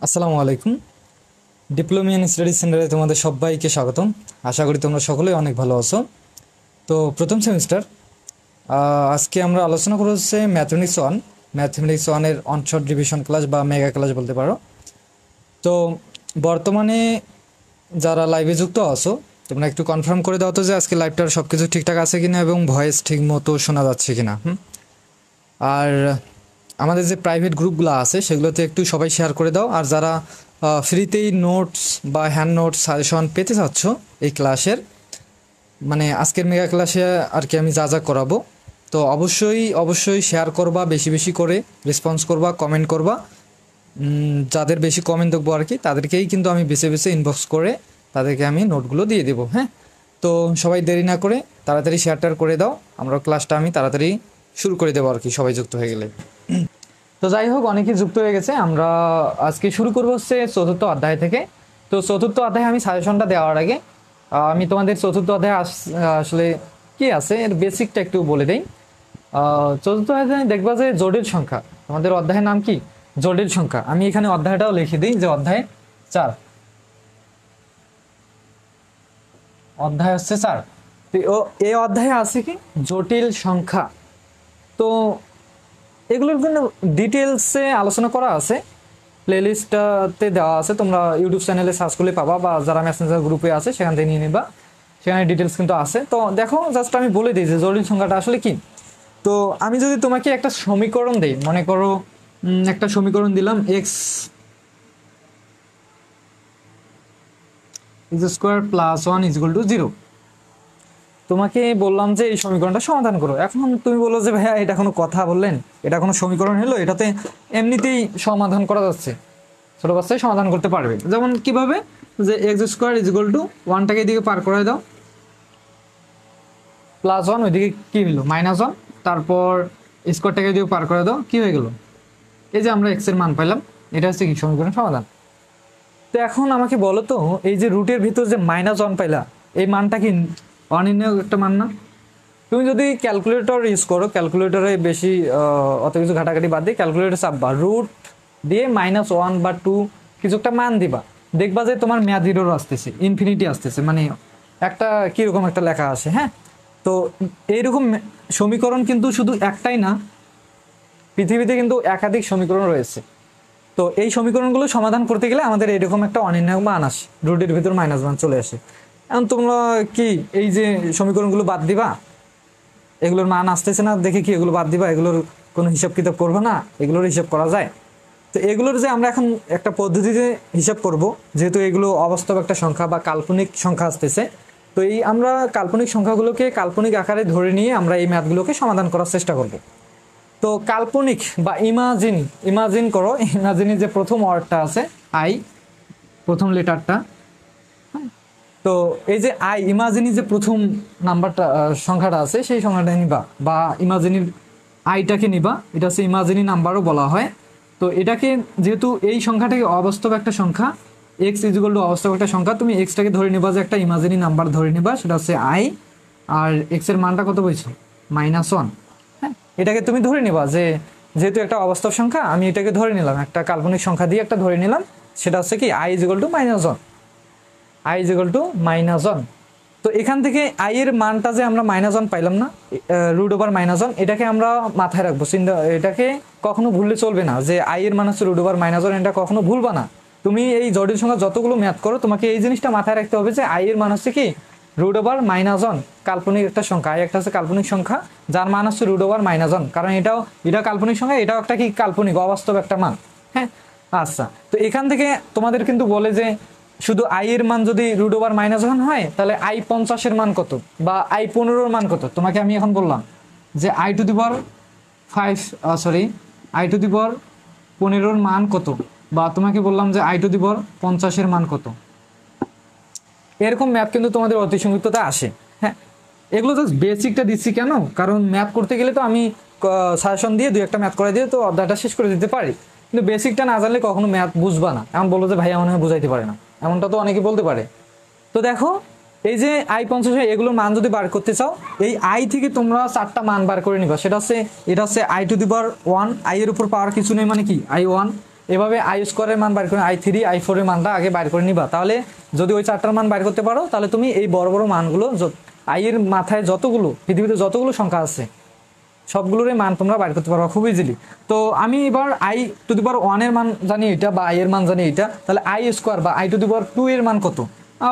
আসসালামু আলাইকুম। ডিপ্লোমিয়ান স্টাডি সেন্টারে তোমাদের সবাইকে স্বাগতম। আশা করি তোমরা সকলেই অনেক ভালো আছো। তো প্রথম সেমিস্টার আজকে আমরা আলোচনা করব হচ্ছে ম্যাথমেটিক্স ওয়ানের অনশর্ট ডিভিশন ক্লাস বা মেগা ক্লাস বলতে পারো। তো বর্তমানে যারা লাইভে যুক্ত আছো তোমরা একটু কনফার্ম করে দাও তো যে আজকে লাইভটার সব কিছু ঠিকঠাক আছে কিনা এবং ভয়েস ঠিক মতো শোনা যাচ্ছে কিনা। আর আমাদের যে প্রাইভেট গ্রুপগুলো আছে সেগুলোতে একটু সবাই শেয়ার করে দাও। আর যারা ফ্রিতেই নোটস বা হ্যান্ড নোটস সাজেশন পেতে চাচ্ছ এই ক্লাসের, মানে আজকের মেগা ক্লাসে আর কি আমি যা যা করাবো, তো অবশ্যই শেয়ার করবা, বেশি বেশি করে রেসপন্স করবা, কমেন্ট করবা। যাদের বেশি কমেন্ট দেখবো আর কি তাদেরকেই কিন্তু আমি বেছে বেছে ইনবক্স করে তাদেরকে আমি নোটগুলো দিয়ে দেবো। হ্যাঁ, তো সবাই দেরি না করে তাড়াতাড়ি শেয়ারটার করে দাও, আমরা ক্লাসটা আমি তাড়াতাড়ি শুরু করে দেবো আর কি, সবাই যুক্ত হয়ে গেলে। তো যাই হোক, অনেকেই যুক্ত হয়ে গেছে। আমরা আজকে শুরু করবো হচ্ছে চতুর্থ অধ্যায় থেকে। তো চতুর্থ অধ্যায়ে আমি সাজেশনটা দেওয়ার আগে আমি তোমাদের চতুর্থ অধ্যায়ে আসলে কি আছে এর বেসিকটা একটু বলে দেই। চতুর্থ অধ্যায়ে দেখবা যে জটিল সংখ্যা, তোমাদের অধ্যায়ের নাম কি? জটিল সংখ্যা। আমি এখানে অধ্যায়টাও লিখে দিই যে অধ্যায় 4, অধ্যায় হচ্ছে 4। তো এই অধ্যায়ে আছে কি জটিল সংখ্যা। তো এগুলোর জন্য ডিটেলসে আলোচনা করা আছে, প্লেলিস্টটাতে দেওয়া আছে, তোমরা ইউটিউব চ্যানেলে সার্চ করলে পাবা, বা যারা মেসেঞ্জার গ্রুপে আছে সেখান থেকে নিয়ে নিবা, সেখানে ডিটেলস কিন্তু আছে। তো দেখো, জাস্ট আমি বলে দিই যে জটিল সংখ্যাটা আসলে কি। তো আমি যদি তোমাকে একটা সমীকরণ দিই, মনে করো একটা সমীকরণ দিলাম এক্স স্কোয়ার প্লাস 1 = 0, তোমাকে বললাম যে এই সমীকরণটা সমাধান করো। এখন তুমি বলো যে ভাইয়া এটা কোনো কথা বললেন, এটা কোনো সমীকরণ হলো? এটাতে এমনিতেই সমাধান করা যাচ্ছে, ছোট বাচ্চাই সমাধান করতে পারবে। যেমন কিভাবে, যে x² = 1টাকে এদিকে পার করে দাও, +1 ওইদিকে কি হলো -1, তারপর স্কোয়ারটাকে এদিকে পার করে দাও, কি হয়ে গেল? এই যে আমরা এক্স এর মান পাইলাম, এটা হচ্ছে কি সমীকরণ সমাধান। তো এখন আমাকে বলো তো, এই যে রুটের ভিতর যে -1 পাইলা, এই মানটা কি অনির্ণয় একটা মান না? তুমি যদি ক্যালকুলেটর ইউজ করো, ক্যালকুলেটরে বেশি অত কিছু ঘাটাঘাটি বাদ দিয়ে ক্যালকুলেটর চাপবা, রুট দিয়ে -1 বা 2 কিছু একটা মান দিবা, দেখবা যে তোমার মেয়াদ 0 আসতেছে, ইনফিনিটি আসতেছে, মানে একটা কীরকম একটা লেখা আসে। হ্যাঁ, তো এইরকম সমীকরণ কিন্তু শুধু একটাই না, পৃথিবীতে কিন্তু একাধিক সমীকরণ রয়েছে। তো এই সমীকরণগুলো সমাধান করতে গেলে আমাদের এরকম একটা অনির্ণয় মান আসে, রুটের ভিতর -1 চলে আসে। এখন তোমরা কি এই যে সমীকরণগুলো বাদ দিবা? এগুলোর মান আসতেছে না দেখে কি এগুলো বাদ দিবা? এগুলোর কোনো হিসাব কিতাব করবো না? এগুলোর হিসাব করা যায়? তো এগুলোর যে আমরা এখন একটা পদ্ধতিতে হিসাব করব, যেহেতু এগুলো অবাস্তব একটা সংখ্যা বা কাল্পনিক সংখ্যা আসতেছে, তো এই আমরা কাল্পনিক সংখ্যাগুলোকে কাল্পনিক আকারে ধরে নিয়ে আমরা এই ম্যাথগুলোকে সমাধান করার চেষ্টা করব। তো কাল্পনিক বা ইমাজিন করো, ইমাজিনের যে প্রথম ওয়ার্ডটা আছে আই, প্রথম লেটারটা, তো এই যে আই ইমাজিনি যে প্রথম নাম্বারটা সংখ্যাটা আছে সেই সংখ্যাটা নিবা, বা ইমাজিনির আইটাকে নিবা, এটা হচ্ছে ইমাজিনি নাম্বারও বলা হয়। তো এটাকে যেহেতু এই সংখ্যাটাকে অবাস্তব একটা সংখ্যা, x= অবাস্তব একটা সংখ্যা, তুমি এক্সটাকে ধরে নিবা যে একটা ইমাজিনি নাম্বার ধরে নিবা, সেটা হচ্ছে আই। আর এক্স এর মানটা কত বলছো? -1। হ্যাঁ, এটাকে তুমি ধরে নিবা যে যেহেতু একটা অবাস্তব সংখ্যা, আমি এটাকে ধরে নিলাম, একটা কাল্পনিক সংখ্যা দিয়ে একটা ধরে নিলাম, সেটা হচ্ছে কি i = -1। তো এখান থেকে আই এর মানটা যে আমরা -1 পাইলাম না, √−1, এটাকে আমরা মাথায় রাখবো, এটাকে কখনো ভুললে চলবে না যে আই এর মান হচ্ছে √−1, এটা কখনো ভুলবা না। তুমি এই জটিল সংখ্যা যতগুলো ম্যাথ করো, তোমাকে এই জিনিসটা মাথায় রাখতে হবে যে আই এর মান হচ্ছে কি √−1, কাল্পনিক একটা সংখ্যা। আই একটা হচ্ছে কাল্পনিক সংখ্যা যার মান হচ্ছে √−1, কারণ এটা কাল্পনিক সংখ্যা, এটাও একটা কি কাল্পনিক অবাস্তব একটা মান। হ্যাঁ, আচ্ছা, তো এখান থেকে তোমাদের কিন্তু বলে যে শুধু আই এর মান যদি √−1 হয়, তাহলে i50 এর মান কত, বা i15 এর মান কত? তোমাকে আমি এখন বললাম যে i15 এর মান কত, বা তোমাকে বললাম যে i50 এর মান কত। এরকম ম্যাপ কিন্তু তোমাদের অতি সংযুক্ততা আসে। হ্যাঁ, এগুলো জাস্ট বেসিকটা দিচ্ছি কেন, কারণ ম্যাপ করতে গেলে তো আমি সাজেশন দিয়ে 2-1টা ম্যাথ করে দিয়ে তো অধ্যায়টা শেষ করে দিতে পারি, কিন্তু বেসিকটা না জানলে কখনো ম্যাথ বুঝবা না। এমন বলো যে ভাইয়া মনে হয় বুঝাইতে পারে না, এমনটা তো অনেকে বলতে পারে। তো দেখো, এই যে i50, এগুলোর মান যদি বার করতে চাও, এই আই থেকে তোমরা 4টা মান বার করে নিবা। সেটা হচ্ছে, এটা হচ্ছে i⁴, আই এর উপর পাওয়ার কিছু নেই, মানে কি i1, এভাবে আই স্কোয়ারের মান বাইর করে i3 i4 এর মানটা আগে বাইর করে নিবা। তাহলে যদি ওই চারটার মান বাইর করতে পারো তাহলে তুমি এই বড় বড় মানগুলো আই এর মাথায় যতগুলো পৃথিবীতে যতগুলো সংখ্যা আছে সবগুলোর মান তোমরা বাইর করতে পারবা খুব ইজিলি। তো আমি এবার i⁻1 এর মান জানি এটা বা i এর মান জানি এটা, তাহলে i স্কোয়ার বা i⁻2 এর মান কত?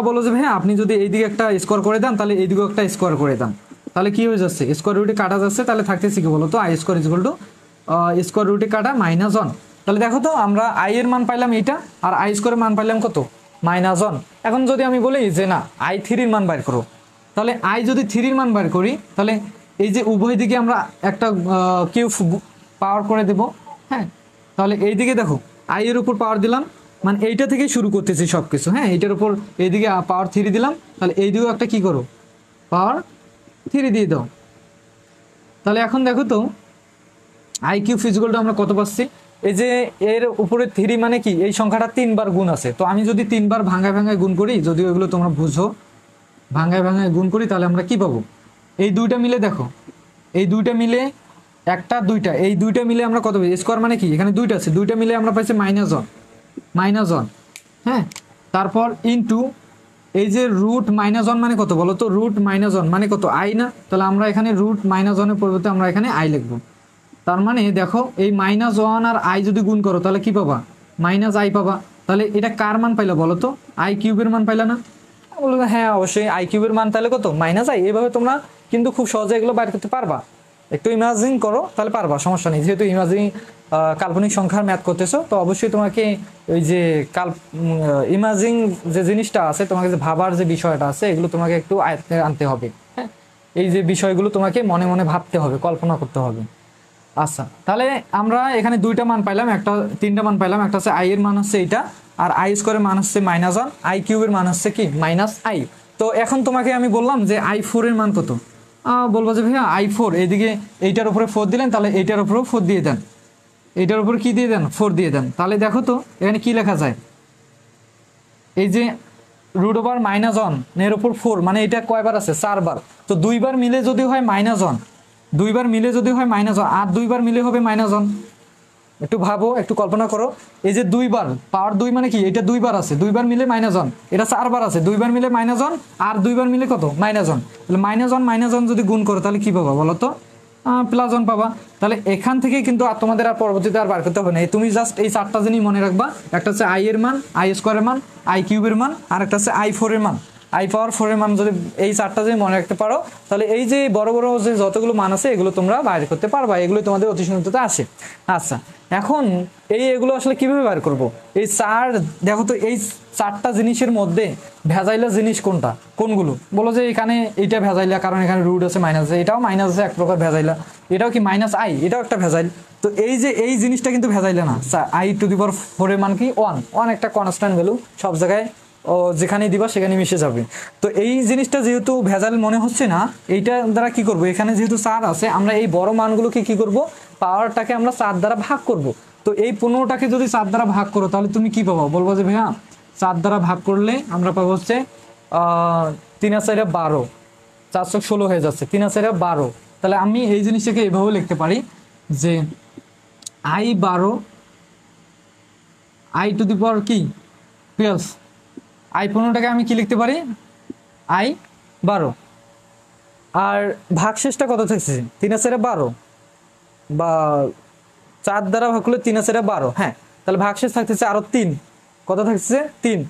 বলো যে ভাইয়া আপনি যদি এইদিকে একটা স্কোয়ার করে দেন তাহলে এইদিকে একটা স্কোয়ার করে দেন, তাহলে কি হয়ে যাচ্ছে স্কোয়ার রুটে কাটা যাচ্ছে, তাহলে থাকতেছে কি বলো তো i square is equal two square রুটে কাটা -1। তাহলে দেখো তো আমরা i এর মান পাইলাম এইটা আর i স্কোয়ারের মান পাইলাম কত -1। এখন যদি আমি বলি যে না i3 এর মান বাইর করো, তাহলে i যদি 3 এর মান বাইর করি তাহলে এই যে উভয় দিকে আমরা একটা কিউব পাওয়ার করে দেব। হ্যাঁ, তাহলে এই দিকে দেখো i এর উপর পাওয়ার দিলাম, মানে এইটা থেকে শুরু করতেছি সব কিছু। হ্যাঁ, এইটার উপর এইদিকে পাওয়ার 3 দিলাম, তাহলে এই দিকেও একটা কি করো পাওয়ার 3 দিয়ে দাও। তাহলে এখন দেখো তো i³ ফিজিক্যালটা আমরা কত পাচ্ছি, এই যে এর উপরে 3 মানে কি এই সংখ্যাটা 3 বার গুণ আছে, তো আমি যদি 3 বার ভাঙায় ভাঙায় গুণ করি, যদিও এগুলো তোমরা বুঝো, ভাঙায় ভাঙায় গুণ করি তাহলে আমরা কি পাবো, এই দুইটা মিলে দেখো এই দুইটা মিলে একটা দুইটা এই দুইটা মিলে আমরা কত পাই স্কোয়ার মানে কি এখানে দুইটা আছে, দুইটা মিলে আমরা পাইছি -1। হ্যাঁ, তারপর ইনটু এই যে রুট -1 মানে কত বলো তো, রুট -1 মানে কত i না, তাহলে আমরা এখানে রুট -1 এর পরিবর্তে আমরা এখানে i লিখবো। তার মানে দেখো এই -1 আর i যদি গুণ করো তাহলে কি পাবা -i পাবা। তাহলে এটা কার মান পাইলা বলো তো, i³ এর মান পাইলা না? বললো হ্যাঁ অবশ্যই i³ এর মান তাহলে কত -i। এইভাবে তোমরা কিন্তু খুব সহজে এগুলো বাইর করতে পারবা, একটু ইমাজিন করো তাহলে পারবা, সমস্যা নেই। যেহেতু কাল্পনিক সংখ্যার ম্যাথ করতেছো তো অবশ্যই তোমাকে ওই যে ইমাজিন যে জিনিসটা আছে, তোমাকে যে ভাবার যে বিষয়টা আছে এগুলো তোমাকে একটু আয়ত্তে আনতে হবে। হ্যাঁ, এই যে বিষয়গুলো তোমাকে মনে মনে ভাবতে হবে, কল্পনা করতে হবে। আচ্ছা, তাহলে আমরা এখানে দুইটা মান পাইলাম, তিনটা মান পাইলাম, একটা হচ্ছে i এর মান হচ্ছে এইটা আর i স্কোয়ারের মান হচ্ছে -1, i³ এর মান হচ্ছে কি -i। তো এখন তোমাকে আমি বললাম যে i4 এর মান কত, বলবো যে ভাইয়া i4 এইদিকে এইটার উপরে 4 দিলেন, তাহলে এইটার উপরেও 4 দিয়ে দেন, এইটার উপর কি দিয়ে দেন 4 দিয়ে দেন। তাহলে দেখো তো এখানে কি লেখা যায়, এই যে √-1 এর উপর 4 মানে এটা কয়বার আছে 4 বার, তো 2 বার মিলে যদি হয় -1, 2 বার মিলে যদি হয় -1 আর 2 বার মিলে হবে -1। একটু ভাবো, একটু কল্পনা করো, এই যে 2 বার পাওয়ার 2 মানে কি এটা 2 বার আছে, 2 বার মিলে -1, এটা 4 বার আছে, 2 বার মিলে -1 আর 2 বার মিলে কত -1, তাহলে -1 যদি গুণ করো তাহলে কি পাবা বলো তো, +1 পাবা। তাহলে এখান থেকে কিন্তু আর তোমাদের আর পরবর্তীতে আর বার করতে হবে না, তুমি জাস্ট এই চারটা জিনিস মনে রাখবা, একটা হচ্ছে i এর মান, i স্কোয়ারের মান, i³ এর মান আর একটা হচ্ছে i4 এর মান। i⁴ এর মান যদি এই চারটা যদি মনে রাখতে পারো তাহলে এই যে বড় বড় যে যতগুলো মান আছে এগুলো তোমরা বাইর করতে পারবা, এগুলো তোমাদের অতি সহজতে আসে। আচ্ছা, এখন এগুলো আসলে কিভাবে বার করব, এই দেখো তো এই চারটা জিনিসের মধ্যে ভেজাইলা জিনিস কোনগুলো বলো, যে এখানে এইটা ভেজাইলা কারণ এখানে রুট আছে -আছে, এটাও মাইনাস আছে এক প্রকার ভেজাইলা, এটাও কি -i, এটাও একটা ভেজাইল। তো এই যে এই জিনিসটা কিন্তু ভেজাইলা না, i⁴ এর মান কি 1 একটা কনস্ট্যান্ট ভ্যালু, সব জায়গায় ও যেখানে দিবা সেখানে মিশে যাবে। তো এই জিনিসটা যেহেতু ভেজাল মনে হচ্ছে না, এইটা দ্বারা কি করব, এখানে যেহেতু 4 আছে আমরা এই বড় মানগুলোকে কি করব, পাওয়ারটাকে আমরা 4 দ্বারা ভাগ করব। তো এই 15টাকে যদি 4 দ্বারা ভাগ করো তাহলে তুমি কি পাবো বলবো যে ভাইয়া 4 দ্বারা ভাগ করলে আমরা পাবো হচ্ছে 3 আর 4 12, 416 হয়ে যাচ্ছে, 3 আর 4 12। তাহলে আমি এই জিনিসটাকে এভাবে লিখতে পারি যে i12 কি 12, i15টাকে আমি কি লিখতে পারি i12, আর ভাগশেষটা কত থাকছে 3 আর 4 12 বা 4 দ্বারা ভাগ করলে 3 আর 4 12। হ্যাঁ, তাহলে ভাগশেষ থাকতেছে আরো 3, কত থাকছে 3,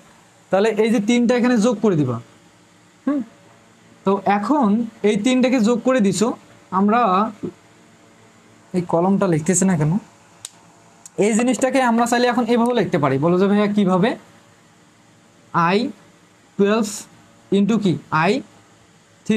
তাহলে এই যে 3টা এখানে যোগ করে দিবা। তো এখন এই 3টাকে যোগ করে দিছো, আমরা এই কলমটা লিখতেছি না কেন, এই জিনিসটাকে আমরা চাইলে এখন এভাবে লিখতে পারি, বলো যে ভাইয়া কিভাবে, i12 ইন্টু কি i3।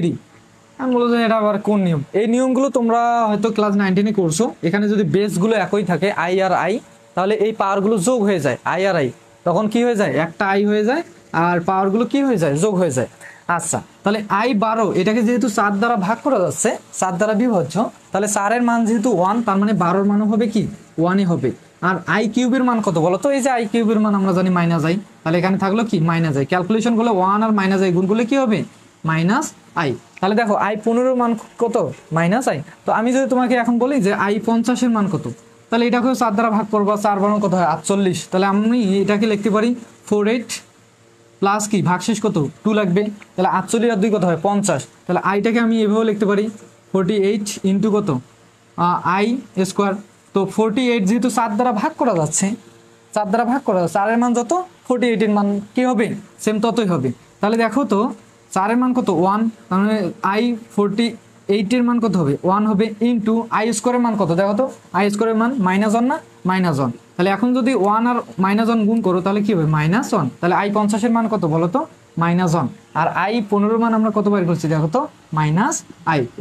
আমি বলবো যে এটা আবার কোন নিয়ম, এই নিয়মগুলো তোমরা হয়তো ক্লাস 9-10 করছো, এখানে যদি বেসগুলো একই থাকে i আর i তাহলে এই পাওয়ারগুলো যোগ হয়ে যায়, i আর i তখন কি হয়ে যায় একটা i হয়ে যায় আর পাওয়ারগুলো কি হয়ে যায় যোগ হয়ে যায়। আচ্ছা, তাহলে i12 এটাকে যেহেতু 4 দ্বারা ভাগ করা যাচ্ছে, 4 দ্বারা বিভাজ্য, তাহলে 4 এর মান যেহেতু 1 তার মানে 12 এর মানও হবে কি 1ই হবে। আর i³ এর মান কত বলো তো, এই যে i³ এর মান আমরা জানি -i, তাহলে এখানে থাকলো কি -i, ক্যালকুলেশন করলে 1 আর -i গুণ করলে কি হবে -i। তাহলে দেখো i15 এর মান কত -i। তো আমি যদি তোমাকে এখন বলি যে i50 এর মান কত, তাহলে এটাকেও 4 দ্বারা ভাগ করবো, 4 বারো কত হয় 48। তাহলে আমি এটাকে লিখতে পারি 48 প্লাস কি ভাগশেষ কত 2 লাগবে, তাহলে 48 আর 2 কত হয় 50। তাহলে আইটাকে আমি এভাবে লিখতে পারি 48 ইন্টু কত আই স্কোয়ার। তো 48 যেহেতু 4 দ্বারা ভাগ করা যাচ্ছে, 4 দ্বারা ভাগ করা যাচ্ছে, 4 এর মান যত 48 এর মান কি হবে সেম ততই হবে। তাহলে দেখো তো 4 এর মান কত 1, তার মানে আই 48 এর মান কত হবে 1 হবে, ইন্টু আই স্কোয়ারের মান কত দেখো তো, আই স্কোয়ারের মান -1 না -1। তাহলে এখন যদি 1 আর -1 গুণ করো তাহলে কি হবে -1। তাহলে আই 50 এর মান কত বলো তো -1, আর আই 15 মান আমরা কত বাইর করছি দেখো তো -i।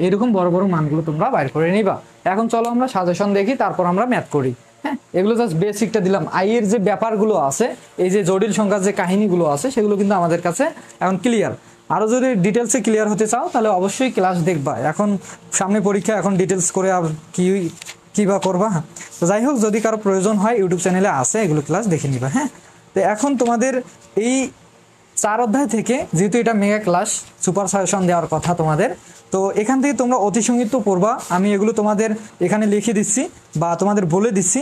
এরকম বড় বড় মানগুলো তোমরা বাইর করে নিবা। এখন চলো আমরা সাজেশন দেখি, তারপর আমরা ম্যাথ করি। হ্যাঁ, এগুলো জাস্ট বেসিকটা দিলাম। আই এর যে ব্যাপারগুলো আছে, এই যে জটিল সংখ্যার যে কাহিনীগুলো আছে, সেগুলো কিন্তু আমাদের কাছে এখন ক্লিয়ার। আরও যদি ডিটেলসে ক্লিয়ার হতে চাও তাহলে অবশ্যই ক্লাস দেখবা। এখন সামনে পরীক্ষা, এখন ডিটেলস করে আর কি বা করবা। তো যাই হোক, যদি কারো প্রয়োজন হয় ইউটিউব চ্যানেলে আছে, এগুলো ক্লাস দেখে নিবা। হ্যাঁ, তো এখন তোমাদের এই 4 অধ্যায় থেকে, যেহেতু এটা মেগা ক্লাস, সুপার সাজেশন দেওয়ার কথা তোমাদের, তো এখান থেকে তোমরা অতি সংক্ষিপ্ত পড়বা। আমি এগুলো তোমাদের এখানে লিখে দিচ্ছি বা তোমাদের বলে দিচ্ছি,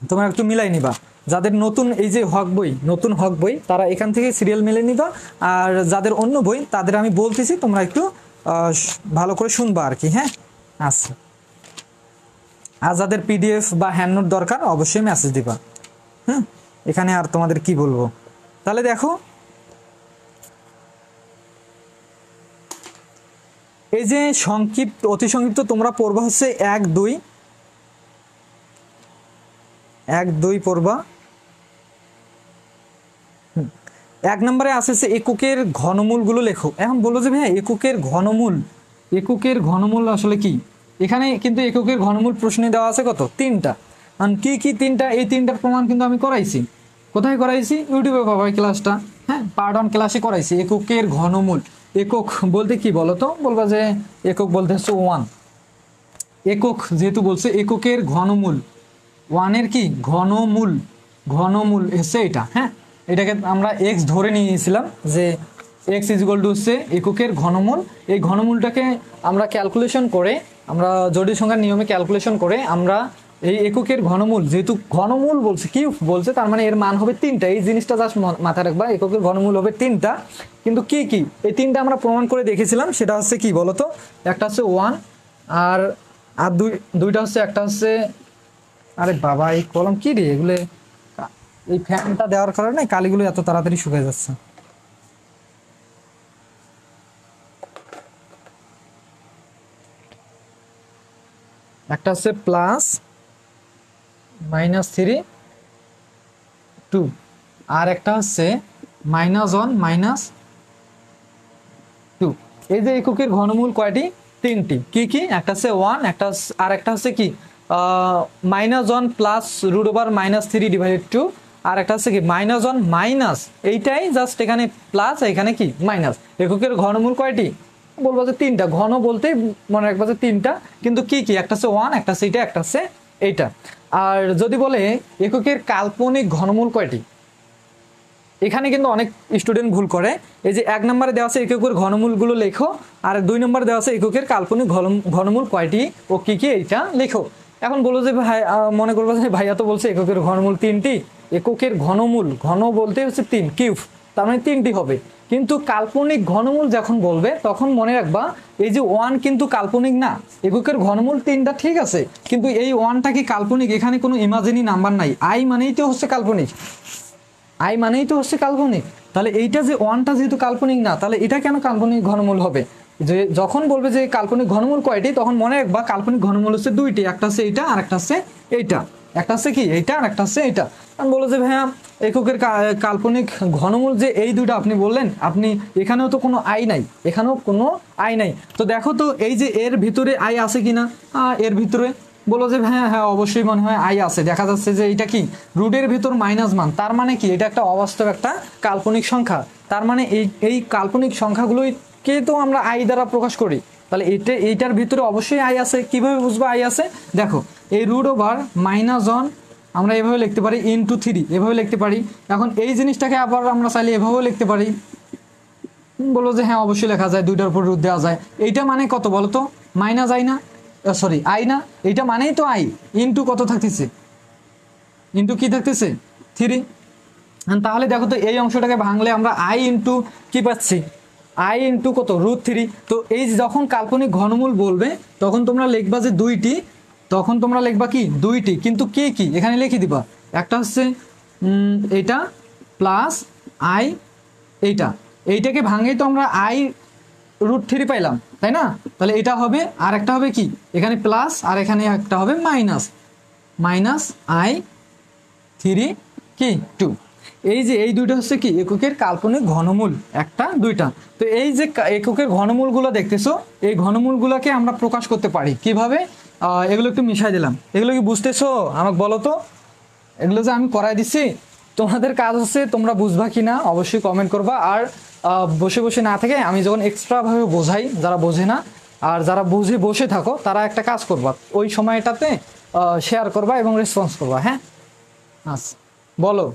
তোমরা একটু মিলাই নিবা। যাদের নতুন এই যে হক বই, নতুন হক বই, তারা এখান থেকে সিরিয়াল মেলে নিবা। আর যাদের অন্য বই, তাদের আমি বলতেছি তোমরা একটু ভালো করে শুনবা আর কি। হ্যাঁ, আচ্ছা। আর যাদের পিডিএফ বা হ্যান্ড নোট দরকার অবশ্যই মেসেজ দিবা। হ্যাঁ, এখানে আর তোমাদের কি বলবো। তাহলে দেখো, এই যে সংক্ষিপ্ত, অতি সংক্ষিপ্ত তোমরা পড়বা হচ্ছে 1 2 পড়বা। 1 নম্বরে আছে এককের ঘনমূলগুলো লেখো। এখন বলো যে ভাই এককের ঘনমূল আসলে কি? এখানে কিন্তু এককের ঘনমূল প্রশ্নে দেওয়া আছে কত 3টা। কি কি 3টা? এই 3টার প্রমাণ কিন্তু আমি করাইছি। কোথায় করাইছি? ইউটিউবে পাবা ক্লাসটা। হ্যাঁ, পার্ট 1 ক্লাসে করাইছি এককের ঘনমূল। একক বলতে কি বলো তো? বলবা যে একক বলতে হচ্ছে 1। একক যেহেতু বলছে এককের ঘনমূল, 1 এর কি ঘনমূল হচ্ছে এটা। হ্যাঁ, এটাকে আমরা এক্স ধরে নিয়েছিলাম যে এক্স ইজিক্যাল টু হচ্ছে এককের ঘনমূল। এই ঘনমূলটাকে আমরা ক্যালকুলেশন করে, আমরা জটিল সংখ্যার নিয়মে ক্যালকুলেশন করে আমরা এই এককের ঘনমূল, যেহেতু ঘনমূল বলছে, কিউব বলছে, তার মানে এর মান হবে 3টা। এই জিনিসটা জাস্ট মাথায় রাখবা, এককের ঘনমূল হবে 3টা। কিন্তু কি কি এই 3টা আমরা প্রমাণ করে দেখেছিলাম। সেটা হচ্ছে কি বলতো? একটা হচ্ছে 1, আর দুইটা হচ্ছে, একটা হচ্ছে, আরে বাবা এই কলম কি রে, এগুলো এই ফ্যানটা দেওয়ার কারণে কালিগুলো এত তাড়াতাড়ি শুকিয়ে যাচ্ছে। একটা হচ্ছে +-3 2, আর একটা হচ্ছে -1 -2। এই যে এককের ঘনমূল কয়টি? 3টি। কি কি? একটা হচ্ছে 1, একটা আর একটা হচ্ছে কি -1 প্লাস √-3/2, আর একটা হচ্ছে কি -1 এইটাই জাস্ট এখানে প্লাস, এখানে কি মাইনাস। এককের ঘনমূল কয়টি? বলবো যে 3টা। ঘন বলতে মনে রাখবো যে 3টা, কিন্তু কি কি? একটা হচ্ছে 1, একটা হচ্ছে এইটা, একটা হচ্ছে এইটা। আর যদি বলে এককের কাল্পনিক ঘনমূল কয়টি, এখানে কিন্তু অনেক স্টুডেন্ট ভুল করে। এই যে 1 নম্বরে দেওয়া আছে এককের ঘনমূলগুলো লেখো, আর 2 নম্বরে দেওয়া আছে এককের কাল্পনিক ঘনমূল কয়টি ও কি কি, এইটা লেখো। এখন বলো যে ভাই, মনে করবো যে ভাইয়া তো বলছে এককের ঘনমূল 3টি। এককের ঘনমূল, ঘন বলতে হচ্ছে 3, কিউব, তার মানে 3টি হবে। কিন্তু কাল্পনিক ঘনমূল যখন বলবে তখন মনে রাখবা এই যে 1 কিন্তু কাল্পনিক না। এককের ঘনমূল 3টা ঠিক আছে, কিন্তু এই 1টা কি কাল্পনিক? এখানে কোনো ইমাজিনি নাম্বার নাই। আই মানেই তো হচ্ছে কাল্পনিক, আই মানেই তো হচ্ছে কাল্পনিক। তাহলে এইটা যে 1টা যেহেতু কাল্পনিক না, তাহলে এটা কেন কাল্পনিক ঘনমূল হবে? যে যখন বলবে যে কাল্পনিক ঘনমূল কয়টি, তখন মনে রাখবা কাল্পনিক ঘনমূল হচ্ছে 2টি। একটা হচ্ছে এইটা, আর একটা হচ্ছে এইটা। একটা হচ্ছে কি এইটা, আর একটা হচ্ছে এইটা। আমি বলো যে ভাইয়া এককের কাল্পনিক ঘনমূল যে এই 2টা আপনি বললেন, আপনি এখানেও তো কোনো আই নাই, এখানেও কোনো আই নাই। তো দেখো তো এই যে এর ভিতরে আই আছে কিনা, এর ভিতরে বলো যে হ্যাঁ হ্যাঁ অবশ্যই মনে হয় আই আছে। দেখা যাচ্ছে যে এটা কি রুটের ভিতর মাইনাস মান, তার মানে কি এটা একটা অবাস্তব একটা কাল্পনিক সংখ্যা। তার মানে এই কাল্পনিক সংখ্যাগুলোকে তো আমরা আই দ্বারা প্রকাশ করি। তাহলে এইটার ভিতরে অবশ্যই আই আছে। কিভাবে বুঝবো আই আছে? দেখো, এই √-1 আমরা এভাবে লিখতে পারি, × 3 এভাবে লিখতে পারি। এখন এই জিনিসটাকে আবার আমরা চাইলে এভাবেও লিখতে পারি। বলো যে হ্যাঁ অবশ্যই লেখা যায়, 2টার উপর রুট দেওয়া যায়। এইটা মানে কত বলো তো? মাইনাস আই না? সরি আই না, এইটা মানেই তো আই ইন্টু কত থাকতেছে, ইন্টু কি থাকতেছে 3। তাহলে দেখো তো এই অংশটাকে ভাঙলে আমরা আই ইন্টু কি পাচ্ছি, আই ইন্টু কত √3। তো এই যখন কাল্পনিক ঘনমূল বলবে তখন তোমরা লিখবা যে দুইটি, তখন তোমরা লিখবা কি দুইটি, কিন্তু কি কি এখানে লিখে দিবা, একটা হচ্ছে এইটা প্লাস আই এইটা, এইটাকে ভাঙেই তো আমরা আই √3 পাইলাম তাই না। তাহলে এটা হবে, আর একটা হবে কি এখানে প্লাস, আর এখানে একটা হবে মাইনাস, মাইনাস আই 3 কি 2। এই যে এই দুইটা হচ্ছে কি এককের কাল্পনিক ঘনমূল, একটা দুইটা। তো এই যে এককের ঘনমূলগুলো দেখতেছো, এই ঘনমূলগুলোকে আমরা প্রকাশ করতে পারি কিভাবে, এগুলো একটু মিশাই দিলাম। এগুলো কি বুঝতেছো আমাকে বলো তো, এগুলো যে আমি করাই দিচ্ছি তোমাদের কাজ হচ্ছে তোমরা বুঝবা কি না অবশ্যই কমেন্ট করবা। আর বসে বসে না থেকে আমি যখন এক্সট্রাভাবে বোঝাই, যারা বোঝে না আর যারা বুঝে বসে থাকো তারা একটা কাজ করবা, ওই সময়টাতে শেয়ার করবা এবং রেসপন্স করবা। হ্যাঁ আচ্ছা বলো।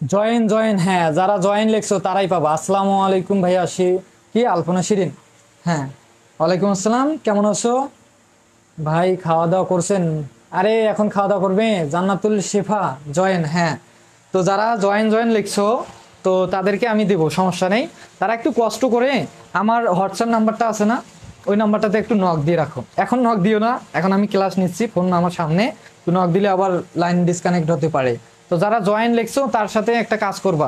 জয়েন জয়েন, হ্যাঁ যারা জয়েন লিখছো তারাই পাবা। আসসালামু আলাইকুম ভাইয়া, কি আলপনা শিরিন, হ্যাঁ ওয়ালাইকুম আসসালাম, কেমন আছো ভাই, খাওয়া দাওয়া করছেন? আরে এখন খাওয়া দাওয়া করবে, জান্নাতুল শেফা জয়েন, হ্যাঁ। তো যারা জয়েন জয়েন লিখছো তো তাদেরকে আমি দেবো, সমস্যা নেই। তারা একটু কষ্ট করে আমার হোয়াটসঅ্যাপ নাম্বারটা আছে না, ওই নাম্বারটাতে একটু নক দিয়ে রাখো। এখন নক দিও না, এখন আমি ক্লাস নিচ্ছি, ফোন আমার সামনে, তো নক দিলে আবার লাইন ডিসকানেক্ট হতে পারে। তো যারা জয়েন লিখছো তার সাথে একটা কাজ করবা,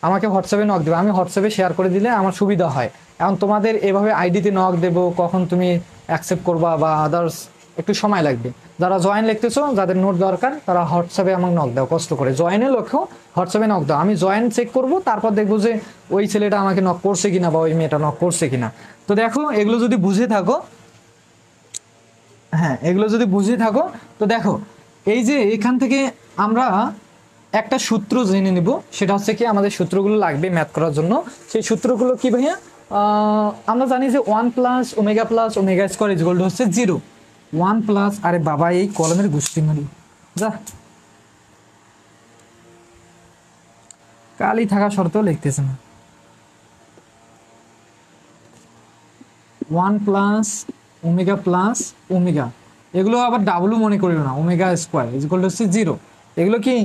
আমাকে হোয়াটসঅ্যাপে নক দেবে, আমি হোয়াটসঅ্যাপে শেয়ার করে দিলে আমার সুবিধা হয়। এখন তোমাদের এভাবে আইডিতে নক দেবো, কখন তুমি অ্যাকসেপ্ট করবা বা আদার্স একটু সময় লাগবে। যারা জয়েন লিখতেছো, যাদের নোট দরকার তারা হোয়াটসঅ্যাপে আমাকে নক দাও, কষ্ট করে জয়েনে লক্ষ্য হোয়াটসঅ্যাপে নক দাও, আমি জয়েন চেক করব, তারপর দেখবো যে ওই ছেলেটা আমাকে নক করছে কিনা বা ওই মেয়েটা নক করছে কিনা। তো দেখো এগুলো যদি বুঝে থাকো, হ্যাঁ এগুলো যদি বুঝে থাকো তো দেখো এই যে এখান থেকে আমরা একটা সূত্র জেনে নিব, সেটা হচ্ছে কি আমাদের সূত্রগুলো লাগবে ম্যাথ করার জন্য। সেই সূত্রগুলো কি ভাইয়া, আমরা জানি যে 1 + ω+ω² হচ্ছে 0, 1 প্লাস, আরে বাবা এই কলমের গুষ্টি মারি যা, কালি থাকা সত্ত্বেও লিখতেছে না। 1 + ω+ω, এগুলো আবার ডাবলু মনে করিও না, ω² হচ্ছে 0। এগুলো কি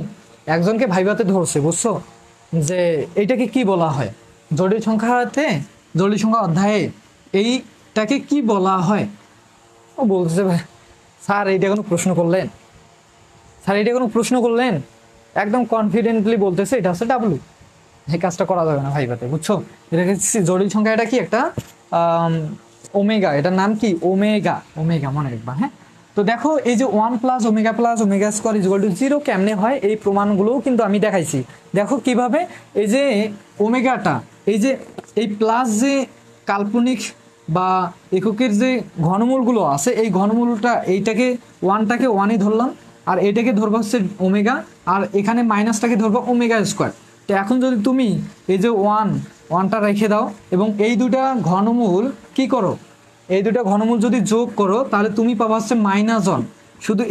একজনকে ভাইভাতে ধরছে, বুঝছো যে এইটাকে কি বলা হয়, জটিল সংখ্যাতে, জটিল সংখ্যা অধ্যায়ে এইটাকে কি বলা হয়। ও বলতেছে ভাই স্যার এইটা কোনো প্রশ্ন করলেন, স্যার এইটা কোনো প্রশ্ন করলেন, একদম কনফিডেন্টলি বলতেছে এটা হচ্ছে ডাবলু। এই কাজটা করা যাবে না ভাইভাতে, বুঝছো। এটাকে জটিল সংখ্যা, এটা কি একটা ওমেগা, এটার নাম কি ওমেগা, ওমেগা মনে রাখবা। হ্যাঁ তো দেখো এই যে 1 + ω+ω² 0 কেমনে হয়, এই প্রমাণগুলোও কিন্তু আমি দেখাইছি। দেখো কিভাবে, এই যে ওমেগাটা, এই যে এই প্লাস যে কাল্পনিক বা এককের যে ঘনমূলগুলো আছে, এই ঘনমূলটা এইটাকে ওয়ানটাকে ওয়ানই ধরলাম, আর এটাকে ধরবো হচ্ছে ওমেগা, আর এখানে মাইনাসটাকে ধরবো ω²। তো এখন যদি তুমি এই যে ওয়ানটা রেখে দাও এবং এই দুটা ঘনমূল কি করো, এই দুটো ঘনমূল যদি যোগ করো তাহলে তুমি পাবা হচ্ছে -1। শুধু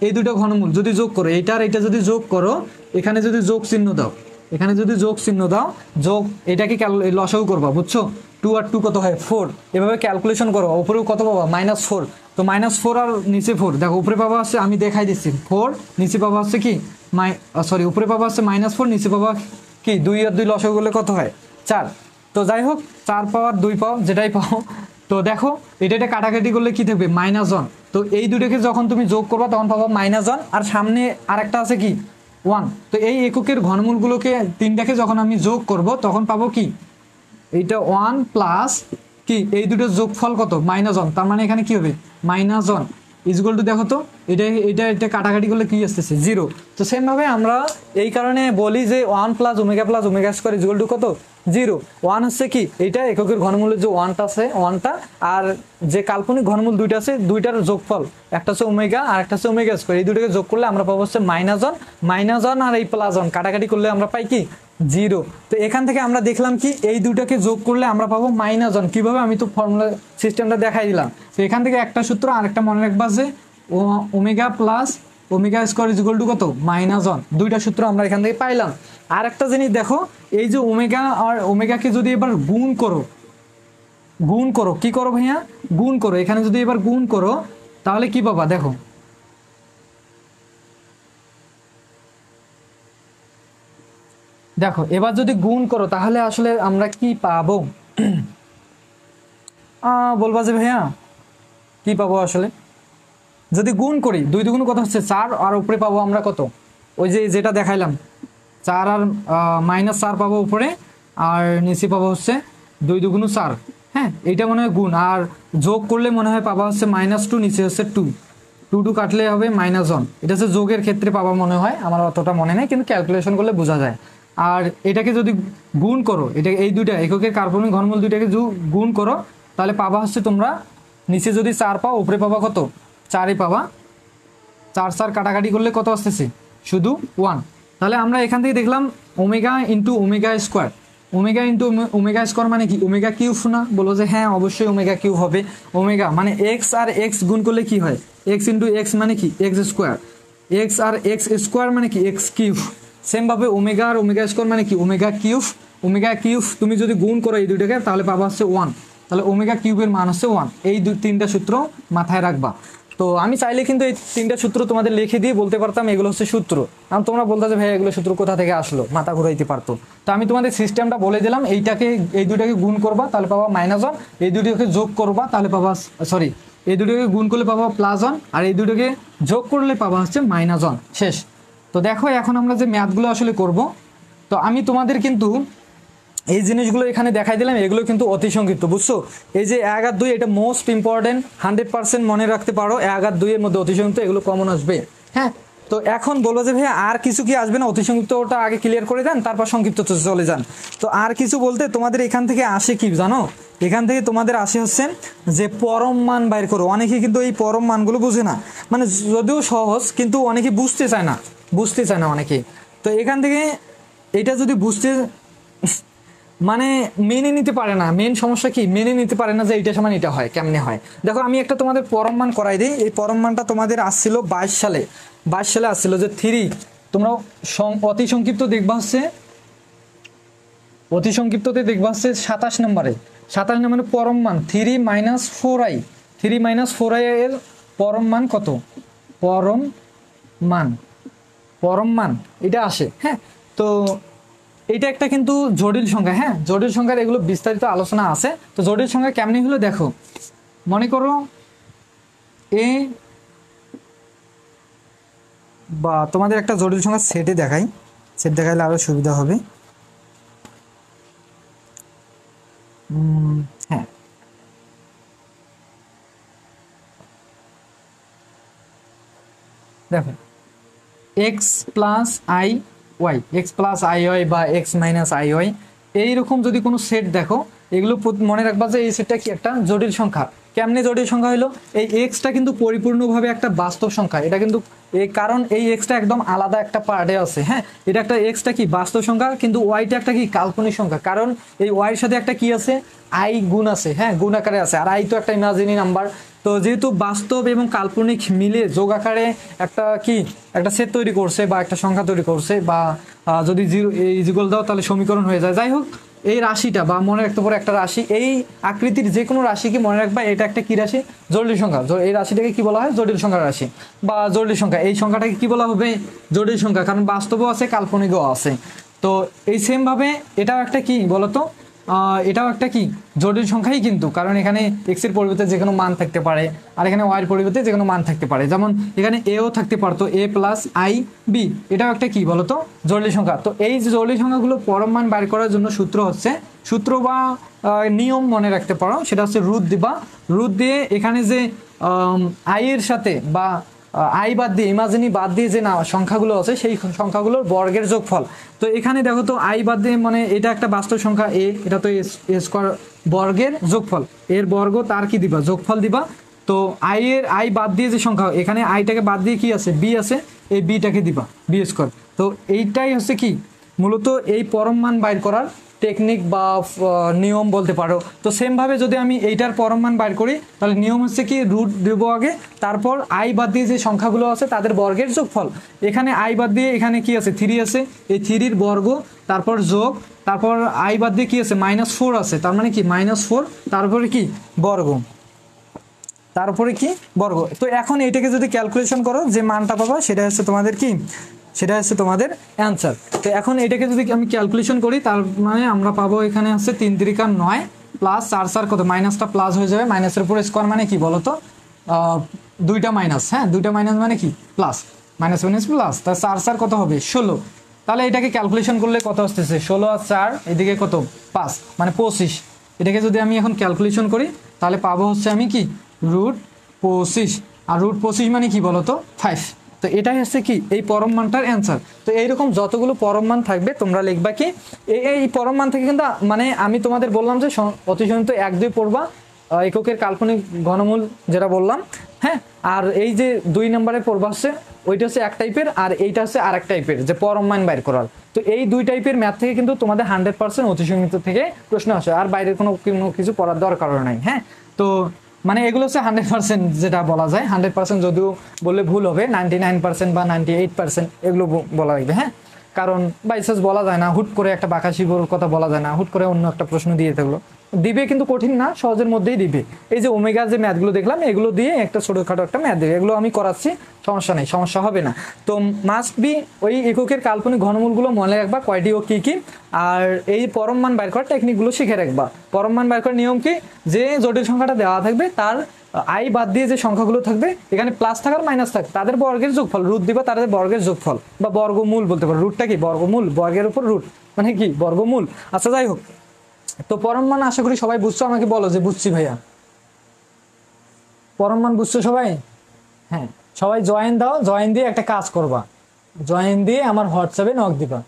এই দুটো ঘনমূল যদি যোগ করো, এইটা আর এটা যদি যোগ করো, এখানে যদি যোগ চিহ্ন দাও, এখানে যদি যোগ চিহ্ন দাও, যোগ এটাকে লসাগু করবা, বুঝছো। 2 আর 2 কত হয় 4, এভাবে ক্যালকুলেশন করো, উপরেও কত পাবা -4। তো -4 আর নিচে 4, দেখো উপরে পাবা হচ্ছে, আমি দেখাই দিচ্ছি 4, নিচে পাবা হচ্ছে কি সরি উপরে পাবা হচ্ছে -4, নিচে পাবা কি 2 আর 2 লসাগু করলে কত হয় 4। তো যাই হোক 4 পাও আর 2 পাও যেটাই পাও, তো দেখো এটা কাটাকাটি করলে কি থাকবে -1। তো এই দুটোকে যখন তুমি যোগ করবা তখন পাবো -1, আর সামনে আরেকটা আছে কি 1। তো এই এককের ঘনমূলগুলোকে তিনটাকে যখন আমি যোগ করব তখন পাবো কি এইটা 1 প্লাস কি এই দুটোর যোগফল কত -1, তার মানে এখানে কি হবে -1 ইজুয়াল টু, দেখো তো এটা কাটাকাটি করলে কি আসতেছে 0। তো সেম ভাবে আমরা এই কারণে বলি যে 1 + ω+ω² ইজুয়াল টু কত 0। 1 হচ্ছে কি এইটা এককের ঘনমূলের যে 1টা আছে, 1টা, আর যে কাল্পনিক ঘনমূল দুইটা আছে, দুইটার যোগফল, একটা হচ্ছে ওমেগা আর একটা হচ্ছে ω², এই দুটোকে যোগ করলে আমরা পাবো হচ্ছে -1 আর এই +1 কাটাকাটি করলে আমরা পাই কি 0। তো এখান থেকে আমরা দেখলাম কি এই দুটাকে যোগ করলে আমরা পাবো -1। কিভাবে, আমি তো ফর্মুলা সিস্টেমটা দেখাই দিলাম। তো এখান থেকে একটা সূত্র আরেকটা মনে রাখবা যে ω+ omega square is equal to কত -1। দুইটা সূত্র আমরা এখান থেকে পাইলাম। আর একটা জিনিস দেখো, এই যে ওমেগা আর ওমেগাকে যদি এবার গুণ করো কি করো ভাইয়া, গুণ করো, এখানে যদি এবার গুণ করো তাহলে কি পাবা দেখো, দেখো এবার যদি গুণ করো তাহলে আসলে আমরা কি পাবো, বলবা যে ভাইয়া কি পাবো আসলে, যদি গুণ করি 2 দুগুণ কত হচ্ছে 4, আর উপরে পাবো আমরা কত, ওই যে যেটা দেখাইলাম 4 আর -4 পাবো উপরে, আর নিচে পাবো হচ্ছে 2 দুগুণ 4। হ্যাঁ, এইটা মনে হয় গুণ, আর যোগ করলে মনে হয় পাবা হচ্ছে -2, নিচে হচ্ছে 2 2 কাটলে হবে -1। এটা হচ্ছে যোগের ক্ষেত্রে পাবা মনে হয়, আমার অতটা মনে নেই, কিন্তু ক্যালকুলেশন করলে বোঝা যায়। আর এটাকে যদি গুণ করো, এটা এই দুইটা এককের কার্বনিক ঘনমূল দুইটাকে গুণ করো তাহলে পাবা হচ্ছে তোমরা নিচে যদি 4 পাও উপরে পাবা কত 4ই পাবা। 4 কাটাকাটি করলে কত আসতেছে শুধু 1। তাহলে আমরা এখান থেকে দেখলাম omega into omega square, omega into omega square মানে কি ওমেগা কিউব না, বলো যে হ্যাঁ অবশ্যই ওমেগা কিউব হবে। ওমেগা মানে এক্স আর এক্স গুণ করলে কি হয়, এক্স ইন্টু এক্স মানে কি এক্স স্কোয়ার, এক্স আর এক্স স্কোয়ার মানে কি এক্স কিউব। সেমভাবে ওমেগা আর ওমেগা স্কোয়ার মানে কি ওমেগা কিউব। ওমেগা কিউব তুমি যদি গুণ করো এই দুইটাকে তাহলে পাবা হচ্ছে 1। তাহলে ওমেগা কিউবের মান হচ্ছে 1। এই তিনটা সূত্র মাথায় রাখবা। তো আমি চাইলে কিন্তু এই তিনটা সূত্র তোমাদের লিখে দিয়ে বলতে পারতাম এগুলো হচ্ছে সূত্র, কারণ তোমরা বলতে যে ভাই এগুলো সূত্র কোথা থেকে আসলো, মাথা ঘুরাইতে পারতো। তো আমি তোমাদের সিস্টেমটা বলে দিলাম, এইটাকে এই দুইটাকে গুণ করবা তাহলে পাবা -1, এই দুটোকে যোগ করবা তাহলে পাবা সরি এই দুটোকে গুণ করলে পাবা +1, আর এই দুটোকে যোগ করলে পাবা হচ্ছে -1। শেষ। তো দেখো এখন আমরা যে ম্যাথগুলো আসলে করব, তো আমি তোমাদের কিন্তু এই জিনিসগুলো এখানে দেখাই দিলাম, এগুলো কিন্তু অতি সংক্ষিপ্ত, বুঝছো। এই যে 1 আর 2 এটা মোস্ট ইম্পর্টেন্ট, 100% মনে রাখতে পারো। 1 আর 2 এর মধ্যে অতি সংক্ষিপ্ত এগুলো কমন আসবে। হ্যাঁ, তো এখন বলবো যে ভাই আর কিছু কি আসবে না, অতি সংক্ষিপ্তটা আগে ক্লিয়ার করে দেন তারপর সংক্ষিপ্ত চলে যান। তো আর কিছু বলতে তোমাদের এখান থেকে আসে কি জানো, এখান থেকে তোমাদের আসে হচ্ছে যে পরম মান বাইর করো। অনেকে কিন্তু এই পরম মানগুলো বুঝে না, মানে যদিও সহজ কিন্তু অনেকে বুঝতে চায় না অনেকে। তো এখান থেকে এটা যদি বুঝতে মানে মেনে নিতে পারে না, মেন সমস্যা কি মেনে নিতে পারে না যে এইটা সমান এটা হয়, কেমনে হয়। দেখো আমি একটা তোমাদের পরম মান করাই দিই। এই পরম মানটা তোমাদের আসছিল 22 সালে আসছিল যে 3, তোমরা অতি সংক্ষিপ্ত দেখবা হচ্ছে, অতি সংক্ষিপ্ততে দেখবা হচ্ছে 27 নম্বরে পরম মান 3 - 4i এর পরম মান কত, পরম মান এটা আসে। হ্যাঁ, তো এটা একটা কিন্তু জটিল সংখ্যা। হ্যাঁ, জটিল সংখ্যার এগুলো বিস্তারিত আলোচনা আছে। তো জটিল সংখ্যা কেমনি হলো দেখো, মনে করো এ বা তোমাদের একটা জটিল সংখ্যা সেট দেখাইলে আরো সুবিধা হবে। হ্যাঁ, দেখো এক্স প্লাস আই ওয়াই বা এক্স মাইনাস আই ওয়াই, এইরকম যদি কোনো সেট দেখো, এগুলো মনে রাখবা যে এই সেটটা কি একটা জটিল সংখ্যা। কেমনে জটিল সংখ্যা হলো, এই এক্সটা কিন্তু পরিপূর্ণভাবে একটা বাস্তব সংখ্যা। এটা কিন্তু কারণ এই এক্সটা একদম আলাদা একটা পার্টে আছে। হ্যাঁ, এটা একটা এক্সটা কি বাস্তব সংখ্যা, কিন্তু ওয়াইটা একটা কি কাল্পনিক সংখ্যা, কারণ এই ওয়াইয়ের সাথে একটা কি আছে আই গুণ আছে। হ্যাঁ, গুণ আকারে আছে, আর আই তো একটা ইমাজিনি নাম্বার। তো যেহেতু বাস্তব এবং কাল্পনিক মিলে যোগ আকারে একটা সেট তৈরি করছে বা একটা সংখ্যা তৈরি করছে, বা যদি ইজিকল দাও তাহলে সমীকরণ হয়ে যায়। যাই হোক, এই রাশিটা বা মনে রাখতে পারো একটা রাশি, এই আকৃতির যে কোনো রাশিকে মনে রাখবা এটা একটা কি রাশি, জটিল সংখ্যা। এই রাশিটাকে কি বলা হয়, জটিল সংখ্যার রাশি বা জটিল সংখ্যা। এই সংখ্যাটাকে কি বলা হবে, জটিল সংখ্যা, কারণ বাস্তবও আছে কাল্পনিকও আছে। তো এই সেম ভাবে এটাও একটা কি বলতো, এটাও একটা কি জটিল সংখ্যাই কিন্তু, কারণ এখানে এক্স এর পরিবর্তে যে কোনো মান থাকতে পারে, আর এখানে ওয়াই এর পরিবর্তে যে কোনো মান থাকতে পারে। যেমন এখানে এও থাকতে পারতো, এ প্লাস আই বি, এটাও একটা কি বলতো জটিল সংখ্যা। তো এই যে জটিল সংখ্যাগুলো পরম মান বাইর করার জন্য সূত্র বা নিয়ম মনে রাখতে পারো, সেটা হচ্ছে রুট দিয়ে এখানে যে আই এর সাথে বা আই বাদ দিয়ে ইমাজিনি বাদ দিয়ে যে না সংখ্যাগুলো আছে সেই সংখ্যাগুলোর বর্গের যোগফল। তো এখানে দেখো তো আই বাদ দিয়ে মানে এটা একটা বাস্তব সংখ্যা এ, এটা তো এ স্কোয়ার বর্গের যোগফল, এর বর্গ তার কি দিবা যোগফল দিবা। তো আই বাদ দিয়ে যে সংখ্যা, এখানে আইটাকে বাদ দিয়ে কি আছে বি আছে, এই বিটাকে দিবা বি স্কোয়ার। তো এইটাই হচ্ছে কি মূলত এই পরম মান বাইর করার টেকনিক বা নিয়ম বলতে পারো। তো সেমভাবে যদি আমি এইটার পরম মান বাইর করি তাহলে নিয়ম হচ্ছে কি রুট দেব আগে, তারপর আই বাদ দিয়ে যে সংখ্যাগুলো আছে তাদের বর্গের যোগফল। এখানে আই বাদ দিয়ে এখানে কি আছে 3 আছে, এই 3-র বর্গ, তারপর যোগ, তারপর আই বাদ দিয়ে কি আছে -4 আছে, তার মানে কি -4, তারপরে কি বর্গ, তারপরে কি বর্গ। তো এখন এইটাকে যদি ক্যালকুলেশন করো যে মানটা পাবা সেটা হচ্ছে তোমাদের কি, সেটা হচ্ছে তোমাদের অ্যান্সার। তো এখন এটাকে যদি আমি ক্যালকুলেশন করি তার মানে আমরা পাবো এখানে হচ্ছে 3 3 9 প্লাস 4 4 কত, মাইনাসটা প্লাস হয়ে যাবে, মাইনাসের উপর স্কোয়ার মানে কি বলো তো, দুইটা মাইনাস, হ্যাঁ দুইটা মাইনাস মানে কি প্লাস, মাইনাস মাইনাস প্লাস, তা 4 4 কত হবে 16। তাহলে এটাকে ক্যালকুলেশন করলে কত আসতেছে 16 আর 4 এদিকে কত 5 মানে 25। এটাকে যদি আমি এখন ক্যালকুলেশন করি তাহলে পাবো হচ্ছে আমি কি √25, আর √25 মানে কি বলো তো 5। তো এটাই হচ্ছে কি এই পরম মানটার অ্যান্সার। তো এইরকম যতগুলো পরম মান থাকবে তোমরা লিখবা কি এই পরম মান থেকে, কিন্তু মানে আমি তোমাদের বললাম যে অতি সংযুক্ত 1 2 পড়বা, এককের কাল্পনিক ঘনমূল যেটা বললাম, হ্যাঁ। আর এই যে 2 নম্বরে পড়বা হচ্ছে ওইটা হচ্ছে এক টাইপের, আর এইটা হচ্ছে আরেক টাইপের যে পরম মান বাইর করার। তো এই 2 টাইপের ম্যাথ থেকে কিন্তু তোমাদের 100% অতি সংযুক্ত থেকে প্রশ্ন আসে, আর বাইরের কোনো কিছু পড়ার দরকারও নাই, হ্যাঁ। তো মানে এগুলো হচ্ছে 100% যেটা বলা যায়, 100% যদিও বললে ভুল হবে, 99% বা 98% এগুলো বলা লাগবে, হ্যাঁ। কারণ বাইচান্স বলা যায় না, হুট করে একটা বাঁকাশিবুর কথা বলা যায় না, হুট করে অন্য একটা প্রশ্ন দিয়ে থাকলো দিবে, কিন্তু কঠিন না, সহজের মধ্যেই দিবে। এই যে ওমেগা যে ম্যাথগুলো দেখলাম এগুলো দিয়ে একটা ছোটোখাটো একটা ম্যাথ দেবে, এগুলো আমি করাচ্ছি, সমস্যা নেই, সমস্যা হবে না। তো মাস্ট বি ওই এককের কাল্পনিক ঘনমূলগুলো মনে রাখবা কয়টি ও কী কী, আর এই পরম মান বাইর করার টেকনিকগুলো শিখে রাখবা। পরম মান বাইর করার নিয়ম কি, যে জটিল সংখ্যাটা দেওয়া থাকবে তার আই বাদ দিয়ে যে সংখ্যাগুলো থাকবে এখানে প্লাস থাকার মাইনাস থাক তাদের বর্গের যোগফল, রুট দিবা তাদের বর্গের যোগফল বা বর্গমূল বলতে পারো। রুটটা কি বর্গমূল, বর্গের উপর রুট মানে কি বর্গমূল। আচ্ছা যাই হোক, তো পরম মান আশা করি সবাই বুঝছো, আমাকে বলো যে বুঝছি ভাইয়া, পরম মান বুঝছো সবাই? হ্যাঁ, সবাই জয়েন দাও, জয়েন দিয়ে একটা কাজ করবা, জয়েন দিয়ে আমার হোয়াটসঅ্যাপে নক দিবা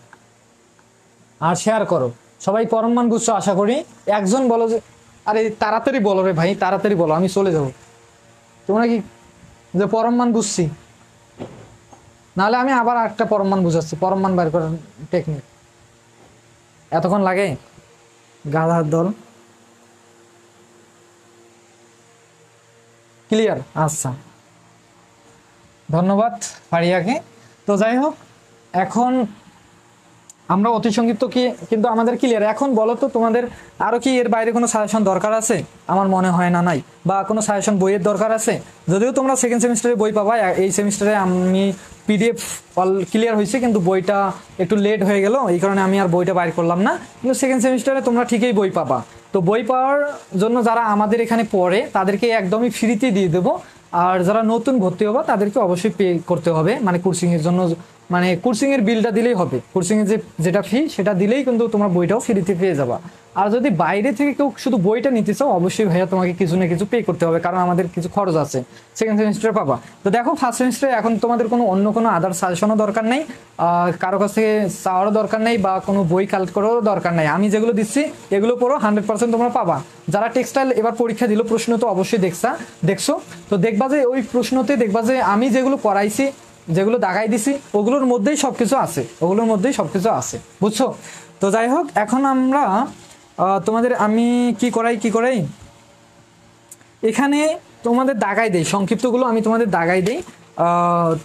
আর শেয়ার করো। সবাই পরম মান বুঝছো আশা করি। একজন বলো যে আরে তাড়াতাড়ি বলো রে ভাই, তাড়াতাড়ি বলো, আমি চলে যাবো। তোমরা কি যে পরম মান বুঝছি, নাহলে আমি আবার একটা পরম মান বুঝাচ্ছি, পরম মান বের করার টেকনিক। এতক্ষণ লাগে গাধার দল। ক্লিয়ার? আচ্ছা, ধন্যবাদ ফারিয়াকে। তো যাই হোক, এখন আমরা অতি সংক্ষিপ্ত কি কিন্তু আমাদের ক্লিয়ার। এখন বলো তো তোমাদের আরো কি এর বাইরে কোনো সাজেশন দরকার আছে? আমার মনে হয় না নাই, বা কোনো সাজেশন বইয়ের দরকার আছে? যদিও তোমরা সেকেন্ড সেমিস্টারে বই পাবা, এই সেমিস্টারে আমি পিডিএফ অল ক্লিয়ার হয়েছে, কিন্তু বইটা একটু লেট হয়ে গেল, এই কারণে আমি আর বইটা বাইর করলাম না। কিন্তু সেকেন্ড সেমিস্টারে তোমরা ঠিকই বই পাবা। তো বই পাওয়ার জন্য যারা আমাদের এখানে পড়ে তাদেরকে একদমই ফ্রিতে দিয়ে দেবো, আর যারা নতুন ভর্তি হবা তাদেরকে অবশ্যই পে করতে হবে, মানে কোর্সিংয়ের জন্য, মানে কোর্সিংয়ের বিলটা দিলেই হবে, কোর্সিংয়ের যেটা ফি সেটা দিলেই কিন্তু তোমরা বইটাও ফ্রিতে পেয়ে যাবা। আর যদি বাইরে থেকে কেউ শুধু বইটা নিতে চাও অবশ্যই ভাইয়া তোমাকে কিছু না কিছু পে করতে হবে, কারণ আমাদের কিছু খরচ আছে। সেকেন্ড সেমিস্টারে পাবা। তো দেখো ফার্স্ট সেমিস্টারে এখন তোমাদের কোনো অন্য কোনো আদার সাজেশনও দরকার নেই, কারো কাছ থেকে চাওয়ারও দরকার নেই, বা কোনো বই কালেক্ট করারও দরকার নেই। আমি যেগুলো দিচ্ছি এগুলো পড়ো, 100% তোমরা পাবা। যারা টেক্সটাইল এবার পরীক্ষা দিল, প্রশ্ন তো অবশ্যই দেখছো, তো দেখবা যে ওই প্রশ্নতে দেখবা যে আমি যেগুলো পড়াইছি, যেগুলো দাগাই দিছি ওগুলোর মধ্যেই সবকিছু আছে, ওগুলোর মধ্যেই সবকিছু আছে, বুঝছো? তো যাই হোক, এখন আমরা তোমাদের আমি কি করাই এখানে তোমাদের দাগাই দেই, সংক্ষিপ্তগুলো আমি তোমাদের দাগাই দেই,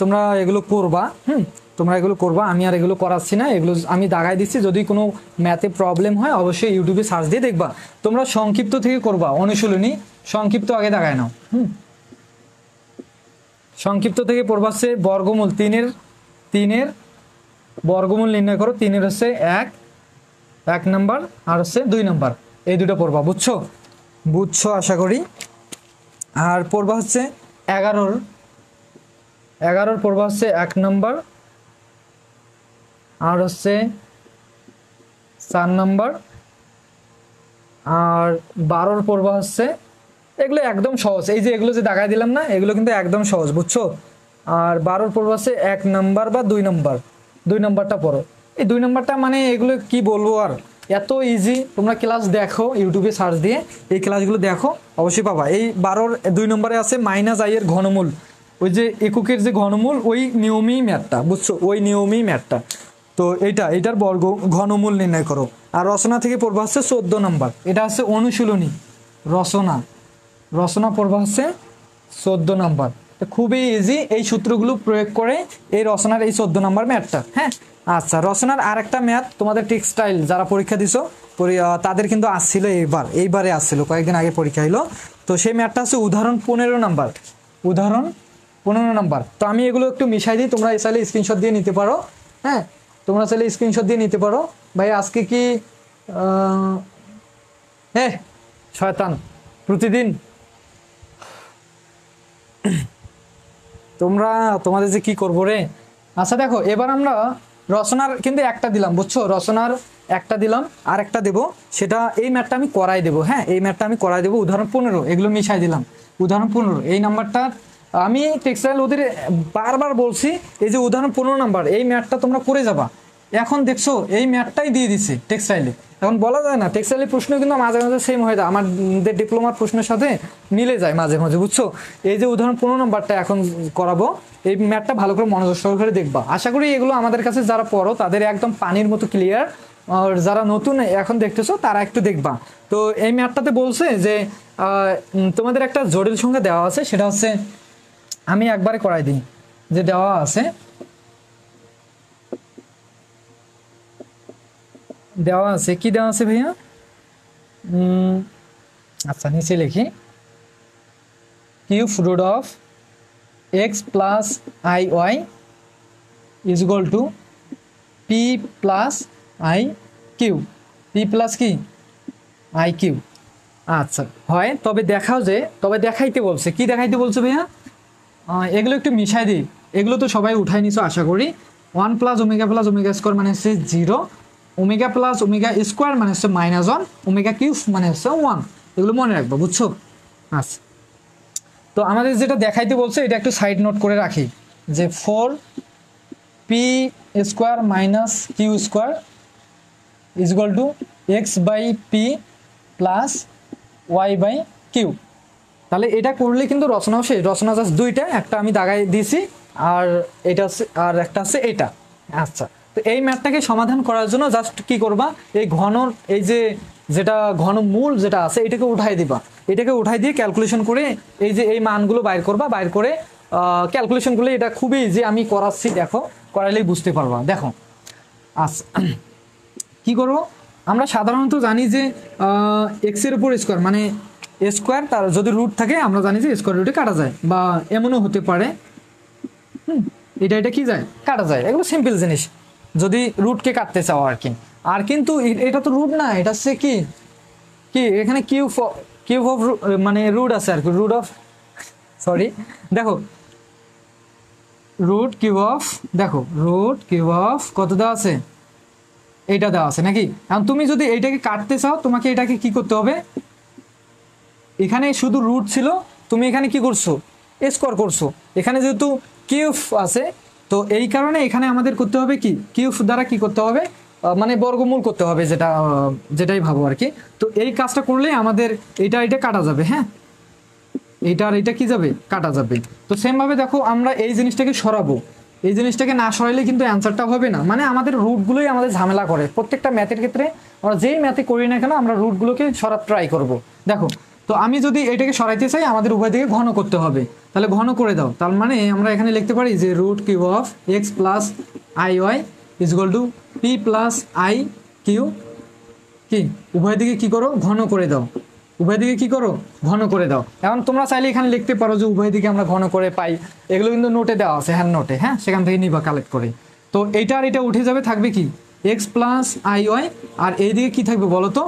তোমরা এগুলো করবা। তোমরা এগুলো করবা, আমি আর এগুলো করাচ্ছি না, এগুলো আমি দাগাই দিচ্ছি। যদি কোনো ম্যাথে প্রবলেম হয় অবশ্যই ইউটিউবে সার্চ দিয়ে দেখবা। তোমরা সংক্ষিপ্ত থেকে করবা অনুশীলনী, সংক্ষিপ্ত আগে দাগায় নাও। সংক্ষিপ্ত থেকে পড়বা হচ্ছে বর্গমূল, তিনের বর্গমূল নির্ণয় করো। 3-এর হচ্ছে 1 নাম্বার, আর হচ্ছে 2 নাম্বার, এই দুটো পড়বা। বুঝছো আশা করি। আর পড়বা হচ্ছে 11-র পড়বা হচ্ছে 1 নাম্বার, আর হচ্ছে 4 নাম্বার, আর 12-র পড়বা হচ্ছে, এগুলো একদম সহজ, এই যে এগুলো যে দাগাই দিলাম না এগুলো কিন্তু একদম সহজ, বুঝছো? আর 12-র পড়বা হচ্ছে 1 নাম্বার বা 2 নাম্বার, 2 নাম্বারটা পড়ো। এই 2 নাম্বারটা মানে এগুলো কি বলবো আর, এত ইজি। তোমরা ক্লাস দেখো, ইউটিউবে সার্চ দিয়ে এই ক্লাসগুলো দেখো, অবশ্যই পাবা। এই 12-র 2 নম্বরে আছে -i এর ঘনমূল, ওই যে এককের যে ঘনমূল ওই নিয়মই ম্যাথটা, বুঝছো? ওই নিয়মই ম্যাথটা। তো এইটার বর্গ ঘনমূল নির্ণয় করো। আর রচনা থেকে পড়বা হচ্ছে 14 নম্বর, এটা হচ্ছে অনুশীলনী। রচনা পড়বা হচ্ছে 14 নম্বর। খুবই ইজি, এই সূত্রগুলো প্রয়োগ করে এই রচনার এই 14 নম্বর ম্যাথটা। হ্যাঁ আচ্ছা, রচনার আরেকটা ম্যাথ তোমাদের টেক্সটাইল যারা পরীক্ষা দিছো তাদের কিন্তু আসছিল, এইবারে আসছিল, কয়েকদিন আগে পরীক্ষা হলো। তো সেই ম্যাথটা হচ্ছে উদাহরণ 15 নম্বর। তো আমি এগুলো একটু মিশাই দিই, তোমরা চাইলে স্ক্রিনশট দিয়ে নিতে পারো। হ্যাঁ তোমরা চাইলে স্ক্রিনশট দিয়ে নিতে পারো। ভাই আজকে কি শয়তান প্রতিদিন তোমাদের যে কি করবো রে। আচ্ছা দেখো, এবার আমরা রচনার কিন্তু একটা দিলাম, বুঝছো, রচনার একটা দিলাম, আর একটা দেবো, সেটা এই ম্যাথটা আমি করাই দেবো। হ্যাঁ এই ম্যাথটা আমি করাই দেবো, উদাহরণ 15, এগুলো মিশাই দিলাম। উদাহরণ 15 এই নাম্বারটা আমি টেক্সটাইল ওদের বারবার বলছি, এই যে উদাহরণ 15 নাম্বার এই ম্যাথটা তোমরা করে যাবা। এখন দেখছো এই ম্যাথটাই দিয়ে দিচ্ছে টেক্সটাইলে। এখন বলা যায় না, টেক্সটাইলের প্রশ্ন কিন্তু মাঝে মাঝে সেম হয়ে যায়, আমাদের ডিপ্লোমার প্রশ্নের সাথে মিলে যায় মাঝে মাঝে, বুঝছো। এই যে উদাহরণ 15 নম্বরটা এখন করাবো, এই ম্যাথটা ভালো করে মনোযোগ সহকারে দেখবা। আশা করি এগুলো আমাদের কাছে যারা পড়ো তাদের একদম পানির মতো ক্লিয়ার, আর যারা নতুন এখন দেখতেছো তারা একটু দেখবা। তো এই ম্যাথটাতে বলছে যে তোমাদের একটা জটিল সংখ্যা দেওয়া আছে, সেটা হচ্ছে, আমি একবারে করাই দিই, যে দেওয়া আছে কি দেওয়া আছে ভাইয়া, আচ্ছা নিচে লিখি, cube root of x plus i y is equal to p plus i q, p plus কি আই কিউ। আচ্ছা হয়, তবে দেখাইতে বলছে, কি দেখাইতে বলছে ভাইয়া, এগুলো একটু মিশাই দিই। এগুলো তো সবাই উঠাই নিছো আশা করি। 1 প্লাস ওমেগা স্কোয়ার মানে হচ্ছে 0, ওমেগা প্লাস ওমেগা স্কোয়ার মানে হচ্ছে -1, ওমেগা কিউব মানে হচ্ছে 1, এগুলো মনে রাখবো, বুঝছো। আচ্ছা তো আমাদের যেটা দেখাইতে বলছে এটা একটু সাইড নোট করে রাখি, যে 4p square minus q square is equal to x by p plus y by q. তাহলে এটা করলে কিন্তু রচনাও শেষ। রচনা জাস্ট দুইটা, একটা আমি দাগাই দিয়েছি, আর এটা হচ্ছে, আর একটা হচ্ছে এটা। আচ্ছা তো এই ম্যাথটাকে সমাধান করার জন্য জাস্ট কি করবা, এই যেটা ঘনমূল যেটা আছে এটাকে উঠাই দিবা, এটাকে উঠাই দিয়ে ক্যালকুলেশন করে এই যে এই মানগুলো বাইর করবা, বাইর করে ক্যালকুলেশন করলে এটা খুবই ইজি, আমি করাচ্ছি, দেখো করাইলেই বুঝতে পারবা। দেখো আচ্ছা কি করবো, আমরা সাধারণত জানি যে এক্স এর উপর স্কোয়ার মানে স্কোয়ার, তার যদি রুট থাকে আমরা জানি যে স্কোয়ার রুটে কাটা যায়, বা এমনও হতে পারে এটা কি যায়, কাটা যায়, এগুলো সিম্পল জিনিস যদি রুটকে কাটতে চাও আর কি। আর কিন্তু এটা তো রুট না, এটা হচ্ছে কি এখানে কিউব অফ মানে রুট আছে আর কি, দেখো রুট কিউব অফ কত দেওয়া আছে, এইটা দেওয়া আছে নাকি। এখন তুমি যদি এইটাকে কাটতে চাও, তোমাকে এটাকে কি করতে হবে, এখানে শুধু রুট ছিল, তুমি এখানে কি করছো, স্কোয়ার করছো, এখানে যেহেতু কিউব আছে তো এই কারণে এখানে আমাদের করতে হবে কি, কিউব দ্বারা কি করতে হবে, মানে বর্গমূল করতে হবে, যেটাই ভাবো আর কি। তো এই কাজটা করলে আমাদের এটা কাটা যাবে। হ্যাঁ এইটা আর এটা কি যাবে, কাটা যাবে। তো সেম ভাবে দেখো আমরা এই জিনিসটাকে সরাবো, এই জিনিসটাকে না সরাইলে কিন্তু অ্যান্সারটা হবে না, মানে আমাদের রুটগুলোই আমাদের ঝামেলা করে। প্রত্যেকটা ম্যাথের ক্ষেত্রে আমরা যেই ম্যাথে করি না কেন আমরা রুটগুলোকে সরাতে ট্রাই করব। দেখো তো আমি যদি এটাকে সরাইতে চাই আমাদের উভয় দিকে ঘন করতে হবে, তাহলে ঘন করে দাও। তার মানে আমরা এখানে লিখতে পারি যে root cube of x plus i y is equal to p plus i q, কি উভয় দিকে কি করো, ঘন করে দাও, উভয় দিকে কি করো, ঘন করে দাও। এখন তোমরা চাইলে এখানে লিখতে পারো যে উভয় দিকে আমরা ঘন করে পাই, এগুলো কিন্তু নোটে দেওয়া আছে, হ্যান্ড নোটে, হ্যাঁ সেখান থেকে নিবা কালেক্ট করে। তো এইটা আর এটা উঠে যাবে, থাকবে কি এক্স প্লাস আই ওয়াই, আর এইদিকে কি থাকবে বলো তো,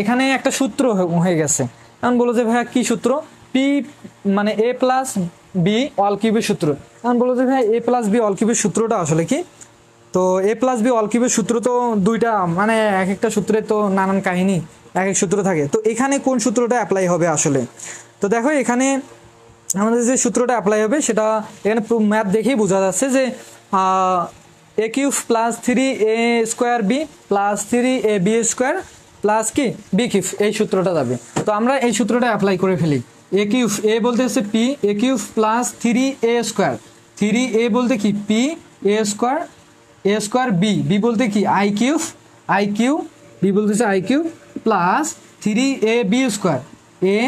এখানে একটা সূত্র হয়ে গেছে। এখন বলো যে ভাইয়া কি সূত্র, পি মানে এ প্লাস বি অল কিউবের সূত্র। এখন বলো যে ভাই এ প্লাস বি অল কিউবের সূত্রটা আসলে কি, তো এ প্লাস বি অল কিউবের সূত্র তো দুইটা, মানে এক একটা সূত্রের তো নানান কাহিনী, এক এক সূত্র থাকে। তো এখানে কোন সূত্রটা অ্যাপ্লাই হবে আসলে, তো দেখো এখানে আমাদের যে সূত্রটা অ্যাপ্লাই হবে সেটা এখানে ম্যাথ দেখেই বোঝা যাচ্ছে যে a cube plus 3a square b plus 3a b square plus কি বি কিউব, এই সূত্রটা যাবে। তো আমরা এই সূত্রটা অ্যাপ্লাই করে ফেলি। এ কিউব, এ বলতে হচ্ছে p, a cube plus 3a square, 3a বলতে কি p, a square a square b, b বলতে কি i cube, i q, b বলতেছে i cube plus 3ab square, a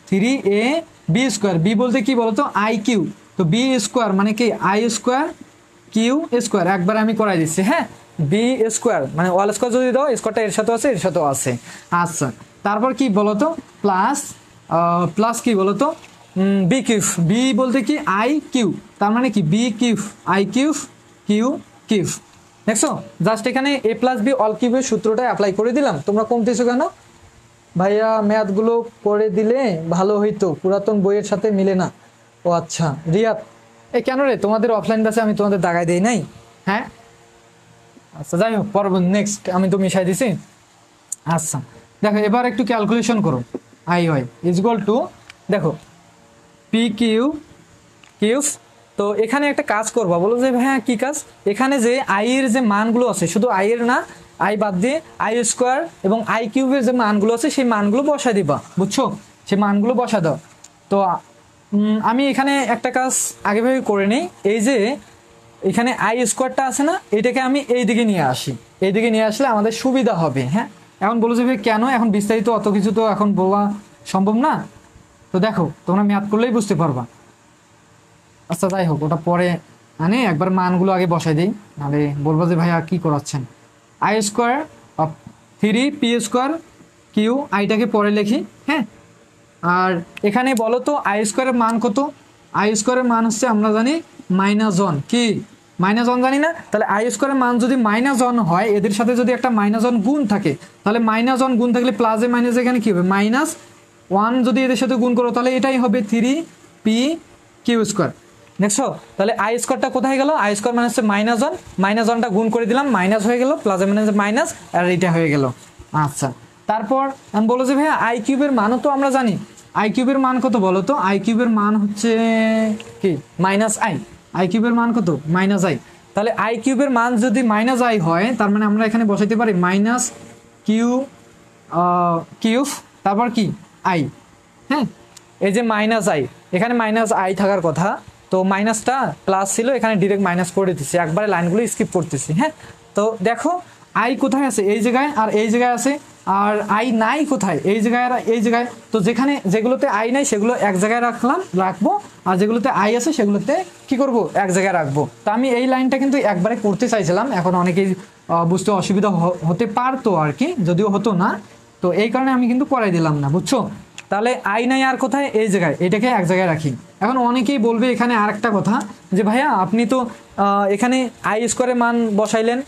3ab square, b বলতে কি বলতো আই কিউ, তো বি স্কোয়ার মানে কি আই স্কোয়ার কিউ স্কোয়ার, একবার আমি করাই দিচ্ছি হ্যাঁ, বি স্কোয়ার মানে অল স্কোয়ার যদি দাও স্কোয়ারটা এর সাথে আছে এর সাথেও আছে। আচ্ছা তারপর কি বলতো প্লাস প্লাস কি বলতো বি কিউব, বি বলতে কি আই কিউ, তার মানে কি b cube i cube q cube, দেখছো জাস্ট এখানে এ প্লাস বি অল কিউবের সূত্রটা অ্যাপ্লাই করে দিলাম। তোমরা কমতেছো কেন ভাইয়া? ম্যাথগুলো করে দিলে ভালো হইতো, পুরাতন বইয়ের সাথে মিলে না। ও আচ্ছা রিয়াদ, এই কেন রে তোমাদের অফলাইন ব্যাচে আমি তোমাদের দাগাই দেই নাই? হ্যাঁ আচ্ছা যাই হোক, পরবর্তী নেক্সট আমি তো মিশাই দিছি। আচ্ছা দেখো এবার একটু ক্যালকুলেশন করো, i y is equal to দেখো পি কিউ কিউব, তো এখানে একটা কাজ করবা, বলো যে হ্যাঁ কি কাজ, এখানে যে আই এর যে মানগুলো আছে শুধু আই এর না, আই বাদ দিয়ে আই স্কোয়ার এবং আই কিউবের যে মানগুলো আছে সেই মানগুলো বসাই দিবা, বুঝছো? সেই মানগুলো বসা দাও। তো আমি এখানে একটা কাজ আগেভাবে করে নিই, এই যে এখানে আই স্কোয়ারটা আছে না, এটাকে আমি এই দিকে নিয়ে আসি, এই দিকে নিয়ে আসলে আমাদের সুবিধা হবে। হ্যাঁ এখন বলো যে ভাই কেন, এখন বিস্তারিত অত কিছু তো এখন বলা সম্ভব না, তো দেখো তোমরা ম্যাথ করলেই বুঝতে পারবা। আচ্ছা যাই হোক ওটা পরে আনে, একবার মানগুলো আগে বসাই দিই, নাহলে বলবো যে ভাইয়া কি করাচ্ছেন। I square of 3p square q, আইটাকে পরে লিখি হ্যাঁ। আর এখানে বলো তো আই স্কোয়ারের মান কত? আই স্কোয়ারের মান হচ্ছে আমরা জানি -1, কি -1 জানি না? তাহলে আই স্কোয়ারের মান যদি -1 হয়, এদের সাথে যদি একটা -1 গুণ থাকে, তাহলে -1 গুণ থাকলে প্লাসে মাইনাসে এখানে কি হবে -1, যদি এদের সাথে গুণ করো তাহলে এটাই হবে 3p কিউ স্কোয়ার, দেখছো? তাহলে আই স্কোয়ারটা কোথায় গেল? আই স্কোয়ার মানে হচ্ছে -1, -1টা গুণ করে দিলাম, মাইনাস হয়ে গেল, প্লাসে মাইনাসে মাইনাস, আর এটা হয়ে গেল। আচ্ছা তারপর আমি বলো যে ভাইয়া আই কিউবের মানও তো আমরা জানি, আই কিউবের মান কত বলো তো? আই কিউবের মান হচ্ছে কি -i, আই কিউবের মান কত -i, তাহলে আই কিউবের মান যদি -i হয় তার মানে আমরা এখানে বসাইতে পারি কিউ কিউব তারপর কি আই, হ্যাঁ এই যে -i, এখানে -i থাকার কথা, তো মাইনাসটা প্লাস ছিল, এখানে ডিরেক্ট মাইনাস করে দিচ্ছি, একবারে লাইনগুলো স্কিপ করতেছি। হ্যাঁ তো দেখো আই কোথায় আছে? এই জায়গায়, আর এই জায়গায় আছে, আর আই নাই কোথায়? এই জায়গায় আর এই জায়গায়, তো যেখানে যেগুলোতে আই নাই সেগুলো এক জায়গায় রাখবো, আর যেগুলোতে আই আছে সেগুলোতে কি করব এক জায়গায় রাখবো। তো আমি এই লাইনটা কিন্তু একবারে করতে চাইছিলাম, এখন অনেকেই বুঝতে অসুবিধা হতে পারতো আর কি, যদিও হতো না, তো এই কারণে আমি কিন্তু করাই দিলাম না, বুঝছো? তাহলে আই নাই আর কোথায়? এই জায়গায়, এটাকে এক জায়গায় রাখি। এখন অনেকেই বলবে এখানে আরেকটা কথা যে ভাইয়া আপনি তো এখানে আই স্কোয়ারের মান বসাইলেন,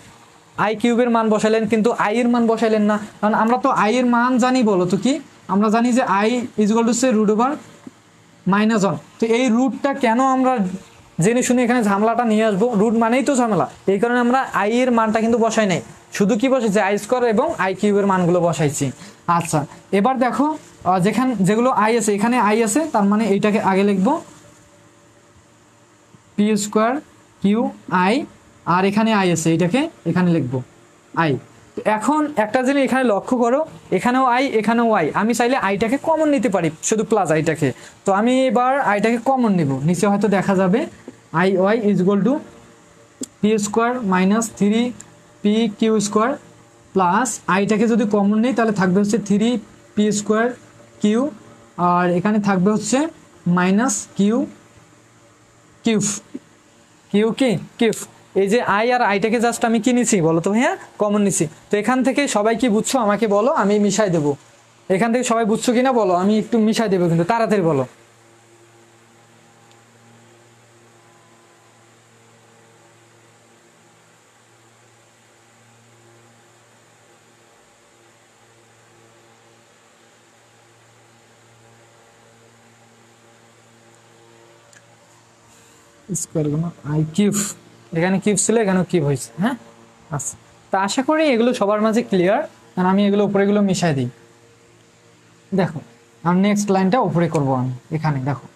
আই কিউবের মান বসাইলেন, কিন্তু আই এর মান বসাইলেন না, কারণ আমরা তো আই এর মান জানি, বলো তো কি আমরা জানি যে আই ইজ ইকুয়াল টু √/-1, তো এই রুটটা কেন আমরা জেনে শুনে এখানে ঝামেলাটা নিয়ে আসবো? রুট মানেই তো ঝামেলা, এই কারণে আমরা আই এর মানটা কিন্তু বসাই নাই, শুধু কি বসাইছি আই স্কোয়ার এবং আই কিউবের মানগুলো বসাইছি। আচ্ছা এবার দেখো যেগুলো আই আছে, এখানে আই আছে, তার মানে এইটাকে আগে লিখবো পি স্কোয়ার কিউ আই, আর এখানে আই আছে, এটাকে এখানে লিখবো আই। এখন একটা জিনিস এখানে লক্ষ্য করো, এখানেও আই এখানেও আই, আমি চাইলে আইটাকে কমন নিতে পারি, শুধু প্লাস আইটাকে, তো আমি এবার আইটাকে কমন নিব, নিচে হয়তো দেখা যাবে i y is equal to p square -3p q square plus আইটাকে যদি কমন নেই তাহলে থাকবে হচ্ছে 3p স্কোয়ার কিউ, আর এখানে থাকবে হচ্ছে কিউ কিউব, কিউ কি কিউব। এই যে আই আর আইটাকে জাস্ট আমি কি নিছি বলো তো ভাইয়া? কমন নিছি। তো এখান থেকে সবাই কি বুঝছো আমাকে বলো, আমি মিশাই দেবো। এখান থেকে সবাই বুঝছো কিনা বলো, আমি একটু মিশাই দেবো, কিন্তু তাড়াতাড়ি বলো। স্কোয়ার গুণ আই কিউব, এখানে কিউব ছিল এখানেও কিউব হয়েছে। হ্যাঁ আচ্ছা, তা আশা করি এগুলো সবার মাঝে ক্লিয়ার, কারণ আমি এগুলো উপরে এগুলো মিশাই দিই। দেখো আর নেক্সট লাইনটা উপরে করবো আমি, এখানে দেখো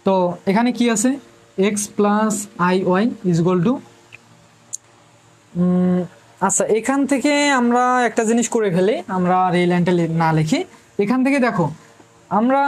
তো এখানে কি আছে x plus i y is equal to, আচ্ছা এখান থেকে আমরা একটা জিনিস করে ফেলি, আমরা আর এই লাইনটা না লিখি, এখান থেকে দেখো আমরা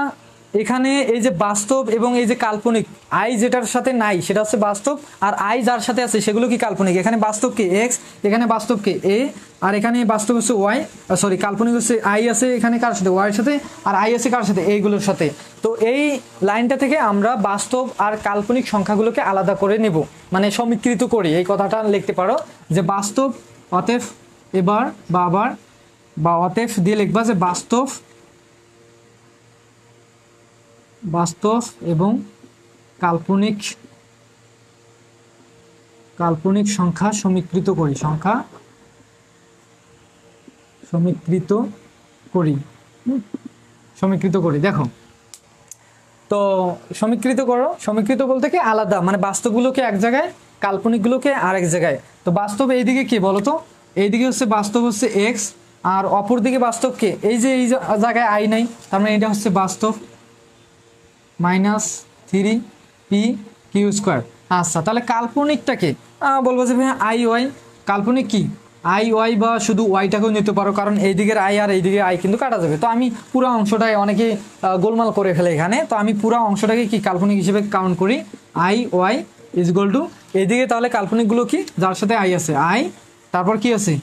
এখানে এই যে বাস্তব এবং এই যে কাল্পনিক, আই যেটার সাথে নাই সেটা হচ্ছে বাস্তব, আর আই যার সাথে আছে সেগুলো কি কাল্পনিক। এখানে বাস্তব কে এক্স, এখানে বাস্তব কে এ, আর এখানে বাস্তব হচ্ছে ওয়াই, সরি কাল্পনিক হচ্ছে আই আছে এখানে কার সাথে, ওয়াই এর সাথে, আর আই আছে কার সাথে, এইগুলোর সাথে। তো এই লাইনটা থেকে আমরা বাস্তব আর কাল্পনিক সংখ্যাগুলোকে আলাদা করে নেব, মানে সমীকৃত করি। এই কথাটা লিখতে পারো যে বাস্তব অতএব, এবার বা আবার বা অতএব দিয়ে লিখবা যে বাস্তব বাস্তব এবং কাল্পনিক কাল্পনিক সংখ্যা সমীকৃত করি, সংখ্যা সমীকৃত করি, সমীকৃত করি। দেখো তো সমীকৃত করো, সমীকৃত বলতে কি আলাদা, মানে বাস্তবগুলোকে এক জায়গায়, কাল্পনিকগুলোকে আরেক জায়গায়। তো বাস্তব এইদিকে কি বলো তো, এইদিকে হচ্ছে বাস্তব হচ্ছে এক্স, আর অপর দিকে বাস্তব কে, এই যে এই জায়গায় আই নাই, তার মানে এটা হচ্ছে বাস্তব -3 পি কিউ স্কোয়ার। আচ্ছা তাহলে কাল্পনিকটাকে বলবো যে ভাই আই ওয়াই, কাল্পনিক কি আই ওয়াই, বা শুধু ওয়াইটাকেও নিতে পারো, কারণ এই দিকের আই আর এই দিকের আই কিন্তু কাটা যাবে। তো আমি পুরো অংশটাই, অনেকে গোলমাল করে ফেলে এখানে, তো আমি পুরো অংশটাকে কি কাল্পনিক হিসেবে কাউন্ট করি, i y is equal to এইদিকে, তাহলে কাল্পনিকগুলো কি যার সাথে আই আছে আই, তারপর কি আছে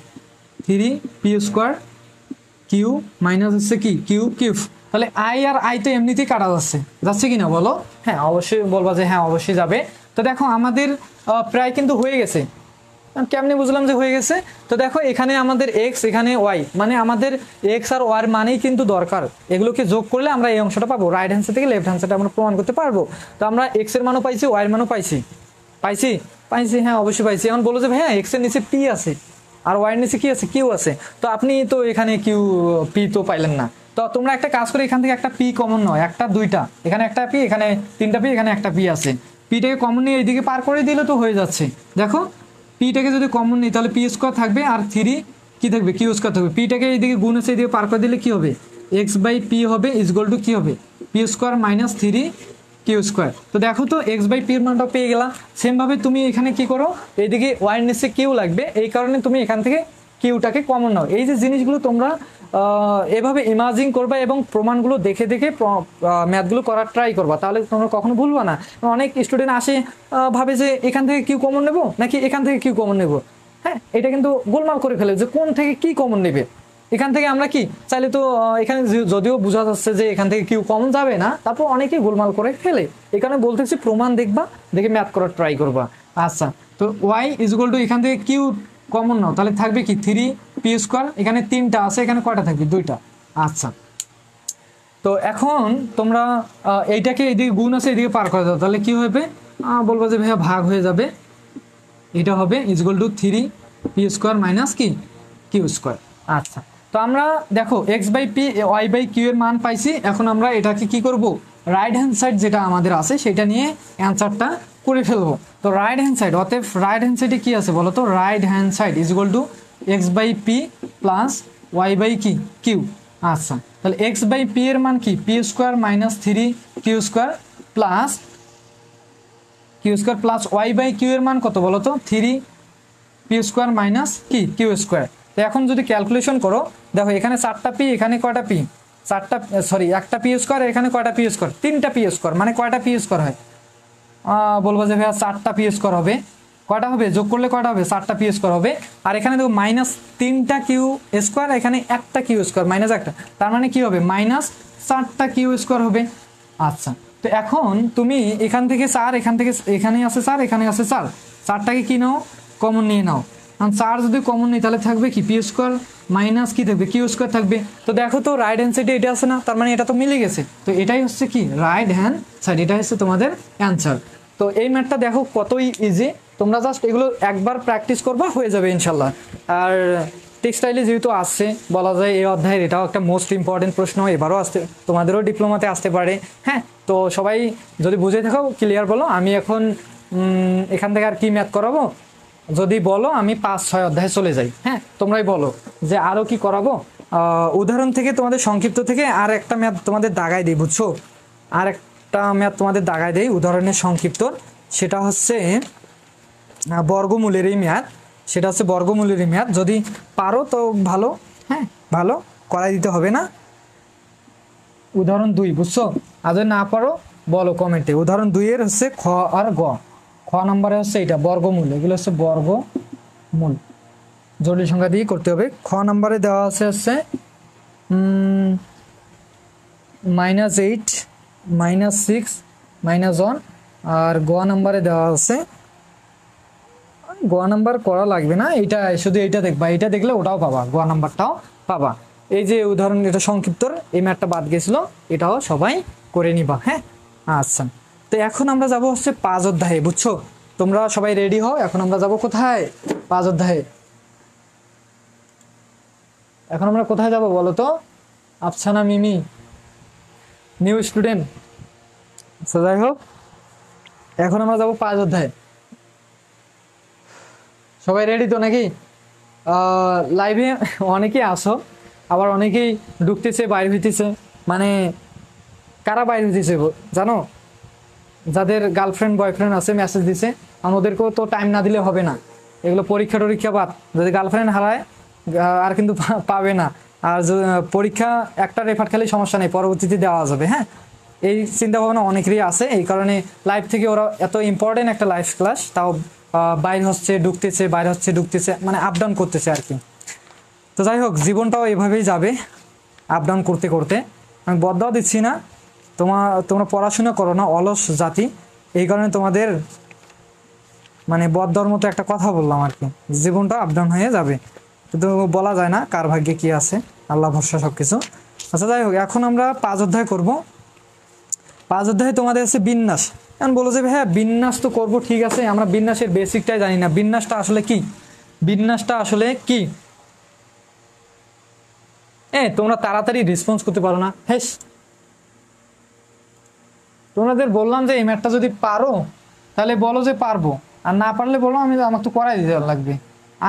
3 পি স্কোয়ার কিউ মাইনাস হচ্ছে কি কিউ কিউব। তাহলে আই আর আই তো এমনিতেই কাটা যাচ্ছে, যাচ্ছে কি না বলো? হ্যাঁ অবশ্যই বলবা যে হ্যাঁ অবশ্যই যাবে। তো দেখো আমাদের প্রায় কিন্তু হয়ে গেছে। কেমনে বুঝলাম যে হয়ে গেছে? তো দেখো এখানে আমাদের এক্স, এখানে ওয়াই, মানে আমাদের এক্স আর ওয়াই মানেই কিন্তু দরকার, এগুলোকে যোগ করলে আমরা এই অংশটা পাবো, রাইট হ্যান্ড সাইড থেকে লেফট হ্যান্ড সাইড আমরা প্রমাণ করতে পারবো। তো আমরা এক্স এর মানও পাইছি, ওয়াই এর মানও পাইছি, পাইছি পাইছি হ্যাঁ অবশ্যই পাইছি। এখন বলো যে ভাইয়া এক্স এর নিচে পি আছে আর ওয়াই এর নিচে কি আছে, কিউ আছে, তো আপনি তো এখানে কিউ পি তো পাইলেন না। তো তোমরা একটা কাজ করে এখান থেকে একটা পি কমন নয়, একটা দুইটা, এখানে একটা পি, এখানে তিনটা পি, এখানে একটা পি আছে, পিটাকে কমন নিয়ে এইদিকে পার করে দিলে তো হয়ে যাচ্ছে। দেখো পিটাকে যদি কমন নিই তাহলে পি স্কোয়ার থাকবে, আর 3 কি থাকবে কিউ স্কোয়ার থাকবে। পিটাকে এইদিকে গুণ আছে, এইদিকে পার করে দিলে কি হবে, এক্স বাই পি হবে ইজ ইকুয়াল টু কি হবে, p square minus 3 q square. তো দেখো তো এক্স বাই পির মানটা পেয়ে গেলাম। সেমভাবে তুমি এখানে কি করো, এইদিকে ওয়াই নিচে কিউ লাগবে, এই কারণে তুমি এখান থেকে কিউটাকে কমন নাও। এই যে জিনিসগুলো তোমরা এভাবে ইমাজিন করবা এবং প্রমাণগুলো দেখে দেখে ম্যাথগুলো করার ট্রাই করবা, তাহলে তোমরা কখনো ভুলবা না। অনেক স্টুডেন্ট আসে ভাবে যে এখান থেকে কিউ কমন নেবো নাকি এখান থেকে কিউ কমন নেবো, হ্যাঁ এটা কিন্তু গোলমাল করে ফেলে যে কোন থেকে কি কমন নেবে। এখান থেকে আমরা কি চাইলে তো এখানে যদিও বোঝা যাচ্ছে যে এখান থেকে কিউ কমন যাবে না, তারপর অনেকেই গোলমাল করে ফেলে। এখানে বলতেছি প্রমাণ দেখবা, দেখে ম্যাথ করার ট্রাই করবা। আচ্ছা তো ওয়াই ইজ ইকুয়াল টু এখান থেকে কিউ কমন নাও, তাহলে থাকবে কি 3 পি স্কোয়ার, এখানে 3টা আছে, এখানে কয়টা থাকবে 2টা। আচ্ছা তো এখন তোমরা এইটাকে এইদিকে গুণ আছে এইদিকে পার করে দাও, তাহলে কি হবে বলবো যে ভাইয়া ভাগ হয়ে যাবে, এটা হবে is equal to 3 p square minus কি কিউ স্কোয়ার। আচ্ছা তো আমরা দেখো x by p y by q এর মান পাইছি, এখন আমরা এটাকে কি করব, রাইট হ্যান্ড সাইড যেটা আমাদের আছে সেটা নিয়ে অ্যান্সারটা করে ফেলবো। তো রাইট হ্যান্ড সাইড, অতএব রাইট হ্যান্ড সাইডে কি আছে বলো তো, right hand side is equal to x by p plus y by কি কিউ। আচ্ছা তাহলে এক্স বাই পি এর মান কি p square minus 3 q square plus q square plus y by q এর মান কত বলো তো 3 পি স্কোয়ার মাইনাস কি কিউ স্কোয়ার। তো এখন যদি ক্যালকুলেশন করো দেখো এখানে 4টা পি, এখানে কয়টা পি, 4টা সরি একটা পি স্কোয়ার, এখানে কয়টা পি স্কোয়ার, 3টা পি স্কোয়ার, মানে কয়টা পি স্কোয়ার হয় বলবো যে ভাইয়া 4টা পি স্কোয়ার হবে। কয়টা হবে যোগ করলে কয়টা হবে, 4টা পি স্কোয়ার হবে। আর এখানে দেখো মাইনাস 3টা কিউ স্কোয়ার, এখানে একটা কিউ স্কোয়ার মাইনাস একটা, তার মানে কি হবে মাইনাস 4টা কিউ স্কোয়ার হবে। আচ্ছা তো এখন তুমি এখান থেকে 4, এখান থেকে এখানে আছে 4, এখানে আছে 4, 4টাকে কি নাও কমন নিয়ে নাও। 4 যদি কমন নিই তাহলে থাকবে কি পি স্কোয়ার মাইনাস কি থাকবে কিউ স্কোয়ার থাকবে। তো দেখো তো রাইট হ্যান্ড সাইডে এটা আছে না, তার মানে এটা তো মিলে গেছে। তো এটাই হচ্ছে কি রাইট হ্যান্ড সাইড, এটাই হচ্ছে তোমাদের অ্যান্সার। তো এই ম্যাথটা দেখো কতই ইজি, তোমরা জাস্ট এগুলো একবার প্র্যাকটিস করবা হয়ে যাবে ইনশাল্লাহ। আর টেক্সটাইলে যেহেতু আসছে বলা যায় এই অধ্যায়ের এটাও একটা মোস্ট ইম্পর্টেন্ট প্রশ্ন, এবারও আসতে তোমাদেরও ডিপ্লোমাতে আসতে পারে। হ্যাঁ তো সবাই যদি বুঝে থাকো ক্লিয়ার বলো, আমি এখন এখান থেকে আর কি ম্যাথ করাবো, যদি বলো আমি 5-6 অধ্যায়ে চলে যাই। হ্যাঁ তোমরাই বলো যে আরও কি করাবো। উদাহরণ থেকে তোমাদের সংক্ষিপ্ত থেকে আর একটা ম্যাথ তোমাদের দাগায় দিই, বুঝছো, আর একটা ম্যাথ তোমাদের দাগায় দেই উদাহরণের সংক্ষিপ্ত, সেটা হচ্ছে বর্গমূলেরই ম্যাথ, সেটা হচ্ছে বর্গমূলেরই ম্যাথ। যদি পারো তো ভালো, হ্যাঁ ভালো করাই দিতে হবে না, উদাহরণ 2 বুঝছো? আর যদি না পারো বলো কমেন্টে। উদাহরণ 2 এর হচ্ছে খ আর গ। খ নম্বরে হচ্ছে এটা বর্গমূল, এগুলো হচ্ছে বর্গমূল, জটিল সংখ্যা দিয়ে করতে হবে। খ নম্বরে দেওয়া আছে হচ্ছে -8 -6 -1, আর গ নম্বরে দেওয়া আছে, গ নাম্বার করা লাগবে না, এটা শুধু এইটা দেখবা, এটা দেখলে ওটাও পাবা, গ নাম্বারটাও পাবা। এই যে উদাহরণ, এটা সংক্ষিপ্তর, এই ম্যাথটা বাদ গেছিল, এটাও সবাই করে নিবা। হ্যাঁ, আচ্ছা। তো এখন আমরা যাব হচ্ছে 5 অধ্যায়ে, বুঝছো? তোমরা সবাই রেডি হও, এখন আমরা যাব কোথায়? 5 অধ্যায়ে। এখন আমরা কোথায় যাব বলো তো? আফসানা মিমি নিউ স্টুডেন্ট। আচ্ছা, যাই হোক, এখন আমরা যাব 5 অধ্যায়ে। সবাই রেডি তো নাকি? লাইভে অনেকেই আসো, আবার অনেকেই ঢুকতেছে বাইরে হইতেছে, মানে কারা বাইরে হইতেছে জানো? যাদের গার্লফ্রেন্ড বয়ফ্রেন্ড আছে মেসেজ দিছে, আর ওদেরকেও তো টাইম না দিলে হবে না, এগুলো পরীক্ষা টরীক্ষা বাদ। যদি গার্লফ্রেন্ড হারায় আর কিন্তু পাবে না, আর পরীক্ষা একটা রেফার খেলে সমস্যা নেই, পরবর্তীতে দেওয়া যাবে। হ্যাঁ, এই চিন্তা ভাবনা অনেকেরই আছে, এই কারণে লাইভ থেকে ওরা এত ইম্পর্টেন্ট একটা লাইভ ক্লাস, তাও বাইরে হচ্ছে ঢুকতেছে, বাইরে হচ্ছে ঢুকতেছে, মানে আপ ডাউন করতেছে আর কি। তো যাই হোক, জীবনটাও এভাবেই যাবে, আপ ডাউন করতে করতে। আমি বদদাও দিচ্ছি না, তোমরা পড়াশোনা করো না, অলস জাতি, এই কারণে তোমাদের মানে বদদার মতো একটা কথা বললাম আর কি। জীবনটা আপ ডাউন হয়ে যাবে, কিন্তু বলা যায় না কার ভাগ্যে কি আছে, আল্লাহ ভরসা সব কিছু। আচ্ছা, যাই হোক, এখন আমরা 5 অধ্যায় করব। 5 অধ্যায়ে তোমাদের আছে বিন্যাস। এখন বলো যে হ্যাঁ বিন্যাস তো করবো, ঠিক আছে, আমরা বিন্যাসের বেসিকটাই জানি না, বিন্যাসটা আসলে কি? বিন্যাসটা আসলে কি? তোমরা তাড়াতাড়ি রেসপন্স করতে পারো না। হ্যাঁ, তোমাদের বললাম যে এই ম্যাথটা যদি পারো তাহলে বলো যে পারবো, আর না পারলে বলো আমাকে তো করাই দিতে লাগবে।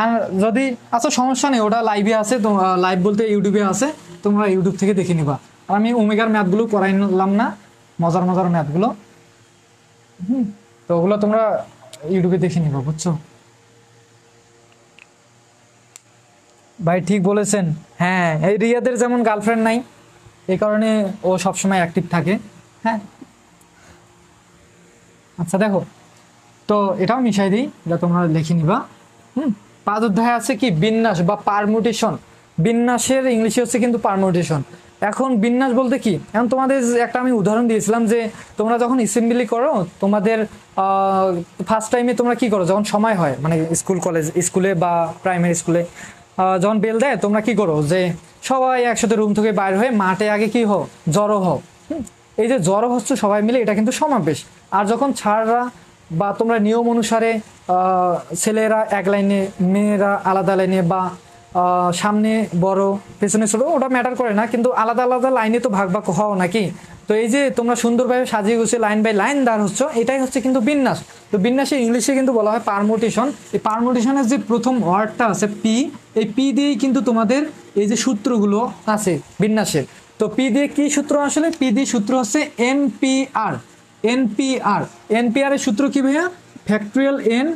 আর যদি আচ্ছা সমস্যা নেই, ওটা লাইভে আছে, তো লাইভ বলতে ইউটিউবে আছে, তোমরা ইউটিউব থেকে দেখে নিবা। আর আমি ওমেগার ম্যাথগুলো করাই নিলাম না, মজার মজার ম্যাথগুলো, তো ওগুলো তোমরা ইউটিউবে দেখে নিবা, বুঝছো? ভাই ঠিক বলেছেন। হ্যাঁ, এই রিয়াদের যেমন গার্লফ্রেন্ড নাই, এই কারণে ও সবসময় অ্যাক্টিভ থাকে। হ্যাঁ, আচ্ছা দেখো, তো এটাও মিশাই দিই, যা তোমরা লিখে নিবা। 5 অধ্যায় আছে কি? বিন্যাস বা পারমুটেশন। বিন্যাসের ইংলিশে হচ্ছে কিন্তু পারমুটেশন। এখন বিন্যাস বলতে কি? এখন তোমাদের একটা আমি উদাহরণ দিয়েছিলাম যে তোমরা যখন অ্যাসেম্বলি করো, তোমাদের ফার্স্ট টাইমে তোমরা কি করো, যখন সময় হয়, মানে স্কুলে বা প্রাইমারি স্কুলে যখন বেল দেয়, তোমরা কি করো যে সবাই একসাথে রুম থেকে বাইর হয়ে মাঠে আগে কি হও, জড়ো হও। এই যে জড়ো হচ্ছে সবাই মিলে, এটা কিন্তু সমাবেশ। আর যখন ছাড়রা বা তোমরা নিয়ম অনুসারে ছেলেরা এক লাইনে, মেয়েরা আলাদা লাইনে, বা সামনে বড় পেছনে ছোট, ওটা ম্যাটার করে না, কিন্তু আলাদা আলাদা লাইনে তো ভাগ ভাগ হও নাকি? তো এই যে তোমরা সুন্দরভাবে সাজিয়ে গুছিয়ে লাইন বাই লাইন দাঁড় হচ্ছ, এটাই হচ্ছে কিন্তু বিন্যাস। তো বিন্যাসে ইংলিশে কিন্তু বলা হয় পারমুটেশন। এই পারমুটেশনের যে প্রথম ওয়ার্ডটা আছে পি, এই পি দিয়েই কিন্তু তোমাদের এই যে সূত্রগুলো আছে বিন্যাসের। তো পি দিয়ে কি সূত্র? আসলে পি দিয়ে সূত্র হচ্ছে এনপিআর। এনপিআর, এনপিআর এর সূত্র কি ভাইয়া? ফ্যাক্টরিয়াল এন,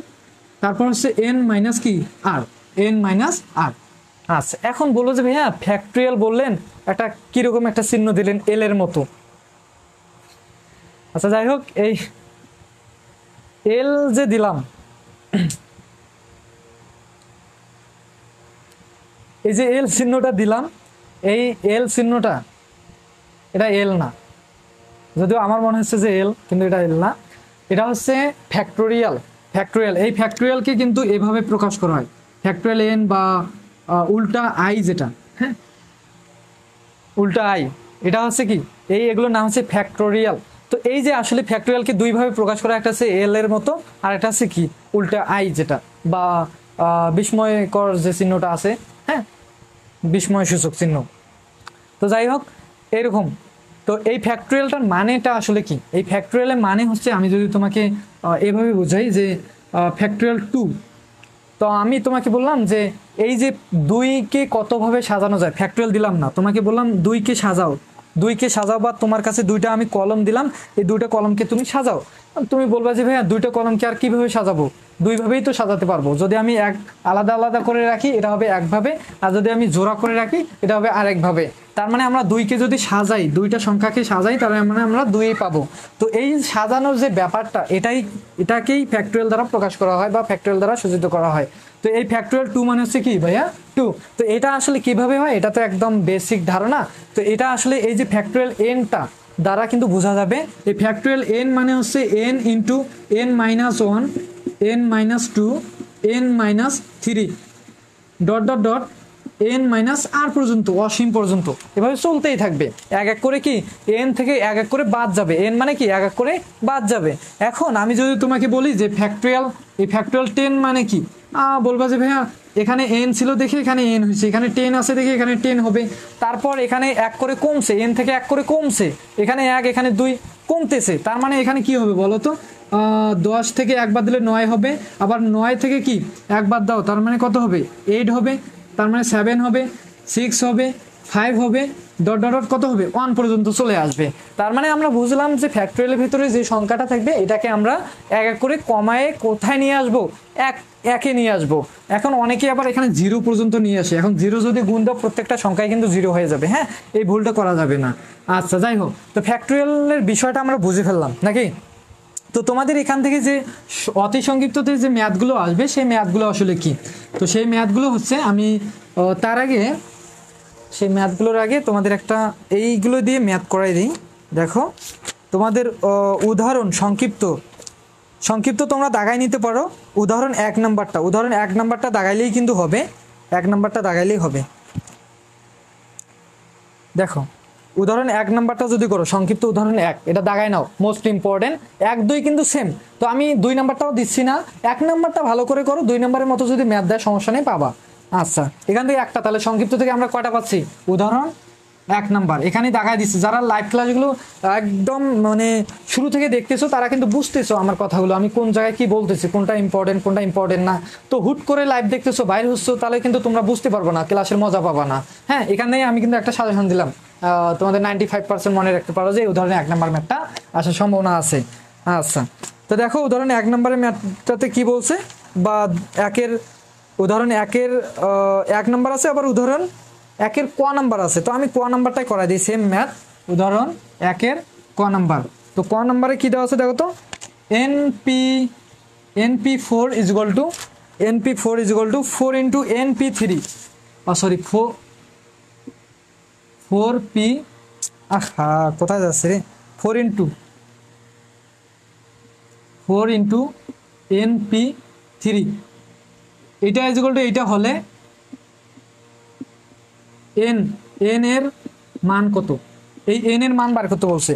তারপর হচ্ছে এন মাইনাস কি আর, এন মাইনাস আর। আচ্ছা, এখন বলো যে ভাইয়া ফ্যাক্টরিয়াল বললেন, একটা কিরকম একটা চিহ্ন দিলেন এল এর মতো। আচ্ছা, যাই হোক, এই এল যে দিলাম, এই যে এল চিহ্নটা দিলাম, এই এল চিহ্নটা, এটা এল না, যদিও আমার মনে হচ্ছে যে এল, কিন্তু এটা এল না, এটা হচ্ছে ফ্যাক্টোরিয়াল। ফ্যাক্টোরিয়াল, এই ফ্যাক্টোরিয়ালকে কিন্তু এভাবে প্রকাশ করা হয়, ফ্যাক্টোরিয়াল এন বা উল্টা আই, যেটা হ্যাঁ উল্টা আই, এটা হচ্ছে কি, এগুলোর নাম হচ্ছে ফ্যাক্টোরিয়াল। তো এই যে আসলে ফ্যাক্টোরিয়ালকে দুইভাবে প্রকাশ করা, একটা হচ্ছে এল এর মতো, আর একটা হচ্ছে কি উল্টা আই, যেটা বা বিস্ময়কর যে চিহ্নটা আছে, হ্যাঁ, বিস্ময় সূচক চিহ্ন। তো যাই হোক, এরকম। তো এই ফ্যাক্টোরিয়ালটার মানেটা আসলে কি? এই ফ্যাক্টোরিয়ালের মানে হচ্ছে, আমি যদি তোমাকে এভাবে বোঝাই যে ফ্যাক্টোরিয়াল 2, তো আমি তোমাকে বললাম যে এই যে 2কে কতভাবে সাজানো যায়, ফ্যাক্টোরিয়াল দিলাম না, তোমাকে বললাম 2কে সাজাও, 2কে সাজাও, বা তোমার কাছে 2টা আমি কলম দিলাম, এই 2টা কলমকে তুমি সাজাও। তুমি বলবা যে ভাইয়া 2টা কলমকে আর কিভাবে সাজাবো? দুইভাবেই তো সাজাতে পারবো। যদি আমি এক আলাদা আলাদা করে রাখি এটা হবে একভাবে, আর যদি আমি জোড়া করে রাখি এটা হবে আরেকভাবে। তার মানে আমরা দুইকে যদি সাজাই, দুইটা সংখ্যাকে সাজাই, তাহলে মানে আমরা দুই পাবো। তো এই সাজানোর যে ব্যাপারটা এটাকেই ফ্যাক্টরিয়াল দ্বারা প্রকাশ করা হয় বা ফ্যাক্টরিয়াল দ্বারা সূচিত করা হয়। তো এই ফ্যাক্টরিয়াল 2 মানে হচ্ছে কি ভাইয়া 2। তো এটা আসলে কিভাবে হয়, এটা তো একদম বেসিক ধারণা। তো এটা আসলে এই যে ফ্যাক্টরিয়াল এনটা দ্বারা কিন্তু বোঝা যাবে। এই ফ্যাক্টরিয়াল এন মানে হচ্ছে n into n minus 1, n minus 2, n minus 3 dot dot dot n minus r পর্যন্ত, অসীম পর্যন্ত এভাবে চলতেই থাকবে। এক এক করে কি এন থেকে এক এক করে বাদ যাবে, এন মানে কি এক এক করে বাদ যাবে। এখন আমি যদি তোমাকে বলি যে ফ্যাক্টরিয়াল, এই ফ্যাক্টরিয়াল 10 মানে কি, বলবা যে ভাইয়া এখানে এন ছিল দেখে এখানে এন হয়েছে, এখানে 10 আছে দেখে এখানে 10 হবে। তারপর এখানে এক করে কমছে, এন থেকে এক করে কমছে, এখানে 1 এখানে 2 কমতেছে। তার মানে এখানে কি হবে বলো তো, 10 থেকে 1 বাদ দিলে 9 হবে, আবার 9 থেকে কি 1 বাদ দাও, তার মানে কত হবে 8 হবে, তার মানে 7 হবে, 6 হবে, 5 হবে, ডট ডট ডট কত হবে 1 পর্যন্ত চলে আসবে। তার মানে আমরা বুঝলাম যে ফ্যাক্টরিয়ালের ভিতরে যে সংখ্যাটা থাকবে এটাকে আমরা এক এক করে কমায়ে কোথায় নিয়ে আসবো, একে নিয়ে আসবো। এখন অনেকে আবার এখানে 0 পর্যন্ত নিয়ে আসে। এখন 0 যদি গুণ দাও প্রত্যেকটা সংখ্যায় কিন্তু 0 হয়ে যাবে। হ্যাঁ, এই ভুলটা করা যাবে না। আচ্ছা যাই হোক, তো ফ্যাক্টরিয়ালের বিষয়টা আমরা বুঝে ফেললাম নাকি। তো তোমাদের এখান থেকে যে অতি সংক্ষিপ্ততে যে ম্যাথগুলো আসবে সেই ম্যাথগুলো আসলে কি, তো সেই ম্যাথগুলো হচ্ছে আমি তার আগে সেই ম্যাথগুলোর আগে তোমাদের একটা এইগুলো দিয়ে ম্যাথ করাই দিই। দেখো তোমাদের উদাহরণ সংক্ষিপ্ত তোমরা দাগাই নিতে পারো। উদাহরণ 1 নাম্বারটা দাগাইলেই কিন্তু হবে, 1 নাম্বারটা দাগাইলেই হবে। দেখো উদাহরণ 1 নাম্বারটা যদি করো, সংক্ষিপ্ত উদাহরণ 1, এটা দাগাই নাও, মোস্ট ইম্পর্টেন্ট। 1 2 কিন্তু সেম। তো আমি 2 নাম্বারটাও দিচ্ছি না, 1 নাম্বারটা ভালো করে করো, 2 নাম্বারের মতো যদি ম্যাথ দেয় সমস্যা নেই, পাবা। আচ্ছা এখান থেকে একটা, তাহলে সংক্ষিপ্ত থেকে আমরা কয়টা পাচ্ছি, উদাহরণ 1 নাম্বার এখানে দাগাই দিচ্ছি। যারা লাইভ ক্লাসগুলো একদম মানে শুরু থেকে দেখতেছো তারা কিন্তু বুঝতেছো আমার কথাগুলো, আমি কোন জায়গায় কি বলতেছি, কোনটা ইম্পর্টেন্ট না। তো হুট করে লাইভ দেখতেছো বাইরে হচ্ছো, তাহলে কিন্তু তোমরা বুঝতে পারবো না, ক্লাসের মজা পাবা না। হ্যাঁ, এখানে আমি কিন্তু একটা সাজেশন দিলাম, তোমাদের 95% মনে রাখতে পারো যে উদাহরণে 1 নাম্বার ম্যাথটা আসার সম্ভাবনা আছে। আচ্ছা তো দেখো উদাহরণে 1 নাম্বারের ম্যাথটাতে কি বলছে, বা উদাহরণ 1 নাম্বার আছে, আবার উদাহরণ 1 ক নাম্বার আছে। তো আমি ক নাম্বারটাই করাই দিই, সেম ম্যাথ, উদাহরণ 1 ক নাম্বার। তো ক নাম্বারে কি দেওয়া আছে দেখো তো, np4 = 4 into np3, sorry 4p, কোথায় যাচ্ছে রে, 4 ইন্টু np3, এটা = এইটা হলে n এর মান কত, এই n এর মান বার করতে বলছে।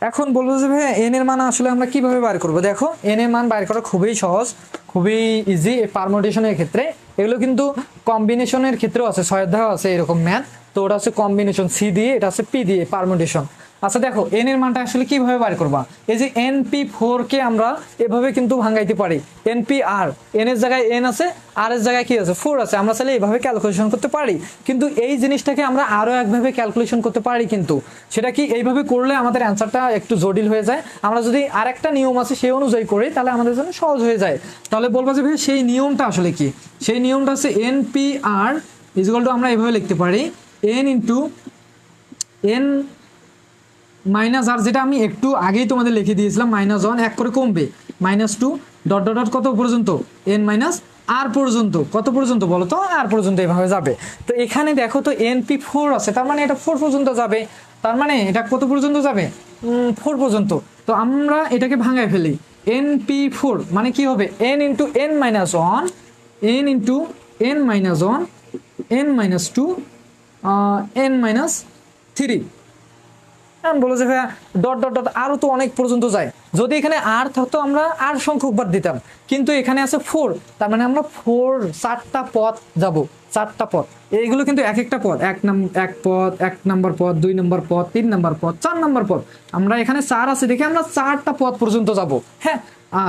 এখন বলবো যে ভাই n এর মান আসলে আমরা কিভাবে বার করব। দেখো n এর মান বার করা খুবই সহজ, খুবই ইজি। পারমুটেশনের ক্ষেত্রে এগুলো কিন্তু কম্বিনেশনের ক্ষেত্রেও আছে, 6 অধ্যায় আছে এরকম ম্যাথ। তো ওটা হচ্ছে কম্বিনেশন, সি দিয়ে, এটা হচ্ছে পি দিয়ে, পারমুটেশন। আচ্ছা দেখো n এর মানটা আসলে কিভাবে বার করবা, এই যে np4 কে আমরা এভাবে কিন্তু ভাঙাইতে পারি, npr, n এর জায়গায় n আছে, r এর জায়গায় কি আছে 4 আছে, আমরা চাইলে এইভাবে ক্যালকুলেশন করতে পারি। কিন্তু এই জিনিসটাকে আমরা আরো একভাবে ক্যালকুলেশন করতে পারি, কিন্তু সেটা কি এইভাবে করলে আমাদের অ্যান্সারটা একটু জটিল হয়ে যায়। আমরা যদি আরেকটা নিয়ম আছে সেই অনুযায়ী করি তাহলে আমাদের জন্য সহজ হয়ে যায়। তাহলে বলবো যে ভাই সেই নিয়মটা আসলে কি, সেই নিয়মটা হচ্ছে npr = আমরা এইভাবে লিখতে পারি, n ইন্টু n মাইনাস আর, যেটা আমি একটু আগেই তোমাদের লিখে দিয়েছিলাম, -1 এক করে কমবে, -2 ডট ডট ডট কত পর্যন্ত, n মাইনাস আর পর্যন্ত, কত পর্যন্ত বলো তো, আর পর্যন্ত এভাবে যাবে। তো এখানে দেখো তো np4 আছে, তার মানে এটা 4 পর্যন্ত যাবে, তার মানে এটা কত পর্যন্ত যাবে 4 পর্যন্ত। তো আমরা এটাকে ভাঙায় ফেলি, np4 মানে কি হবে, n into n minus 1, n into n minus 1, n minus 2, n minus 3। বলো যে ভাইয়া ডট ডট ডট আরো তো অনেক পর্যন্ত যায়, যদি এখানে আর থাকতো আমরা আর সংখ্যক বার দিতাম, কিন্তু এখানে আছে 4, তার মানে আমরা 4টা পথ যাব, 4টা পথ। এইগুলো কিন্তু এক একটা পথ, এক নাম্বার পথ, 2 নাম্বার পথ, 3 নাম্বার পথ, 4 নাম্বার পথ। আমরা এখানে 4 আছে দেখে আমরা 4টা পথ পর্যন্ত যাব। হ্যাঁ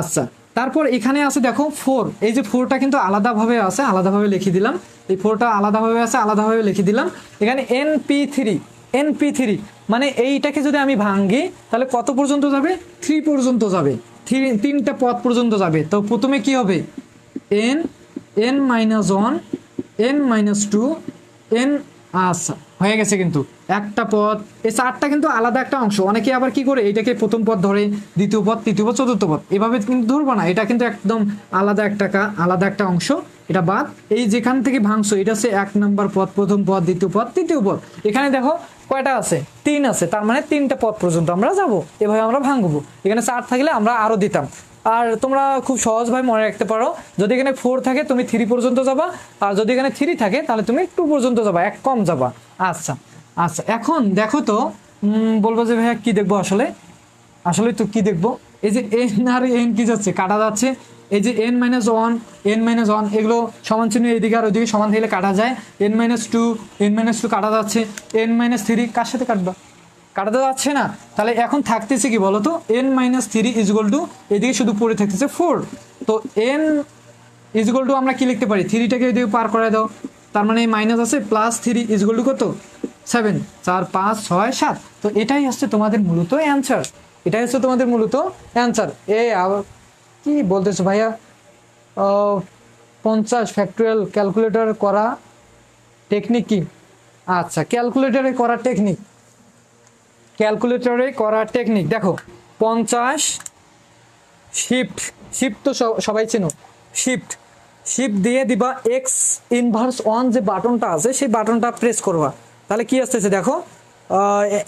আচ্ছা, তারপর এখানে আছে দেখো 4, এই যে 4টা কিন্তু আলাদাভাবে আছে, আলাদাভাবে লিখে দিলাম, এই 4টা আলাদাভাবে আছে, আলাদাভাবে লিখে দিলাম। এখানে np3 মানে এইটাকে যদি আমি ভাঙি তাহলে কত পর্যন্ত যাবে, 3 পর্যন্ত যাবে, তিনটা পদ পর্যন্ত যাবে। তো প্রথমে কি হবে, n n-1 n-2 n, আচ্ছা হয়ে গেছে। কিন্তু একটা পদ, এই চারটা কিন্তু আলাদা একটা অংশ। অনেকে আবার কি করে এটাকে প্রথম পদ ধরে, দ্বিতীয় পদ, তৃতীয় পদ, চতুর্থ পদ, এভাবে কিন্তু ধরবো না। এটা কিন্তু একদম আলাদা একটা অংশ, এটা বাদ। এই যেখান থেকে ভাঙছো এটা হচ্ছে 1 নম্বর পদ, প্রথম পদ, দ্বিতীয় পদ, তৃতীয় পদ। এখানে দেখো কয়টা আছে, 3 আছে, তার মানে 3টা পদ পর্যন্ত আমরা যাব। এভাবে আমরা ভাঙবো। এখানে 4 থাকলে আমরা আরো দিতাম। আর তোমরা খুব সহজভাবে মনে রাখতে পারো, যদি এখানে 4 থাকে তুমি 3 পর্যন্ত যাবা, আর যদি এখানে 3 থাকে তাহলে তুমি 2 পর্যন্ত যাবা, 1 কম যাবা। আচ্ছা আচ্ছা, এখন দেখো তো, বলবো যে ভাইয়া কি দেখবো, আসলে তো কি দেখবো, এই যে n আর n কি যাচ্ছে, কাটা যাচ্ছে। এই যে n-1 n-1 এগুলো সমান চিহ্ন এদিকে আর ওইদিকে সমান থাকলে কাটা যায়। n-2 n-2 কাটা যাচ্ছে। n-3 কার সাথে কাটবা, কাটাতে যাচ্ছে না। তাহলে এখন থাকতেছে কি বলতো, n-3 ইজুয়াল টু, এদিকে শুধু পড়ে থাকতেছে 4। তো n ইজুয়াল টু আমরা কি লিখতে পারি, 3টাকে এদিকে পার করে দাও, তার মানে মাইনাস আছে, +3 ইজুয়াল টু কত, 7, 4 5 6 7। তো এটাই হচ্ছে তোমাদের মূলত অ্যান্সার, এটাই হচ্ছে তোমাদের মূলত অ্যান্সার। কি বলতেছো ভাইয়া, 50 ফ্যাক্টরিয়াল ক্যালকুলেটর করা টেকনিক কি? আচ্ছা, ক্যালকুলেটরে করা টেকনিক দেখো, 50 শিফট তো সবাই চেনো, শিফট দিয়ে দিবা x-1 যে বাটনটা আছে সেই বাটনটা প্রেস করবা, তাহলে কি আসতেছে দেখো।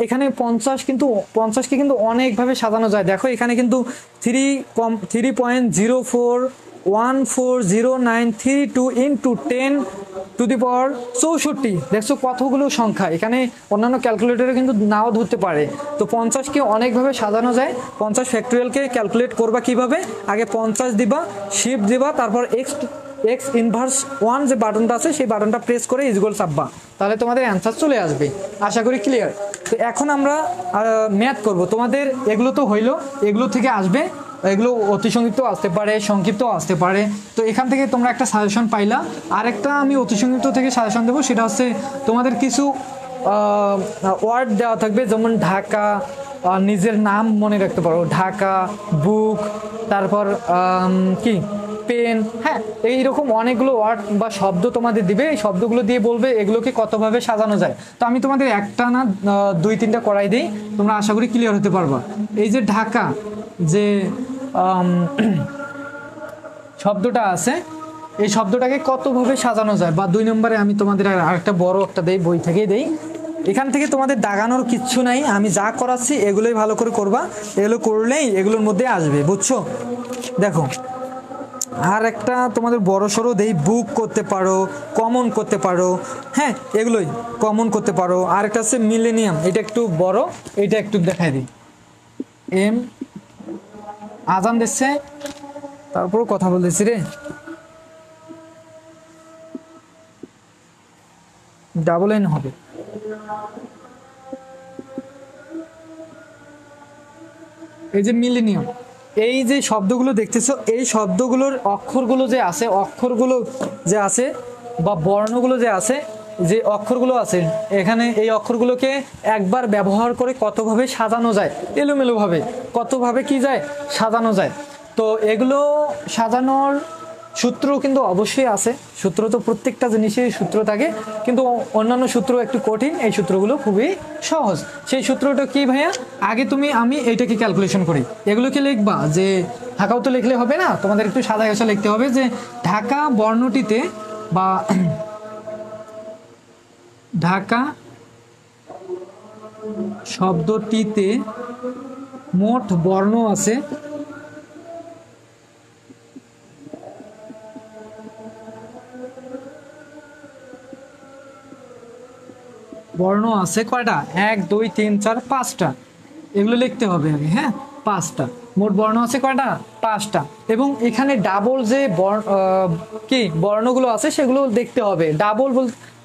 এখানে 50 কিন্তু 50কে কিন্তু অনেকভাবে সাজানো যায়। দেখো এখানে কিন্তু 3.04140932 ইন্টু 10⁻64, দেখছো কতগুলো সংখ্যা। এখানে অন্যান্য ক্যালকুলেটরে কিন্তু নাও ধরতে পারে। তো 50কে অনেকভাবে সাজানো যায়। 50 ফ্যাক্টরিয়ালকে ক্যালকুলেট করবা কিভাবে, আগে 50 দিবা, শিফট দিবা, তারপর x-1 যে বাটনটা আছে সেই বাটনটা প্রেস করে ইজুয়াল চাপবা, তাহলে তোমাদের অ্যান্সার চলে আসবে। আশা করি ক্লিয়ার। তো এখন আমরা ম্যাথ করব। তোমাদের এগুলো তো হইলো, এগুলো থেকে আসবে, এগুলো অতি সংক্ষিপ্ত আসতে পারে, সংক্ষিপ্ত আসতে পারে। তো এখান থেকে তোমরা একটা সাজেশন পাইলা। আরেকটা আমি অতি সংক্ষিপ্ত থেকে সাজেশন দেবো, সেটা হচ্ছে তোমাদের কিছু ওয়ার্ড দেওয়া থাকবে, যেমন ঢাকা, নিজের নাম মনে রাখতে পারো, ঢাকা, বুক, তারপর কি পেন, হ্যাঁ, এইরকম অনেকগুলো ওয়ার্ড বা শব্দ তোমাদের দিবে। এই শব্দগুলো দিয়ে বলবে এগুলোকে কতভাবে সাজানো যায়। তো আমি তোমাদের একটা না 2-3টা করাই দিই, তোমরা আশা করি ক্লিয়ার হতে পারবা। এই যে ঢাকা যে শব্দটা আছে, এই শব্দটাকে কতভাবে সাজানো যায়, বা 2 নম্বরে আমি তোমাদের আরেকটা বড় একটা দেই, বই থেকেই দেই। এখান থেকে তোমাদের দাগানোর কিচ্ছু নাই, আমি যা করাচ্ছি এগুলোই ভালো করে করবা, এগুলো করলেই এগুলোর মধ্যে আসবে, বুঝছো। দেখো আর একটা তোমাদের বড় সড়ো দেই, বুক করতে পারো, কমন করতে পারো, হ্যাঁ এগুলোই কমন করতে পারো। আর একটা আছে মিলেনিয়াম, এটা একটু বড়, এটা একটু দেখাই দিই। আজান দিচ্ছে, তারপর কথা বলতেছি রে, ডাবল এন হবে। এই যে মিলেনিয়াম, এই যে শব্দগুলো দেখতেছো, এই শব্দগুলোর অক্ষরগুলো যে আছে বা বর্ণগুলো যে আছে, যে অক্ষরগুলো আছে এখানে, এই অক্ষরগুলোকে একবার ব্যবহার করে কতভাবে সাজানো যায়, এলোমেলোভাবে কতভাবে কি যায়, সাজানো যায়। তো এগুলো সাজানোর সূত্র কিন্তু অবশ্যই আছে, সূত্র তো প্রত্যেকটা জিনিসের সূত্র থাকে, কিন্তু অন্যান্য সূত্র একটু কঠিন, এই সূত্রগুলো খুবই সহজ। সেই সূত্রটা কি ভাইয়া, আগে আমি এইটাকে ক্যালকুলেশন করি, এগুলোকে লিখবা, যে ঢাকাও তো লিখলে হবে না, তোমাদের একটু সাদা ঘাসা লিখতে হবে, যে ঢাকা বর্ণটিতে বা ঢাকা শব্দটিতে মোট বর্ণ আছে কয়টা, 1 2 3 4 5টা, এগুলো লিখতে হবে আগে, হ্যাঁ 5টা মোট বর্ণ আছে কয়টা, 5টা। এবং এখানে ডাবল যে কি বর্ণগুলো আছে সেগুলো দেখতে হবে,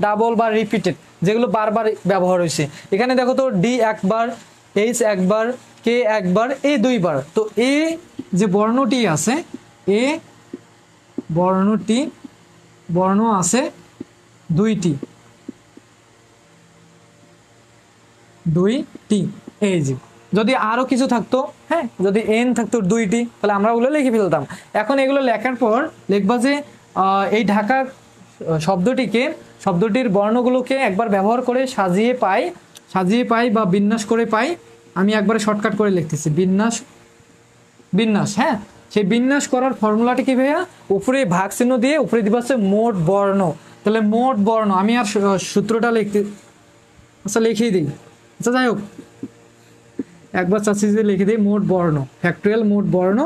ডাবল বা রিপিটেড, যেগুলো বারবার ব্যবহার হয়েছে। এখানে দেখো তো, ডি একবার, এইচ একবার, কে একবার, এ 2বার। তো এ যে বর্ণটি আছে, এ বর্ণ আছে 2টি, এই যে যদি আরো কিছু থাকতো, হ্যাঁ, যদি এন থাকতো 2টি, তাহলে আমরা ওগুলো লিখে ফেলতাম। এখন এগুলো লেখার পর লিখবা যে এই ঢাকা শব্দটির বর্ণগুলোকে একবার ব্যবহার করে সাজিয়ে পাই বা বিন্যাস করে পাই। আমি একবারে শর্টকাট করে লিখতেছি, বিন্যাস, হ্যাঁ। সেই বিন্যাস করার ফর্মুলাটি কি ভাইয়া, উপরে ভাগ চিহ্ন দিয়ে উপরে দিবা হচ্ছে মোট বর্ণ। তাহলে মোট বর্ণ, আমি আর সূত্রটা লিখিয়ে দিই। আচ্ছা যাই হোক, একবার চাচ্ছি যে লিখে দিই মোট বর্ণ, ফ্যাক্টরিয়াল মোট বর্ণ,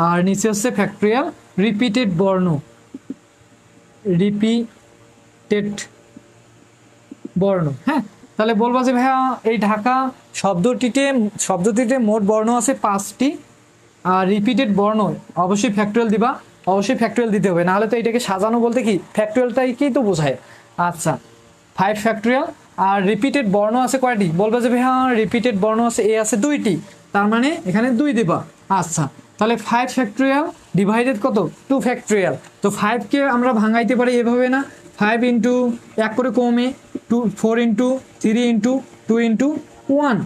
আর নিচে হচ্ছে ফ্যাক্টরিয়াল রিপিটেড বর্ণ, হ্যাঁ। তাহলে বলবা যে ভাইয়া এই ঢাকা শব্দটিতে মোট বর্ণ আছে 5টি, আর রিপিটেড বর্ণ অবশ্যই ফ্যাক্টরিয়াল দিবা, অবশ্যই ফ্যাক্টরিয়াল দিতে হবে, নাহলে তো এটাকে সাজানো বলতে কি ফ্যাক্টরিয়ালটাই তো বোঝায়। আচ্ছা 5 ফ্যাক্টরিয়াল। আর রিপিটেড বর্ণ আছে কয়টি, বলবে যে ভাইয়া রিপিটেড বর্ণ আছে এ আছে 2টি, তার মানে এখানে 2 দিবা। আচ্ছা তাহলে 5 ফ্যাক্টরিয়াল ডিভাইডেড কত 2 ফ্যাক্টরিয়াল। তো 5কে আমরা ভাঙাইতে পারি এভাবে না, 5 ইন্টু 1 করে কমে 4 ইন্টু 3 ইন্টু 2 ইন্টু 1,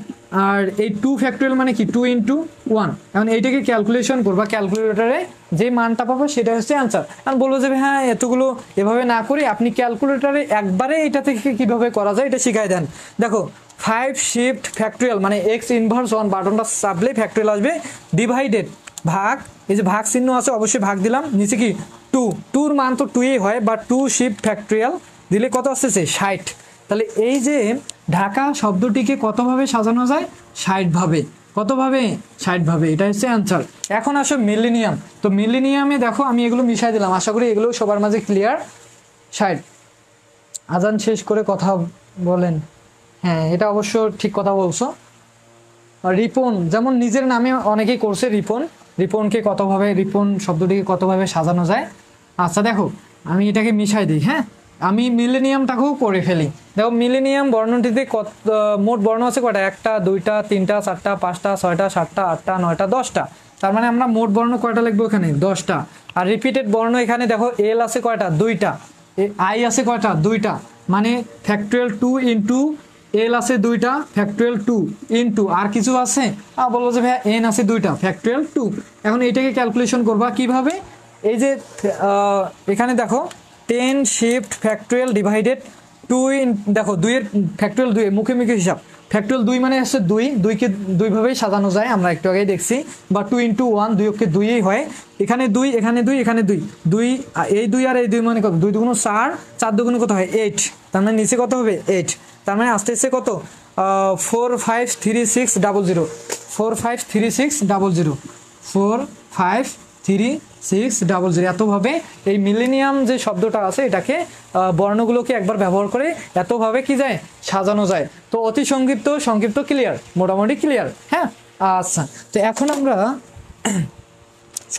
আর এই 2 ফ্যাক্টরিয়াল মানে কি 2 ইন্টু 1। এখন এইটাকে ক্যালকুলেশন করবা, ক্যালকুলেটরে যে মানটা পাবো সেটা হচ্ছে অ্যান্সার। এখন বলবো যে হ্যাঁ এতগুলো এভাবে না করে আপনি ক্যালকুলেটরে একবারে এটা থেকে কিভাবে করা যায় এটা শিখাই দেন। দেখো 5 শিফট ফ্যাক্টরিয়াল মানে এক্স ইনভার্স 1 বাটনটা চাপলে ফ্যাক্টরিয়াল আসবে, ডিভাইডেড ভাগ, এই যে ভাগ চিহ্ন আছে অবশ্যই ভাগ দিলাম, নিচে কি 2 মান তো 2ই হয়, বা 2 শিফট ফ্যাক্টরিয়াল দিলে কত আসতেছে 60। তাহলে এই যে ঢাকা শব্দটিকে কতভাবে সাজানো যায় 60 ভাবে, কতভাবে 60 ভাবে, এটা হচ্ছে অ্যান্সার। এখন আসো মিলেনিয়াম। তো মিলেনিয়ামে দেখো আমি এগুলো মিশাই দিলাম, আশা করি এগুলো সবার মাঝে ক্লিয়ার। 60 আজান শেষ করে কথা বলেন, হ্যাঁ এটা অবশ্য ঠিক কথা বলছো। রিপন যেমন নিজের নামে অনেকেই করছে, রিপনকে কতভাবে, রিপন শব্দটিকে কতভাবে সাজানো যায়। আচ্ছা দেখো আমি এটাকে মিশাই দিই, হ্যাঁ আমি মিলেনিয়ামটাকেও করে ফেলি। দেখো মিলেনিয়াম বর্ণটিতে মোট বর্ণ আছে কয়টা, 1টা 2টা 3টা 4টা 5টা 6টা 7টা 8টা 9টা 10টা, তার মানে আমরা মোট বর্ণ কয়টা লিখবো এখানে 10টা। আর রিপিটেড বর্ণ এখানে দেখো এল আছে কয়টা 2টা, আই আছে কয়টা 2টা, মানে ফ্যাক্টরিয়াল 2 ইন্টু এল আছে 2টা ফ্যাক্টরিয়াল 2 ইন্টু আর কিছু আছে বলবো যে ভাইয়া এন আছে 2টা ফ্যাক্টরিয়াল 2। এখন এইটাকে ক্যালকুলেশন করবা কিভাবে, এই যে এখানে দেখো 10 শিফট ফ্যাক্টরিয়াল ডিভাইডেড 2 দেখো 2 এর ফ্যাক্টরিয়াল 2 মুখে হিসাব, ফ্যাক্টরিয়াল 2 মানে হচ্ছে 2কে 2 ভাবেই সাজানো যায়, আমরা একটু আগেই দেখছি, বা 2 ইন্টু 1 2 অক্ষে 2ই হয়, এখানে 2 এখানে 2 এখানে 2 এই 2 আর এই 2 মানে কত, 2 দুগুণ 4 4 দুগুণ কত হয় 8, তার মানে নিচে কত হবে 8, তার মানে আসতে আসতে কত 453600 453600 453600 এতভাবে এই মিলেনিয়াম যে শব্দটা আছে এটাকে বর্ণগুলোকে একবার ব্যবহার করে এতভাবে কি যায় সাজানো যায়। তো অতি সংক্ষিপ্ত ক্লিয়ার, মোটামুটি ক্লিয়ার, হ্যাঁ। আচ্ছা তো এখন আমরা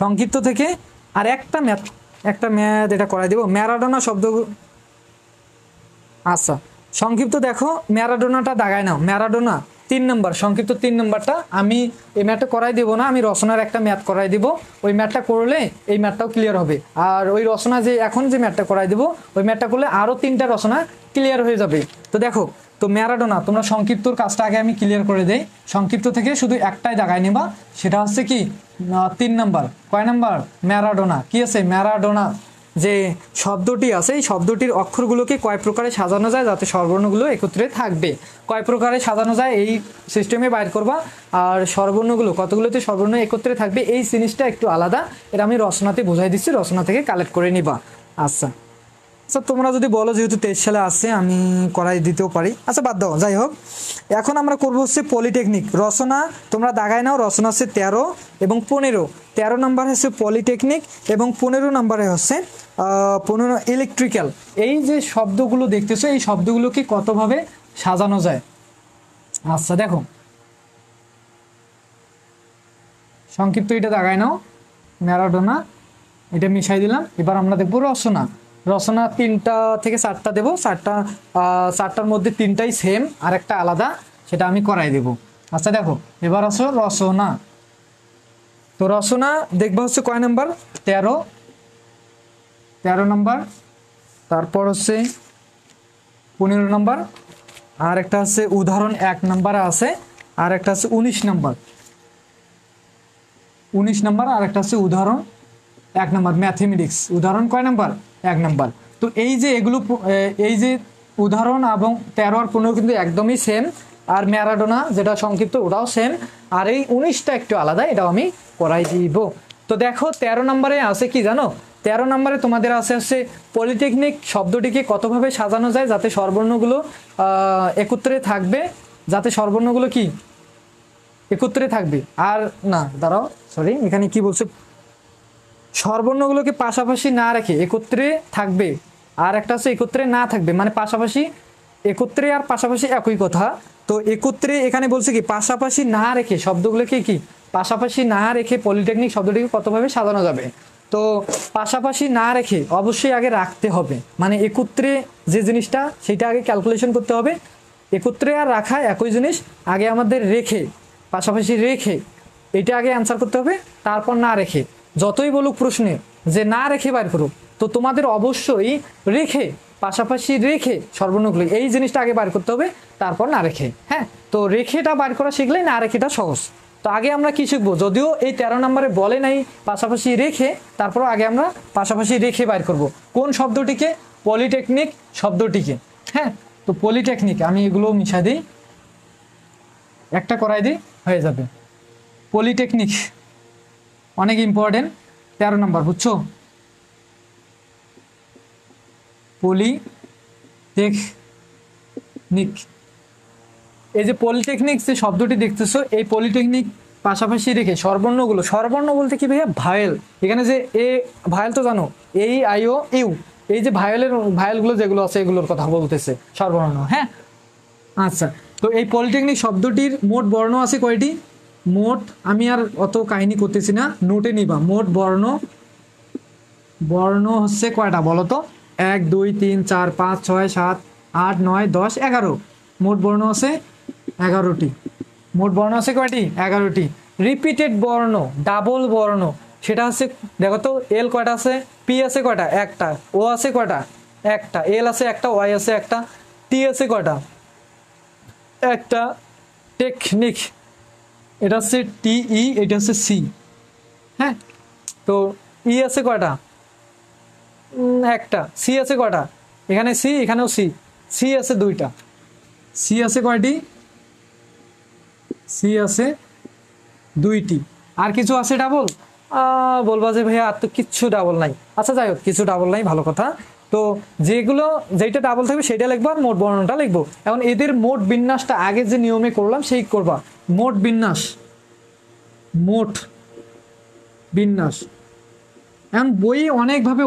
সংক্ষিপ্ত থেকে আর একটা ম্যাথ এটা করাই দেব, ম্যারাডোনা শব্দ। আচ্ছা সংক্ষিপ্ত দেখো ম্যারাডোনাটা দাগায় নাও, ম্যারাডোনা 3 নম্বর, সংক্ষিপ্ত 3 নম্বরটা আমি এই ম্যাথটা করাই দেবো না, আমি রচনার একটা ম্যাথ করাই দিব, ওই ম্যাথটা করলে এই ম্যাথটাও ক্লিয়ার হবে। আর ওই রচনা যে এখন যে ম্যাথটা করাই দেবো ওই ম্যাথটা করলে আরও 3টা রচনা ক্লিয়ার হয়ে যাবে। তো দেখো তো ম্যারাডোনা, তোমরা সংক্ষিপ্তর কাজটা আগে আমি ক্লিয়ার করে দেই, সংক্ষিপ্ত থেকে শুধু একটাই দাগায় নেবা, সেটা হচ্ছে কি 3 নম্বর, কয় নম্বর ম্যারাডোনা, কি আছে ম্যারাডোনা যে শব্দটি আছে এই শব্দটির অক্ষরগুলোকে কয় প্রকারে সাজানো যায় যাতে স্বরবর্ণগুলো একত্রে থাকবে, কয় প্রকারে সাজানো যায় এই সিস্টেমে বাইর করবা। আর স্বরবর্ণগুলো কতগুলোতে স্বরবর্ণ একত্রে থাকবে এই জিনিসটা একটু আলাদা, এটা আমি রচনাতে বোঝাই দিচ্ছি, রচনা থেকে কালেক্ট করে নিবা। আচ্ছা আচ্ছা তোমরা যদি বলো যেহেতু 23 সালে আসছে আমি করাই দিতেও পারি, আচ্ছা বাদ দাও, যাই হোক এখন আমরা করবো হচ্ছে পলিটেকনিক রচনা, তোমরা দাগায় নাও, রচনা হচ্ছে 13 এবং 15 নম্বর হচ্ছে পলিটেকনিক এবং 15 নম্বরে হচ্ছে 15 ইলেকট্রিক্যাল। এই যে শব্দগুলো দেখতেছো এই শব্দগুলোকে কতভাবে সাজানো যায়। আচ্ছা দেখো সংক্ষিপ্ত এটা দাগায় নাও, ম্যারাডোনা এটা মিশাই দিলাম। এবার আমরা দেখবো রচনা 3টা থেকে 4টা দেবো, 4টার মধ্যে 3টাই সেম আর একটা আলাদা, সেটা আমি করাই দেব। আচ্ছা দেখো এবার আসো রচনা, তো রচনা দেখবা হচ্ছে কয় নাম্বার 13 নম্বর, তারপর হচ্ছে 15 নম্বর, আর একটা হচ্ছে উদাহরণ 1 নম্বরে আছে, আর একটা আছে 19 নাম্বার, 19 নাম্বার, আর একটা আছে উদাহরণ 1 নাম্বার, ম্যাথমেটিক্স উদাহরণ কয় নাম্বার? 1 নাম্বার। তো এই যে এগুলো এই যে উদাহরণ এবং 13 আর 15 কিন্তু একদমই সেম, আর ম্যারাডোনা যেটা সংক্ষিপ্ত ওটাও সেম, আর এই 19টা একটু আলাদা, এটাও আমি করাই দিব। তো দেখো 13 নম্বরে আছে কি জানো? 13 নম্বরে তোমাদের আছে পলিটেকনিক শব্দটিকে কতভাবে সাজানো যায় যাতে স্বরবর্ণগুলো একত্রে থাকবে, যাতে স্বরবর্ণগুলো কি একত্রে থাকবে। আর না দাঁড়াও, সরি, এখানে কি বলছে, স্বরবর্ণগুলোকে পাশাপাশি না রেখে একত্রে থাকবে, আর একটা আছে একত্রে না থাকবে, মানে পাশাপাশি, একত্রে আর পাশাপাশি একই কথা। তো একত্রে এখানে বলছে কি পাশাপাশি না রেখে শব্দগুলোকে কি পাশাপাশি না রেখে পলিটেকনিক শব্দটিকে কতভাবে সাজানো যাবে। তো পাশাপাশি না রেখে অবশ্যই আগে রাখতে হবে, মানে একত্রে যে জিনিসটা সেটা আগে ক্যালকুলেশন করতে হবে। একত্রে আর রাখা একই জিনিস, আগে আমাদের রেখে, পাশাপাশি রেখে এটা আগে অ্যান্সার করতে হবে, তারপর না রেখে। যতই বলুক প্রশ্নে যে না রেখে বাইর করো, তো তোমাদের অবশ্যই রেখে, পাশাপাশি রেখে স্বরবর্ণগুলো এই জিনিসটা আগে বার করতে হবে, তারপর না রেখে। হ্যাঁ, তো রেখেটা বার করা শিখলে না রেখেটা সহজ। তো আগে আমরা কি শিখবো, যদিও এই 13 নম্বরে বলে নাই পাশাপাশি রেখে, তারপর আগে আমরা পাশাপাশি রেখে বাইর করব কোন শব্দটিকে? পলিটেকনিক শব্দটিকে। হ্যাঁ, তো পলিটেকনিক আমি এগুলো মিশা দিই, একটা করাই দিই, হয়ে যাবে। পলিটেকনিক অনেক ইম্পর্টেন্ট, 13 নম্বর, বুঝছো? পলিটেকনিক, এই যে পলিটেকনিক যে শব্দটি দেখতেছো, এই পলিটেকনিক পাশাপাশি রেখে স্বরবর্ণগুলো, স্বরবর্ণ বলতে কি ভাইয়া? ভায়েল। এখানে যে এ ভায়েল তো জানো, এই আই ও ইউ, এই যে ভায়েলগুলো যেগুলো আছে এগুলোর কথা বলতেছে স্বরবর্ণ। হ্যাঁ, আচ্ছা, তো এই পলিটেকনিক শব্দটির মোট বর্ণ আছে কয়টি? মোট, আমি আর অত কাহিনী করতেছি না, নোটে নিবা। মোট বর্ণ হচ্ছে কয়টা বলো তো? 1 2 3 4 5 6 7 8 9 10 11। মোট বর্ণ আছে 11টি। মোট বর্ণ আছে কয়টি? 11টি। রিপিটেড বর্ণ, ডাবল বর্ণ, সেটা হচ্ছে, দেখো তো, এল কয়টা আছে? পি আছে কয়টা? একটা। ও আছে কয়টা? একটা। এল আছে একটা, ওয়াই আছে একটা, টি আছে কয়টা? একটা। টেকনিক, এটা হচ্ছে টিই, এটা হচ্ছে সি। হ্যাঁ, তো ই আছে কয়টা? একটা। সি আছে কয়টা? এখানে সি, এখানেও সি, সি আছে 2টা। সি আছে কয়টি? সি আছে 2টি। আর কিছু আছে ডাবল? বলবা যে ভাইয়া আর তো কিচ্ছু ডাবল নাই। আচ্ছা যাই হোক, কিছু ডাবল নাই, ভালো কথা। তো যেটা ডাবল থাকবে সেটা লিখবো, আর মোট বর্ণটা লিখবো। এখন এদের মোট বিন্যাসটা আগে যে নিয়মে করলাম সেই করবা। মোট বিন্যাস, মোট বিন্যাস। এখন বইয়ে অনেকভাবে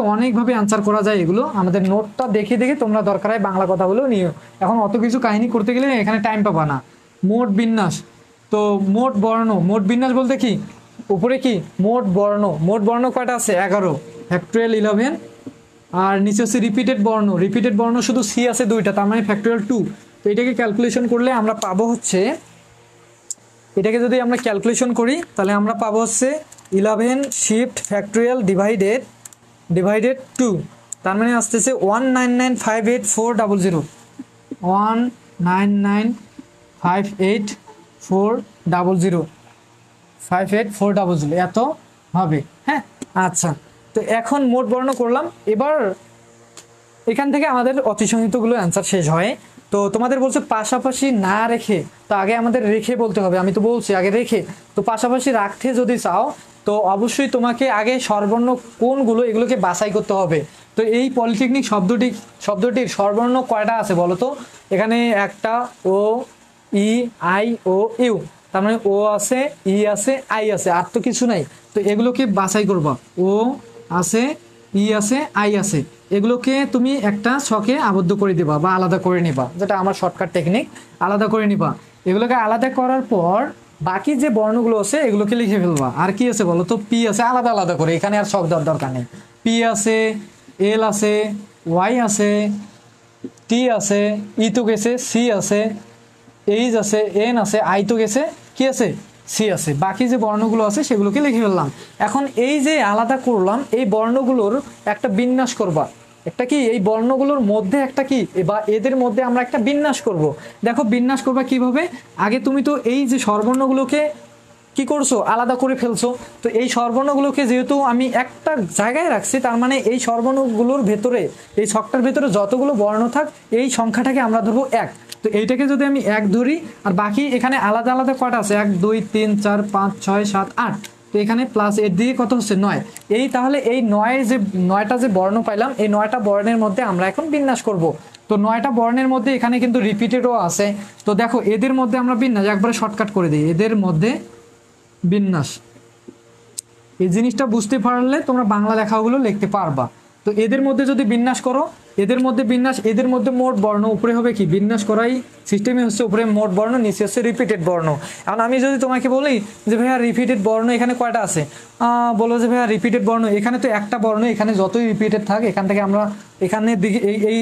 আনসার করা যায় এগুলো, আমাদের নোটটা দেখে দেখে তোমরা দরকার হয় বাংলা কথা বলেও নিও। এখন অত কিছু কাহিনী করতে গেলে এখানে টাইম পাবা না। মোট বিন্যাস, তো মোট বর্ণ, মোট বিন্যাস বলতে কি উপরে কি মোট বর্ণ কয়টা আছে? 11, ফ্যাক্টোরিয়াল 11। আর নিচে হচ্ছে রিপিটেড বর্ণ শুধু সি আছে 2টা, তার মানে ফ্যাক্টোরিয়াল 2। তো এটাকে ক্যালকুলেশন করলে আমরা পাবো হচ্ছে, এটাকে যদি আমরা ক্যালকুলেশন করি তাহলে আমরা পাবো হচ্ছে 11 শিফট ফ্যাক্টোরিয়াল ডিভাইডেড 2, তার মানে আসতেছে 199,58400, 199,58400, 58400 এত হবে। হ্যাঁ, আচ্ছা, তো এখন মোট বর্ণ করলাম। এবার এখান থেকে আমাদের অতিসংহিতগুলো অ্যান্সার শেষ হয়। তো তোমাদের বলছে পাশাপাশি না রেখে, তো আগে আমাদের রেখে বলতে হবে, আমি তো বলছি আগে রেখে। তো পাশাপাশি রাখতে যদি চাও তো অবশ্যই তোমাকে আগে স্বরবর্ণ কোনগুলো এগুলোকে বাছাই করতে হবে। তো এই পলিটেকনিক শব্দটির স্বরবর্ণ কয়টা আছে বলো তো? এখানে একটা, ও, ই, আই, ও, ইউ, তার মানে ও আছে, ই আছে, আই আছে, আর তো কিছু নাই। তো এগুলোকে বাছাই করবা, ও আছে, ই আছে, আই আছে, এগুলোকে তুমি একটা ছকে আবদ্ধ করে দিবা বা আলাদা করে নিবা, যেটা আমার শর্টকাট টেকনিক। আলাদা করে নিবা, এগুলোকে আলাদা করার পর বাকি যে বর্ণগুলো আছে এগুলোকে লিখে ফেলবা। আর কি আছে বলো তো? পি আছে, আলাদা আলাদা করে, এখানে আর ছক দেওয়ার দরকার নেই। পি আছে, এল আছে, ওয়াই আছে, টি আছে, ই তো গেছে, সি আছে, এইচ আছে, এন আছে, আই তো গেছে, কি আছে? সি আছে। বাকি যে বর্ণগুলো আছে সেগুলোকে লিখে ফেললাম। এখন এই যে আলাদা করলাম এই বর্ণগুলোর একটা বিন্যাস করবা। একটা কি এই বর্ণগুলোর মধ্যে একটা কি বা এদের মধ্যে আমরা একটা বিন্যাস করব। দেখো বিন্যাস করবা কিভাবে, আগে তুমি তো এই যে স্বরবর্ণগুলোকে কি করছো, আলাদা করে ফেলছো। তো এই স্বরবর্ণগুলোকে যেহেতু আমি একটা জায়গায় রাখছি, তার মানে এই স্বরবর্ণগুলোর ভেতরে, এই ছকটার ভেতরে যতগুলো বর্ণ থাক এই সংখ্যাটাকে আমরা ধরবো 1। তো এইটাকে যদি আমি 1 ধরি, আর বাকি এখানে আলাদা আলাদা কয়টা আছে, 1 2 3 4 5 6 7 8, তো এখানে প্লাস এর দিকে কত হচ্ছে 9। এই তাহলে এই 9টা যে বর্ণ পাইলাম, এই 9টা বর্ণের মধ্যে আমরা এখন বিন্যাস করব। তো 9টা বর্ণের মধ্যে এখানে কিন্তু রিপিটেডও আছে। তো দেখো এদের মধ্যে আমরা বিন্যাস একবারে শর্টকাট করে দিই, এদের মধ্যে বিন্যাস। এই জিনিসটা বুঝতে পারলে তোমরা বাংলা লেখাগুলো লিখতে পারবা। তো এদের মধ্যে যদি বিন্যাস করো, এদের মধ্যে বিন্যাস, এদের মধ্যে মোট বর্ণ, উপরে হবে কি বিন্যাস করাই সিস্টেমই হচ্ছে উপরে মোট বর্ণ, নিচে হচ্ছে রিপিটেড বর্ণ। এখন আমি যদি তোমাকে বলি যে ভাইয়া রিপিটেড বর্ণ এখানে কয়টা আছে, বলো যে ভাইয়া রিপিটেড বর্ণ এখানে তো একটা বর্ণ, এখানে যতই রিপিটেড থাক এখান থেকে আমরা এখানে দিকে এই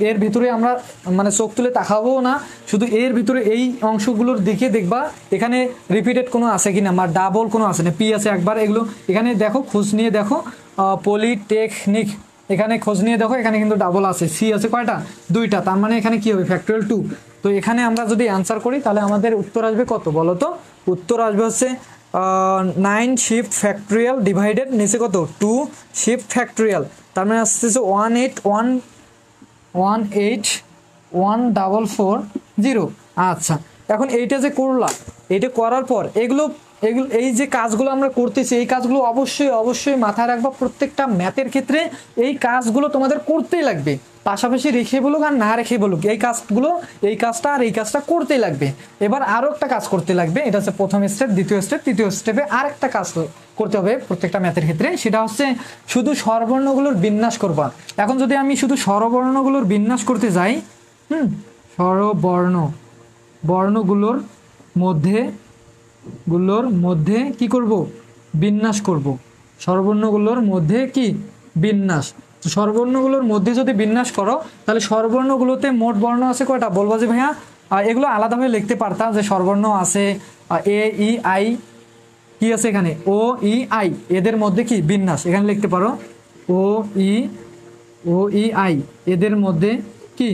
এর ভিতরে আমরা মানে চোখ তুলে তাকাবো না, শুধু এর ভিতরে এই অংশগুলোর দিকে দেখবা এখানে রিপিটেড কোনো আছে কিনা, বা ডাবল কোনো আছে না, পি আছে একবার, এগুলো এখানে দেখো খোঁজ নিয়ে দেখো। পলিটেকনিক এখানে খোঁজ নিয়ে দেখো, এখানে কিন্তু ডাবল আছে, সি আছে কয়টা, 2টা, তার মানে এখানে কি হবে ফ্যাক্টোরিয়াল 2। তো এখানে আমরা যদি অ্যান্সার করি তাহলে আমাদের উত্তর আসবে কত বলো তো, উত্তর আসবে হচ্ছে 9 শিফট ফ্যাক্টোরিয়াল ডিভাইডেড নিচে কত 2 শিফট ফ্যাক্টোরিয়াল, তার মানে আসতেছে 1811440। আচ্ছা, এখন এইটা যে করলাম, এইটা করার পর এগুলো এই যে কাজগুলো আমরা করতেছি, এই কাজগুলো অবশ্যই অবশ্যই মাথায় রাখবা। প্রত্যেকটা ম্যাথের ক্ষেত্রে এই কাজগুলো তোমাদের করতেই লাগবে, পাশাপাশি রেখে বলুক আর না রেখে বলুক, এই কাজগুলো, এই কাজটা আর এই কাজটা করতেই লাগবে। এবার আরও একটা কাজ করতে লাগবে, এটা হচ্ছে প্রথম স্টেপ, দ্বিতীয় স্টেপ, তৃতীয় স্টেপে আর একটা কাজ করতে হবে প্রত্যেকটা ম্যাথের ক্ষেত্রে, সেটা হচ্ছে শুধু স্বরবর্ণগুলোর বিন্যাস করবা। এখন যদি আমি শুধু স্বরবর্ণগুলোর বিন্যাস করতে যাই, বর্ণগুলোর মধ্যে কি করব, বিন্যাস করব। স্বরবর্ণগুলোর মধ্যে কি বিন্যাস। তো স্বরবর্ণগুলোর মধ্যে যদি বিন্যাস করো, তাহলে স্বরবর্ণগুলোতে মোট বর্ণ আছে কয়টা, বলবা যে ভাইয়া এগুলো আলাদাভাবে লিখতে পারতাম, যে স্বরবর্ণ আছে এ ই আই, কি আছে এখানে ও ই আই, এদের মধ্যে কি বিন্যাস, এখানে লিখতে পারো ও ই আই, এদের মধ্যে কি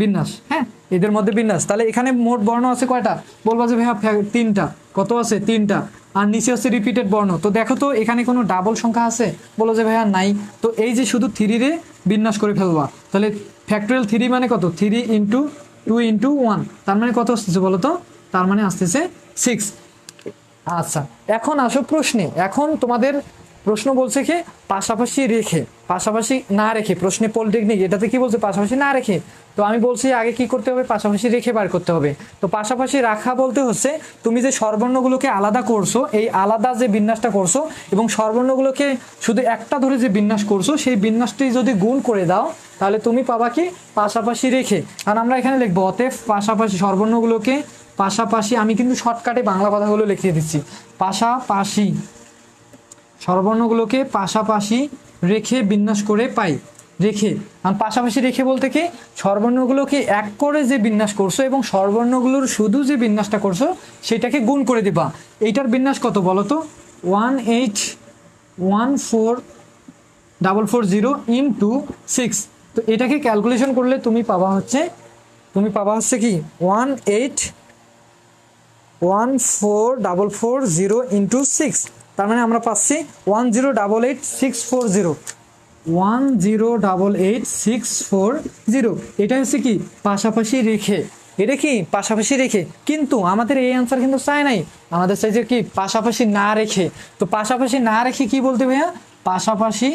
বিন্যাস। হ্যাঁ, এদের মধ্যে বিন্যাস, তাহলে এখানে মোট বর্ণ আছে কয়টা, বলবা যে ভাইয়া 3টা, কত আছে 3টা, আর নিচে হচ্ছে রিপিটেড বর্ণ। তো দেখো তো এখানে কোনো ডাবল সংখ্যা আছে, বলো যে ভাইয়া নাই। তো এই যে শুধু 3 রে বিন্যাস করে ফেলবা, তাহলে ফ্যাক্টোরিয়াল 3 মানে কত, 3 × 2 × 1, তার মানে কত আসতেছে বলো তো, তার মানে আসতেছে 6। আচ্ছা, এখন আসো প্রশ্নে। এখন তোমাদের প্রশ্ন বলছে কি পাশাপাশি রেখে, পাশাপাশি না রেখে, প্রশ্নে পলিটেকনিক এটাতে কি বলছে পাশাপাশি না রেখে। তো আমি বলছি আগে কি করতে হবে, পাশাপাশি রেখে বার করতে হবে। তো পাশাপাশি রাখা বলতে হচ্ছে তুমি যে স্বরবর্ণগুলোকে আলাদা করছো, এই আলাদা যে বিন্যাসটা করছো এবং স্বরবর্ণগুলোকে শুধু একটা ধরে যে বিন্যাস করছো, সেই বিন্যাসটি যদি গুণ করে দাও তাহলে তুমি পাবা কি পাশাপাশি রেখে। কারণ আমরা এখানে লিখবো অতএব পাশাপাশি স্বরবর্ণগুলোকে পাশাপাশি, আমি কিন্তু শর্টকাটে বাংলা কথাগুলো লিখিয়ে দিচ্ছি, পাশাপাশি স্বরবর্ণগুলোকে পাশাপাশি রেখে বিন্যাস করে পাই। রেখে, কারণ পাশাপাশি রেখে বলতে কি স্বরবর্ণগুলোকে এক করে যে বিন্যাস করছো এবং স্বরবর্ণগুলোর শুধু যে বিন্যাসটা করছো সেটাকে গুণ করে দিবা। এইটার বিন্যাস কত বলো তো, 1814440 × 6। তো এটাকে ক্যালকুলেশন করলে তুমি পাবা হচ্ছে কি 1814440 × 6, তার মানে আমরা পাচ্ছি 1088640, 1088640। এটা হচ্ছে কি পাশাপাশি রেখে, এটা কি পাশাপাশি রেখে। কিন্তু আমাদের এই অ্যান্সার কিন্তু চাই নাই, আমাদের চাইছে কি পাশাপাশি না রেখে। তো পাশাপাশি না রেখে কি বলতে ভাইয়া, পাশাপাশি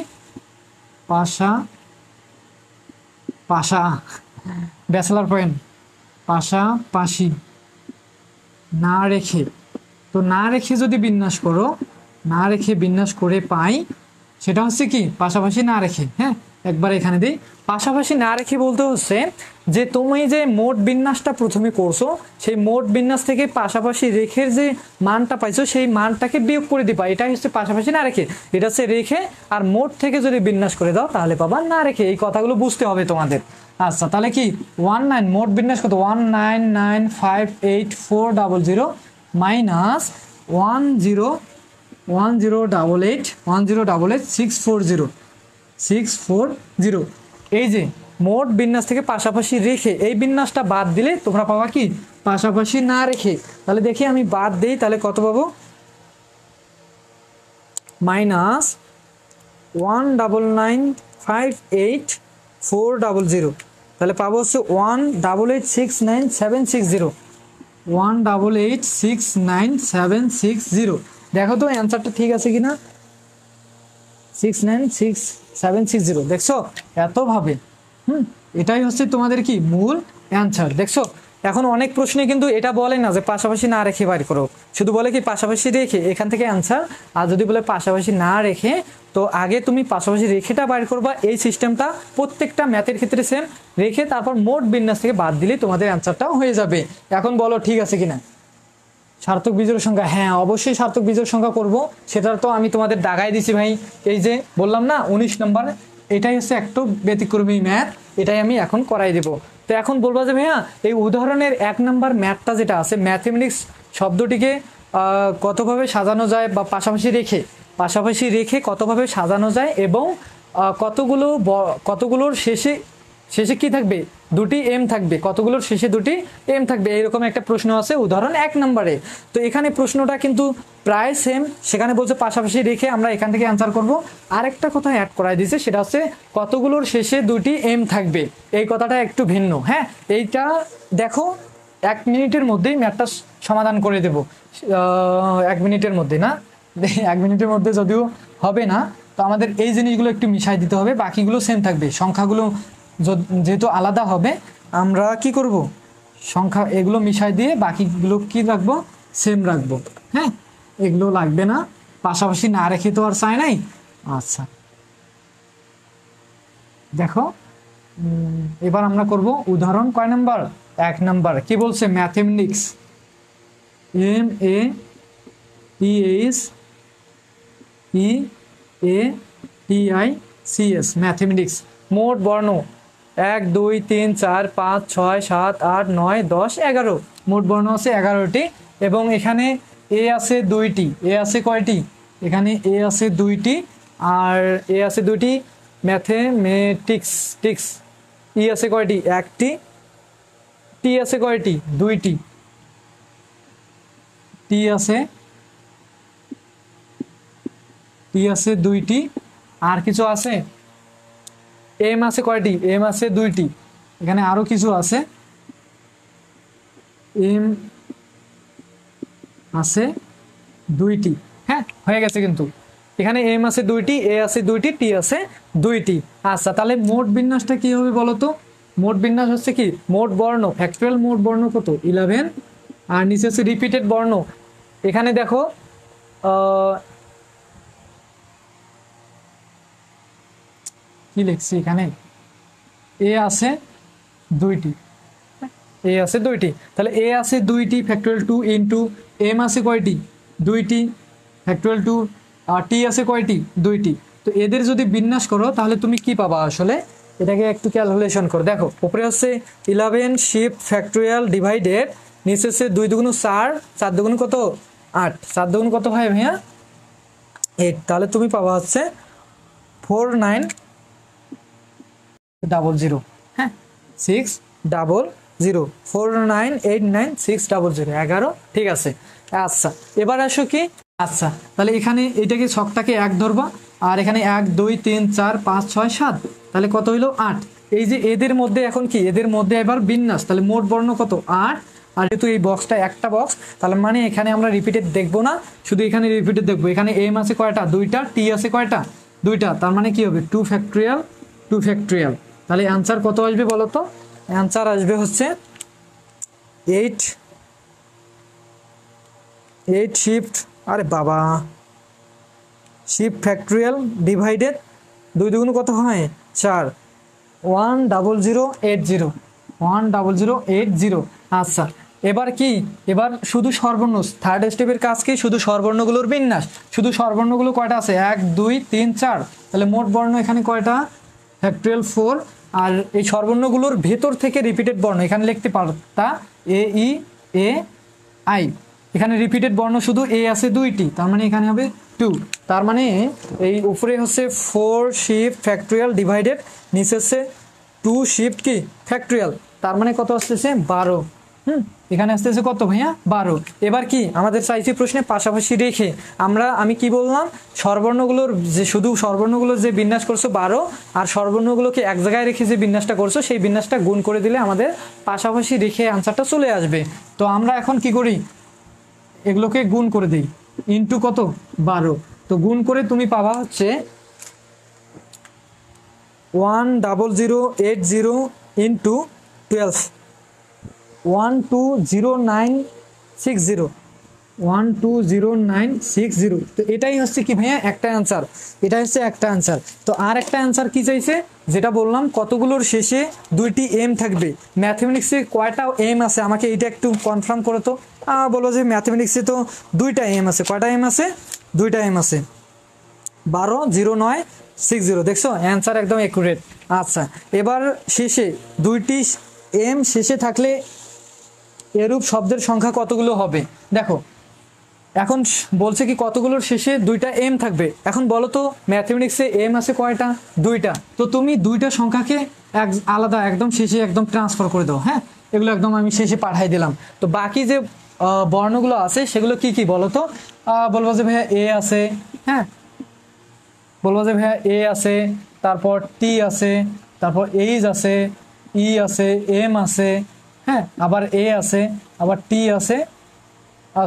ব্যাচেলার পয়েন্ট, পাশাপাশি না রেখে। তো না রেখে যদি বিন্যাস করো, না রেখে বিন্যাস করে পাই, সেটা হচ্ছে কি পাশাপাশি না রেখে। হ্যাঁ, একবার এখানে দিই, পাশাপাশি না রেখে বলতে হচ্ছে যে তুমি যে মোট বিন্যাসটা প্রথমে করছো, সেই মোট বিন্যাস থেকে পাশাপাশি রেখের যে মানটা পাইছো সেই মানটাকে বিয়োগ করে দিবা, এটাই হচ্ছে পাশাপাশি না রেখে। এটা হচ্ছে রেখে আর মোট থেকে যদি বিন্যাস করে দাও তাহলে পাবা না রেখে। এই কথাগুলো বুঝতে হবে তোমাদের। আচ্ছা, তাহলে কি 19 মোট বিন্যাস কত, 1995840 মাইনাস 1088640 এই যে মোট বিন্যাস থেকে পাশাপাশি রেখে এই বিন্যাসটা বাদ দিলে তোমরা পাবা কি পাশাপাশি না রেখে। তাহলে দেখি আমি বাদ দিই, তাহলে কত পাবো, -1995840, তাহলে পাবো হচ্ছে 1886970, 1886970। দেখো তো অ্যান্সারটা ঠিক আছে কিনা, 696760, দেখছো এত ভাবে। এটাই হচ্ছে তোমাদের কি মূল অ্যান্সার। দেখছো এখন অনেক প্রশ্নে কিন্তু এটা বলে না যে পাশাপাশি না রেখে বাইর করো, শুধু বলে কি পাশাপাশি রেখে এখান থেকে অ্যান্সার। আর যদি বলে পাশাপাশি না রেখে, তো আগে তুমি পাশাপাশি রেখেটা বাইর করবা। এই সিস্টেমটা প্রত্যেকটা ম্যাথের ক্ষেত্রে সেম, রেখে তারপর মোট বিন্যাস থেকে বাদ দিলে তোমাদের অ্যান্সারটাও হয়ে যাবে। এখন বলো ঠিক আছে কিনা। সার্থক বিজোড় সংখ্যা, হ্যাঁ অবশ্যই সার্থক বিজোড় সংখ্যা করব, সেটা তো আমি তোমাদের দাগাই দিছি ভাই। এই যে বললাম না 19 নম্বর, এটাই হচ্ছে একটু ব্যতিক্রমী ম্যাথ, এটাই আমি এখন করাই দেব। তো এখন বলবো যে ভাইয়া এই উদাহরণের 1 নম্বর ম্যাথটা যেটা আছে, ম্যাথমেটিক্স শব্দটিকে কতভাবে সাজানো যায়, বা পাশাপাশি রেখে কতভাবে সাজানো যায়, এবং কতগুলোর শেষে কি থাকবে, দুটি এম থাকবে, কতগুলোর শেষে দুটি এম থাকবে, এইরকম একটা প্রশ্ন আছে উদাহরণ 1 নম্বরে। তো এখানে প্রশ্নটা কিন্তু প্রায় সেম, সেখানে বলছে পাশাপাশি রেখে আমরা এখান থেকে অ্যান্সার করব। আরেকটা কথা অ্যাড করাই দিয়েছে, সেটা হচ্ছে কতগুলোর শেষে দুটি এম থাকবে, এই কথাটা একটু ভিন্ন। হ্যাঁ, এইটা দেখো 1 মিনিটের মধ্যেই ম্যাথটা সমাধান করে দেব। 1 মিনিটের মধ্যে না, 1 মিনিটের মধ্যে যদিও হবে না, তো আমাদের এই জিনিসগুলো একটু মিশাই দিতে হবে, বাকিগুলো সেম থাকবে। সংখ্যাগুলো যেহেতু আলাদা হবে, আমরা কি করব, সংখ্যা এগুলো মিশাই দিয়ে বাকিগুলো কি রাখবো, সেম রাখবো। হ্যাঁ, এগুলো লাগবে না, পাশাপাশি না রেখে তো আর চাই নাই। আচ্ছা দেখো, এবার আমরা করব উদাহরণ কয় নাম্বার, 1 নাম্বার। কি বলছে, ম্যাথমেটিক্স, MATHEMATICS, ম্যাথমেটিক্স। মোট বর্ণ 1 2 3 4 5 6 7 8 9 10 11, মোট বর্ণ আছে 11টি। এবং এখানে এ আছে 2টি, এ আছে কয়টি, এখানে এ আছে 2টি, আর এ আছে 2টি। ম্যাথমেটিক্স ই আছে কয়টি, 1টি, টি আছে কয়টি, 2টি, টি আছে 2টি। আর কিছু আছে, এম আছে কয়টি, এম আছে 2টি, এখানে আরো কিছু আছে, এম আছে 2টি। হ্যাঁ, হয়ে গেছে কিন্তু এখানে এম আছে 2টি, এ আছে 2টি, টি আছে 2টি। আচ্ছা, তাহলে মোট বিন্যাসটা কি হবে বলো তো। মোট বিন্যাস হচ্ছে কি, মোট বর্ণ, ফ্যাক্টরিয়াল মোট বর্ণ কত, 11, আর নিচে হচ্ছে রিপিটেড বর্ণ। এখানে দেখো কি লিখছি, এখানে এ আছে 2টি, এ আছে 2টি, তাহলে এ আছে 2টি ফ্যাক্টরিয়াল 2 ইন্টু এম আছে কয়টি, 2টি ফ্যাক্টরিয়াল 2, আর টি আছে কয়টি, 2টি। তো এদের যদি বিন্যাস করো তাহলে তুমি কি পাবা, আসলে এটাকে একটু ক্যালকুলেশন করো। দেখো উপরে হচ্ছে 11 শিফট ফ্যাক্টরিয়াল ডিভাইডেড, নিচে হচ্ছে 2 দুগুণ 4, 4 দুগুণ কত 8, 4 দুগুণ কত হয় ভাইয়া 8, তাহলে তুমি পাবা হচ্ছে 4900, হ্যাঁ 600, 4989600, 11, ঠিক আছে। আচ্ছা এবার আসো কি, আচ্ছা তাহলে এখানে এটাকে ছকটাকে 1 ধরবা, আর এখানে 1 2 3 4 5 6 7, তাহলে কত হইলো 8। এই যে এদের মধ্যে এখন কি, এদের মধ্যে এবার বিন্যাস, তাহলে মোট বর্ণ কত 8, আর যেহেতু এই বক্সটা একটা বক্স, তাহলে মানে এখানে আমরা রিপিটেড দেখবো না, শুধু এখানে রিপিটেড দেখবো। এখানে এম আছে কয়টা, 2টা, টি আছে কয়টা, 2টা, তার মানে কি হবে 2 ফ্যাক্টরিয়াল 2 ফ্যাক্টরিয়াল। তাহলে অ্যান্সার কত আসবে বলো তো, অ্যান্সার আসবে হচ্ছে 8 শিফট, আরে বাবা, শিফট ফ্যাক্টরিয়াল ডিভাইডেড 2 দুগুণ কত হয় 4, 10080, 10080। আচ্ছা এবার কি, এবার শুধু সর্বর্ণ, থার্ড স্টেপের কাজ কি, শুধু সর্বর্ণগুলোর বিন্যাস। শুধু সর্বর্ণগুলো কয়টা আছে, 1 2 3 4, তাহলে মোট বর্ণ এখানে কয়টা, ফ্যাক্টরিয়াল 4। আর এই সর্বর্ণগুলোর ভেতর থেকে রিপিটেড বর্ণ এখানে লিখতে পারতা, এ ই এ আই, এখানে রিপিটেড বর্ণ শুধু এ আছে 2টি, তার মানে এখানে হবে 2, তার মানে এই উপরে হচ্ছে 4 শিফট ফ্যাক্টরিয়াল ডিভাইডেড, নিচে হচ্ছে টু শিফট কি ফ্যাক্টরিয়াল, তার মানে কত আসতেছে 12। এখানে আসতেছে কত ভাইয়া 12। এবার কি আমাদের চাইছে প্রশ্নে পাশাপাশি রেখে আমি কি বললাম, স্বরবর্ণগুলোর যে শুধু স্বরবর্ণগুলোর যে বিন্যাস করছো 12 আর স্বরবর্ণগুলোকে এক জায়গায় রেখে যে বিন্যাসটা করছো সেই বিন্যাসটা গুণ করে দিলে আমাদের পাশাপাশি রেখে আনসারটা চলে আসবে। তো আমরা এখন কি করি, এগুলোকে গুণ করে দিই ইন্টু কত 12। তো গুণ করে তুমি পাবা হচ্ছে 10080 ইন্টু 12 120,960 120,960। তো এটাই হচ্ছে কি ভাইয়া একটা অ্যান্সার, এটা হচ্ছে একটা অ্যান্সার। তো আর একটা অ্যান্সার কি চাইছে, যেটা বললাম কতগুলোর শেষে দুইটি এম থাকবে। ম্যাথমেটিক্সে কয়টা এম আছে আমাকে এটা একটু কনফার্ম করো তো। বলো যে ম্যাথমেটিক্সে তো দুইটা এম আছে, কয়টা এম আছে, দুইটা এম আছে, 120960। দেখছো অ্যান্সার একদম অ্যাকুরেট। আচ্ছা এবার শেষে দুইটি এম শেষে থাকলে এরূপ শব্দের সংখ্যা কতগুলো হবে। দেখো এখন বলছে কি কতগুলোর শেষে দুইটা এম থাকবে। এখন বলো তো ম্যাথমেটিক্সে এম আছে কয়টা, দুইটা। তো তুমি দুইটা সংখ্যাকে আলাদা একদম শেষে একদম ট্রান্সফার করে দাও। হ্যাঁ এগুলো একদম আমি শেষে পাঠাই দিলাম। তো বাকি যে বর্ণগুলো আছে সেগুলো কি কি বলো তো। বলবো যে ভাইয়া এ আছে, হ্যাঁ বলবো যে ভাইয়া এ আছে, তারপর টি আছে, তারপর এইচ আছে, ই আছে, এম আছে, হ্যাঁ আবার এ আছে, আবার টি আছে,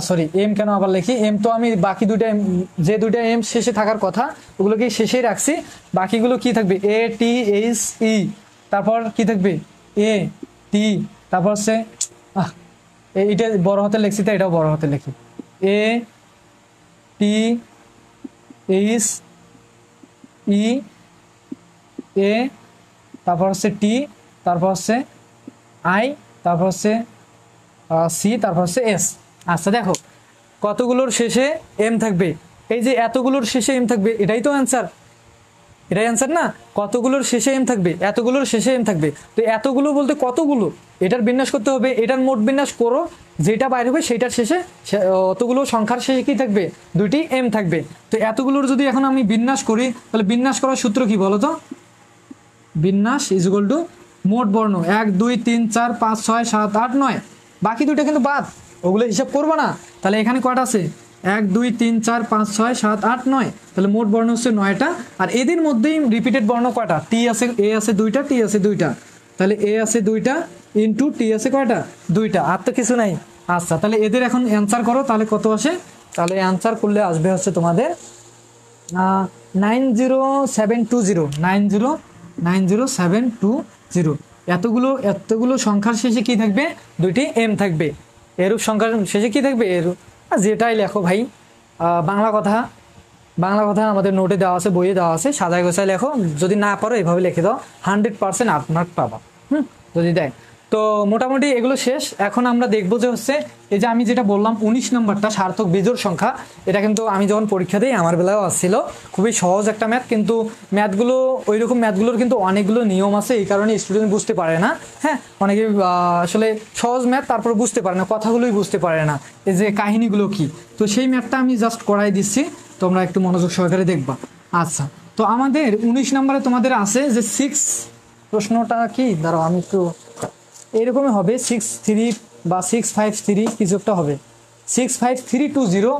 সরি এম কেন আবার লিখি, এম তো আমি বাকি দুইটা যে দুইটা এম শেষে থাকার কথা ওগুলোকে শেষেই রাখছি। বাকিগুলো কি থাকবে এ টি এইচ ই, তারপর কি থাকবে এ টি, তারপর হচ্ছে এইটা বড় হাতে লিখছি তো এটাও বড় হাতে লিখি, এ টি এইচ ই এ, তারপর হচ্ছে টি, তারপর হচ্ছে আই, তারপর হচ্ছে সি, তারপর হচ্ছে এস। আচ্ছা দেখো কতগুলোর শেষে এম থাকবে, এই যে এতগুলোর শেষে এম থাকবে, এটাই তো অ্যান্সার, এটাই অ্যান্সার না। কতগুলোর শেষে এম থাকবে, এতগুলোর শেষে এম থাকবে। তো এতগুলো বলতে কতগুলো, এটার বিন্যাস করতে হবে, এটার মোট বিন্যাস করো, যেটা বাইর হবে সেইটার শেষে অতগুলো সংখ্যার শেষে কি থাকবে, দুইটি এম থাকবে। তো এতগুলোর যদি এখন আমি বিন্যাস করি তাহলে বিন্যাস করার সূত্র কি বলো তো, বিন্যাস ইজ ইকুয়াল টু মোট বর্ণ 1 2 3 4 5 6 7 8 9, বাকি দুইটা কিন্তু বাদ, ওগুলো হিসাব করবো না। তাহলে এখানে কয়টা আছে 1 2 3 4 5 6 7 8 9, তাহলে মোট বর্ণ হচ্ছে 9টা। আর এদের মধ্যেই রিপিটেড বর্ণ কয়টা, টি আছে, এ আছে দুইটা, টি আছে দুইটা, তাহলে এ আছে দুইটা ইন্টু টি আছে কয়টা, দুইটা, আর তো কিছু নাই। আচ্ছা তাহলে এদের এখন অ্যান্সার করো, তাহলে কত আসে, তাহলে অ্যান্সার করলে আসবে হচ্ছে তোমাদের 90720 এতগুলো সংখ্যার শেষে কি থাকবে, দুইটি এম থাকবে। এরূপ সংখ্যার শেষে কি থাকবে, এরূপ যেটাই লেখো ভাই, বাংলা কথা আমাদের নোটে দেওয়া আছে, বইয়ে দেওয়া আছে, সাজায় গোছায় লেখো, যদি না পারো এভাবে লিখে দাও, 100% আপ মার্ক পাবা যদি দেয়। তো মোটামুটি এগুলো শেষ। এখন আমরা দেখবো যে হচ্ছে এই যে আমি যেটা বললাম 19 নম্বরটা সার্থক বিজোড় সংখ্যা, এটা কিন্তু আমি যখন পরীক্ষা দিই আমার বেলাও আসছিল, খুবই সহজ একটা ম্যাথ, কিন্তু ম্যাথগুলো ওই রকম ম্যাথগুলোর কিন্তু অনেকগুলো নিয়ম আছে, এই কারণে স্টুডেন্ট বুঝতে পারে না। হ্যাঁ অনেকে আসলে সহজ ম্যাথ তারপর বুঝতে পারে না, কথাগুলোই বুঝতে পারে না, এই যে কাহিনীগুলো কি। তো সেই ম্যাথটা আমি জাস্ট করাই দিচ্ছি, তোমরা একটু মনোযোগ সহকারে দেখবা। আচ্ছা তো আমাদের 19 নম্বরে তোমাদের আছে যে 6, প্রশ্নটা কি দাঁড়াও আমি একটু, এরকমই হবে 6-3 বা 6-5-3 কিছু একটা হবে, 6-5-3-2-0।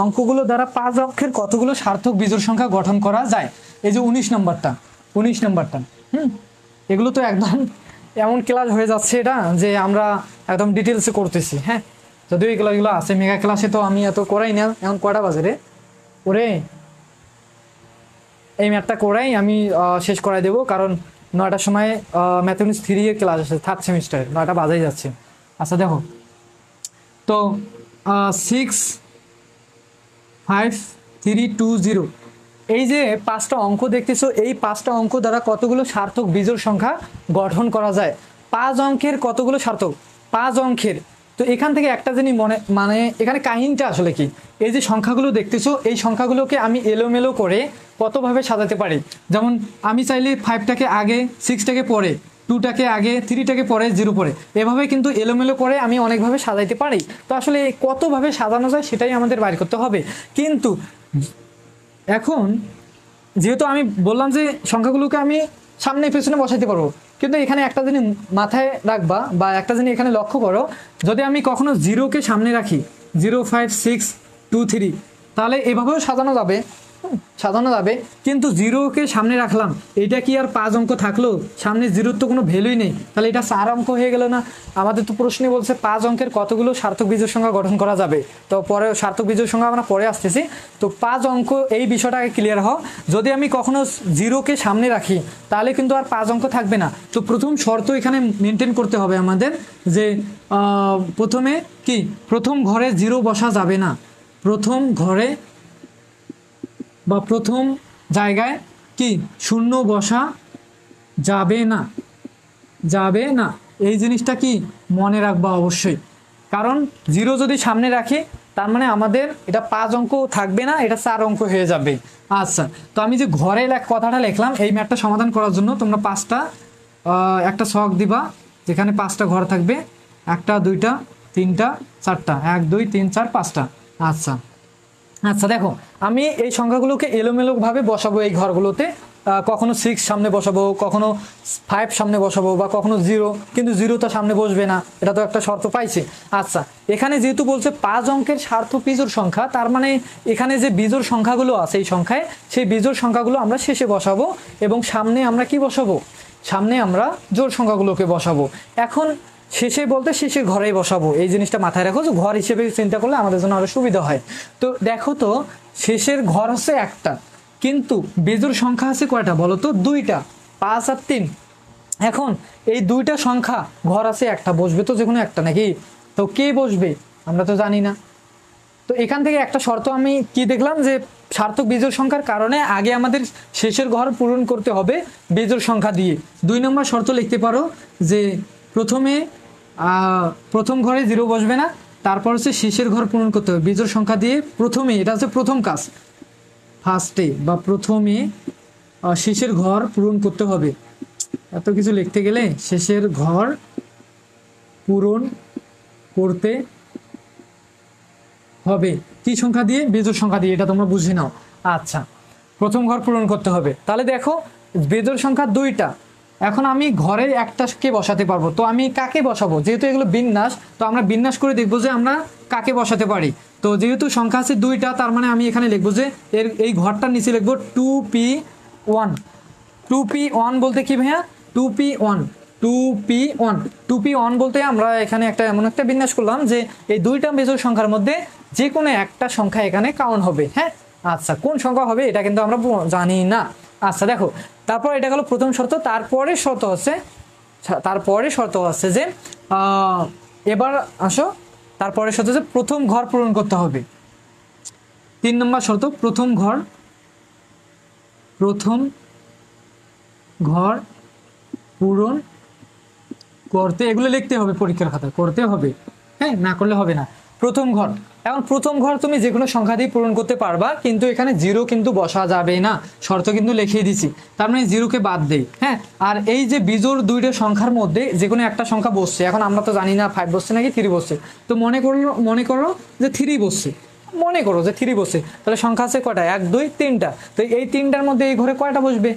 অঙ্কগুলো দ্বারা 5 অক্ষের কতগুলো সার্থক বিজোড় সংখ্যা গঠন করা যায়। এই যে 19 নম্বরটা এগুলো তো একদম এমন ক্লাস হয়ে যাচ্ছে এটা যে আমরা একদম ডিটেলসে করতেছি। হ্যাঁ যদিও এই ক্লাসগুলো আছে, মেগা ক্লাসে তো আমি এত করাই না। এখন কয়টা বাজে রে ওরে, এই ম্যাথটা করাই আমি শেষ করাই দেবো, কারণ 9টার সময় ম্যাথমেটিক্স 3 এর ক্লাস আছে, 3rd সেমিস্টারে, 9টা বাজেই যাচ্ছে। আচ্ছা দেখো তো 6-5-3-2-0 এই যে 5টা অঙ্ক দেখতেছো, এই 5টা অঙ্ক দ্বারা কতগুলো সার্থক বিজোড় সংখ্যা গঠন করা যায়। 5 অঙ্কের কতগুলো সার্থক, 5 অঙ্কের। তো এখান থেকে একটা জিনিস মানে এখানে কাহিনীটা আসলে কি, এই যে সংখ্যাগুলো দেখতেছো এই সংখ্যাগুলোকে আমি এলোমেলো করে কতভাবে সাজাতে পারি। যেমন আমি চাইলে 5টাকে আগে, 6টাকে পরে, 2টাকে আগে, 3টাকে পরে, 0 পরে, এভাবে কিন্তু এলোমেলো করে আমি অনেকভাবে সাজাইতে পারি। তো আসলে কতভাবে সাজানো যায় সেটাই আমাদের বাইর করতে হবে। কিন্তু এখন যেহেতু আমি বললাম যে সংখ্যাগুলোকে আমি সামনে পেছনে বসাইতে পারবো। কিন্তু এখানে একটা জিনিস মাথায় রাখবা বা একটা জিনিস এখানে লক্ষ্য করো, যদি আমি কখনো 0কে সামনে রাখি 0 5 6 2 3 তাহলে এভাবেও সাজানো যাবে। কিন্তু 0কে সামনে রাখলাম, এটা কি আর 5 অঙ্ক থাকলো? সামনে 0-র তো কোনো ভ্যালুই নেই, তাহলে এটা 4 অঙ্ক হয়ে গেল না? আমাদের তো প্রশ্নে বলছে 5 অঙ্কের কতগুলো সার্থক বিজোড় সংখ্যা গঠন করা যাবে। তো পরে সার্থক বিজোড় সংখ্যা আমরা পরে আসতেছি। তো 5 অঙ্ক এই বিষয়টা আগে ক্লিয়ার হও। যদি আমি কখনো 0কে সামনে রাখি তাহলে কিন্তু আর 5 অঙ্ক থাকবে না। তো প্রথম শর্ত এখানে মেনটেন করতে হবে আমাদের যে প্রথমে কি প্রথম ঘরে 0 বসা যাবে না, প্রথম ঘরে বা প্রথম জায়গায় কি শূন্য বসা যাবে না। এই জিনিসটা কি মনে রাখবা অবশ্যই, কারণ 0 যদি সামনে রাখি তার মানে আমাদের এটা 5 অঙ্ক থাকবে না, এটা 4 অঙ্ক হয়ে যাবে। আচ্ছা, তো আমি যে ঘরে কথাটা লিখলাম এই ম্যাথটা সমাধান করার জন্য তোমরা একটা ছক দিবা যেখানে 5টা ঘর থাকবে, 1টা 2টা 3টা 4টা 1 2 3 4 5টা। আচ্ছা দেখো, আমি এই সংখ্যাগুলোকে এলোমেলোভাবে বসাবো এই ঘরগুলোতে। কখনো 6 সামনে বসাবো, কখনো 5 সামনে বসাবো, বা কখনো 0, কিন্তু 0 তো সামনে বসবে না, এটা তো একটা শর্ত পাইছি। আচ্ছা, এখানে যেহেতু বলছে 5 অঙ্কের সার্থক বিজোড় সংখ্যা, তার মানে এখানে যে বিজোড় সংখ্যাগুলো আছে এই সংখ্যায়, সেই বিজোড় সংখ্যাগুলো আমরা শেষে বসাবো এবং সামনে আমরা কি বসাবো? সামনে আমরা জোড় সংখ্যাগুলোকে বসাবো। এখন শেষে বলতে শেষের ঘরেই বসাবো, এই জিনিসটা মাথায় রাখো যে ঘর হিসেবে চিন্তা করলে আমাদের জন্য আরো সুবিধা হয়। তো দেখো তো, শেষের ঘর হচ্ছে একটা, কিন্তু বিজোড় সংখ্যা আছে কয়টা বলো তো? 2টা, 5 আর 3। এখন এই 2টা সংখ্যা ঘর আছে একটা, বসবে তো যে কোনো একটা নাকি? তো কে বসবে আমরা তো জানি না। তো এখান থেকে একটা শর্ত আমি কি দেখলাম, যে সার্থক বিজোড় সংখ্যার কারণে আগে আমাদের শেষের ঘর পূরণ করতে হবে বিজোড় সংখ্যা দিয়ে। 2 নম্বর শর্ত লিখতে পারো যে প্রথম ঘরে 0 বসবে না, তারপর হচ্ছে শেষের ঘর পূরণ করতে হবে বিজোড় সংখ্যা দিয়ে। প্রথমে এটা হচ্ছে প্রথম কাজ, ফার্স্টে বা প্রথমে শেষের ঘর পূরণ করতে হবে। এত কিছু লিখতে গেলে শেষের ঘর পূরণ করতে হবে কি সংখ্যা দিয়ে? বিজোড় সংখ্যা দিয়ে, এটা তোমরা বুঝে নাও। আচ্ছা, প্রথম ঘর পূরণ করতে হবে, তাহলে দেখো বিজোড় সংখ্যা 2টা। এখন আমি ঘরে একটাকে বসাতে পারবো, তো আমি কাকে বসাবো? যেহেতু এগুলো বিন্যাস, তো আমরা বিন্যাস করে দেখবো যে আমরা কাকে বসাতে পারি। তো যেহেতু সংখ্যা আছে 2টা, তার মানে আমি এখানে লিখবো যে এই ঘরটার নিচে লিখবো 2p1। 2p1 বলতে কি ভাইয়া? 2p1 2p1 বলতে আমরা এখানে এমন একটা বিন্যাস করলাম যে এই 2টা বিজোড় সংখ্যার মধ্যে যে কোনো একটা সংখ্যা এখানে কাউন্ট হবে। হ্যাঁ, আচ্ছা, কোন সংখ্যা হবে এটা কিন্তু আমরা জানি না। আচ্ছা দেখো, তারপর এটা গেল প্রথম শর্ত। তারপরে শর্ত হচ্ছে যে এবার আসো, তারপরে শর্ত যে প্রথম ঘর পূরণ করতে হবে। 3 নম্বর শর্ত, প্রথম ঘর পূরণ করতে, এগুলো লিখতে হবে পরীক্ষার খাতায়, করতে হবে। হ্যাঁ, না করলে হবে না। প্রথম ঘর, এখন প্রথম ঘর তুমি যে কোনো সংখ্যা দিয়ে পূরণ করতে পারবা, কিন্তু এখানে 0 কিন্তু বসা যাবে না, শর্ত কিন্তু লিখিয়ে দিছি। তার মানে 0কে বাদ দেই। হ্যাঁ, আর এই যে বিজোড় 2টা সংখ্যার মধ্যে যে কোনো একটা সংখ্যা বসছে, এখন আমরা তো জানি না 5 বসছে নাকি 3 বসছে, তো মনে করো যে 3 বসছে, তাহলে সংখ্যা আছে কয়টা? 1 2 3টা। তো এই 3টার মধ্যে এই ঘরে কয়টা বসবে?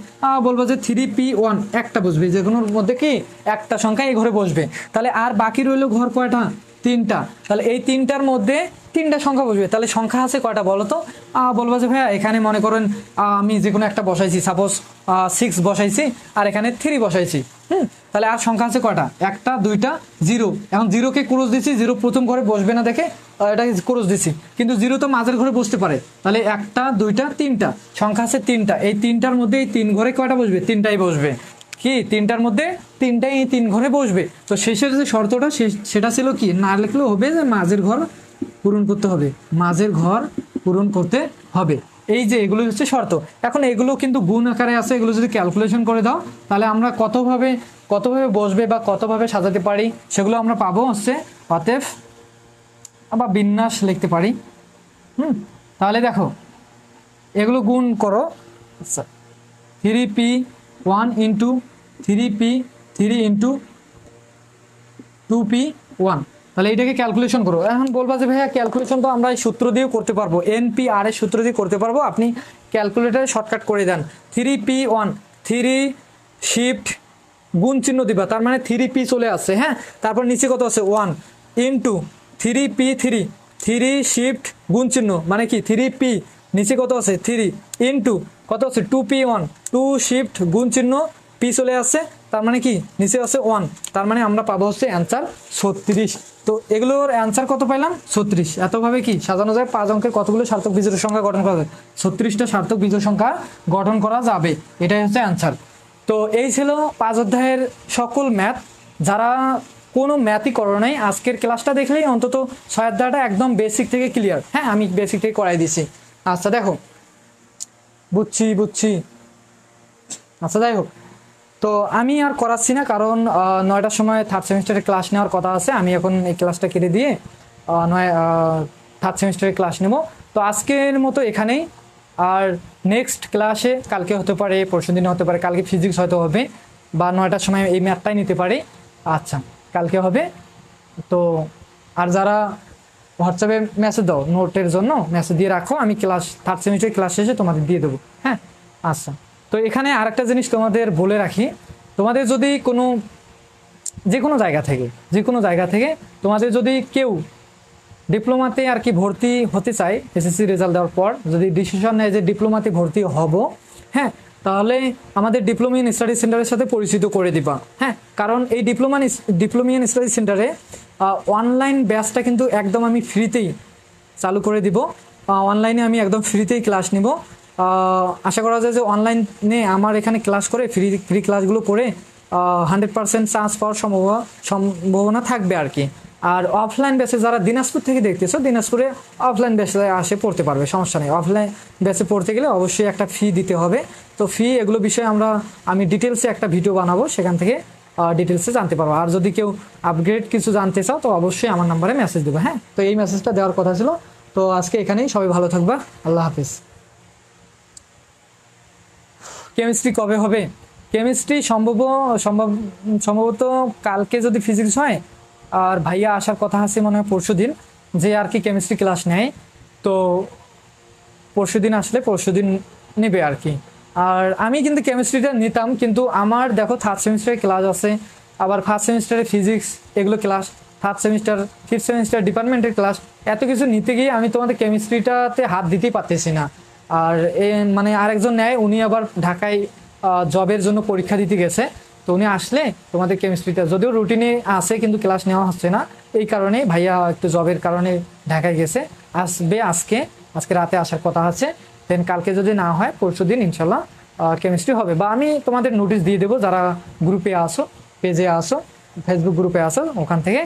বলবো যে 3p1 একটা বসবে, যে কোনোর মধ্যে কি একটা সংখ্যা এই ঘরে বসবে। তাহলে আর বাকি রইল ঘর কয়টা? 3টা। তাহলে এই 3টার মধ্যে 3টা সংখ্যা বসবে, তাহলে সংখ্যা আছে কয়টা বলো তো? বলবো যে ভাইয়া এখানে মনে করেন আমি যে কোনো একটা বসাইছি, সাপোজ 6 বসাইছি, আর এখানে 3 বসাইছি। তাহলে আর সংখ্যা আছে কয়টা? 1টা 2টা 0। এখন 0কে ক্রস দিছি, 0 প্রথম ঘরে বসবে না দেখে এটা ক্রস দিছি, কিন্তু 0 তো মাঝের ঘরে বসতে পারে। তাহলে 1টা 2টা 3টা, সংখ্যা আছে 3টা। এই 3টার মধ্যে এই 3 ঘরে কয়টা বসবে? 3টাই বসবে। কি 3টার মধ্যে 3টাই এই 3 ঘরে বসবে। তো শেষের যে শর্তটা সেটা ছিল কি, না লিখলেও হবে যে মাঝের ঘর পূরণ করতে হবে, মাঝের ঘর পূরণ করতে হবে। এই যে এগুলো হচ্ছে শর্ত। এখন এগুলো কিন্তু গুণ আকারে আছে, এগুলো যদি ক্যালকুলেশন করে দাও তাহলে আমরা কতভাবে বসবে বা কতভাবে সাজাতে পারি সেগুলো আমরা পাবো হচ্ছে অতএব আবার বিন্যাস লিখতে পারি। তাহলে দেখো এগুলো গুণ করো। আচ্ছা, 3p1 into 3p3 into 2p1, তাহলে এটাকে ক্যালকুলেশন করো। এখন বলবা যে ভাইয়া ক্যালকুলেশন তো আমরা এই সূত্র দিয়েও করতে পারবো, NPR এর সূত্র দিয়ে করতে পারবো, আপনি ক্যালকুলেটারে শর্টকাট করে দেন। 3p1 শিফট গুণ চিহ্ন দিবা, তার মানে 3p চলে আসছে। হ্যাঁ, তারপর নিচে কত আছে 1 ইন্টু 3p3, 3 শিফট গুণ চিহ্ন মানে কি 3p, নিচে কত আছে 3 ইন্টু কত আছে 2p1, 2 শিফট গুণ চিহ্ন p চলে আসছে, তার মানে কি নিচে আছে 1, তার মানে আমরা পাবো হচ্ছে অ্যান্সার 36। তো এগুলোর অ্যান্সার কত পাইলাম 36। এতভাবে কি সাজানো যায় 5 অঙ্কের কতগুলো সার্থক বিজোড় সংখ্যা গঠন করা যায়, 36টা সার্থক বিজোড় সংখ্যা গঠন করা যাবে, এটাই হচ্ছে অ্যান্সার। তো এই ছিল 5 অধ্যায়ের সকল ম্যাথ। যারা কোনো ম্যাথই করো নাই আজকের ক্লাসটা দেখলেই অন্তত 6 অধ্যায়টা একদম বেসিক থেকে ক্লিয়ার। হ্যাঁ, আমি বেসিক থেকে করাই দিছি। আচ্ছা দেখো, বুঝছি। আচ্ছা যাই হোক, তো আমি আর করাচ্ছি না, কারণ 9টার সময় থার্ড সেমিস্টারের ক্লাস নেওয়ার কথা আছে। আমি এখন এই ক্লাসটা কেটে দিয়ে থার্ড সেমিস্টারের ক্লাস নেব। তো আজকের মতো এখানেই, আর নেক্সট ক্লাসে কালকে হতে পারে, পরশু দিনে হতে পারে, কালকে ফিজিক্স হয়তো হবে, বা 9টার সময় এই ম্যাথটাই নিতে পারে। আচ্ছা, কালকে হবে। তো আর যারা হোয়াটসঅ্যাপে মেসেজ দাও নোটের জন্য, মেসেজ দিয়ে রাখো, আমি ক্লাস থার্ড সেমিস্টারের ক্লাস শেষে তোমাদের দিয়ে দেবো। হ্যাঁ, আচ্ছা। তো এখানে আরেকটা জিনিস তোমাদের বলে রাখি, তোমাদের যদি যে কোনো জায়গা থেকে তোমাদের যদি কেউ ডিপ্লোমাতে আর কি ভর্তি হতে চায়, এসএসসি রেজাল্ট দেওয়ার পর যদি ডিসিশন নেয় যে ডিপ্লোমাতে ভর্তি হব, হ্যাঁ, তাহলে আমাদের ডিপ্লোমা ইন স্টাডি সেন্টারের সাথে পরিচিত করে দিবা। হ্যাঁ, কারণ এই ডিপ্লোমা ইন স্টাডি সেন্টারে অনলাইন ব্যাচটা কিন্তু একদম আমি ফ্রিতেই চালু করে দিব। অনলাইনে আমি একদম ফ্রিতেই ক্লাস নিব। আশা করা যায় যে অনলাইনে আমার এখানে ক্লাস করে ফ্রি ক্লাসগুলো করে 100% চান্স পাওয়ার সম্ভাবনা থাকবে আর কি। আর অফলাইন ব্যাচে যারা দিনাজপুর থেকে দেখতেছো, দিনাজপুরে অফলাইন ব্যাচে আসে পড়তে পারবে, সমস্যা নেই। অফলাইন ব্যাচে পড়তে গেলে অবশ্যই একটা ফি দিতে হবে। তো ফি এগুলো বিষয়ে আমি ডিটেলসে একটা ভিডিও বানাবো, সেখান থেকে ডিটেলসে জানতে পারবো। আর যদি কেউ আপগ্রেড কিছু জানতে চাও তো অবশ্যই আমার নাম্বারে মেসেজ দেবো। হ্যাঁ, তো এই মেসেজটা দেওয়ার কথা ছিল। তো আজকে এখানেই, সবাই ভালো থাকবা, আল্লাহ হাফিজ। কেমিস্ট্রি কবে হবে? কেমিস্ট্রি সম্ভবত কালকে যদি ফিজিক্স হয়, আর ভাইয়া আসার কথা আছে মনে হয় পরশু দিন, যে আর কি কেমিস্ট্রি ক্লাস নেয়। তো পরশু দিন আসলে পরশু দিন নেবে আর কি। আর আমি কিন্তু কেমিস্ট্রিটা নিতাম, কিন্তু আমার দেখো থার্ড সেমিস্টারে ক্লাস আছে, আবার ফার্স্ট সেমিস্টারে ফিজিক্স এগুলো class, third semester fifth semester ডিপার্টমেন্টের ক্লাস, এত কিছু নিতে গিয়ে আমি তোমাদের কেমিস্ট্রিটাতে হাত দিতেই পারতেছি না। আর মানে আরেকজন নেয়, উনি আবার ঢাকায় জবের জন্য পরীক্ষা দিতে গেছে। তো উনি আসলে তোমাদের কেমিস্ট্রিটা যদিও রুটিনে আছে কিন্তু ক্লাস নেওয়া হচ্ছে না, এই কারণেই ভাইয়া একটু জবের কারণে ঢাকায় গেছে। আসবে আজকে রাতে আসার কথা আছে। দেন কালকে যদি না হয় পরশু দিন ইনশাল্লাহ কেমিস্ট্রি হবে, বা আমি তোমাদের নোটিশ দিয়ে দেবো, যারা গ্রুপে আসো, পেজে আসো, ফেসবুক গ্রুপে আসো, ওখান থেকে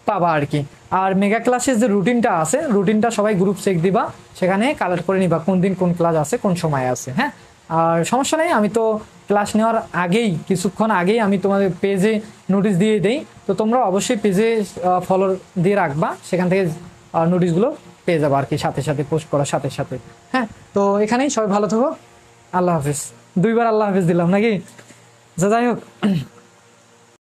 পাবা আর কি। আর মেগা ক্লাসের যে রুটিনটা আছে, রুটিনটা সবাই গ্রুপ চেক দিবা, সেখানে কালেক্ট করে নিবা কোন দিন কোন ক্লাস আছে, কোন সময় আছে। হ্যাঁ, আর সমস্যা নেই, আমি তো ক্লাস নেওয়ার কিছুক্ষণ আগেই আমি তোমাদের পেজে নোটিশ দিয়ে দেই। তো তোমরা অবশ্যই পেজে ফলো দিয়ে রাখবা, সেখান থেকে নোটিশগুলো পেয়ে যাবো আর কি, সাথে পোস্ট করার সাথে। হ্যাঁ, তো এখানেই, সবাই ভালো থাকো, আল্লাহ হাফিজ। 2বার আল্লাহ হাফিজ দিলাম নাকি? যাই হোক।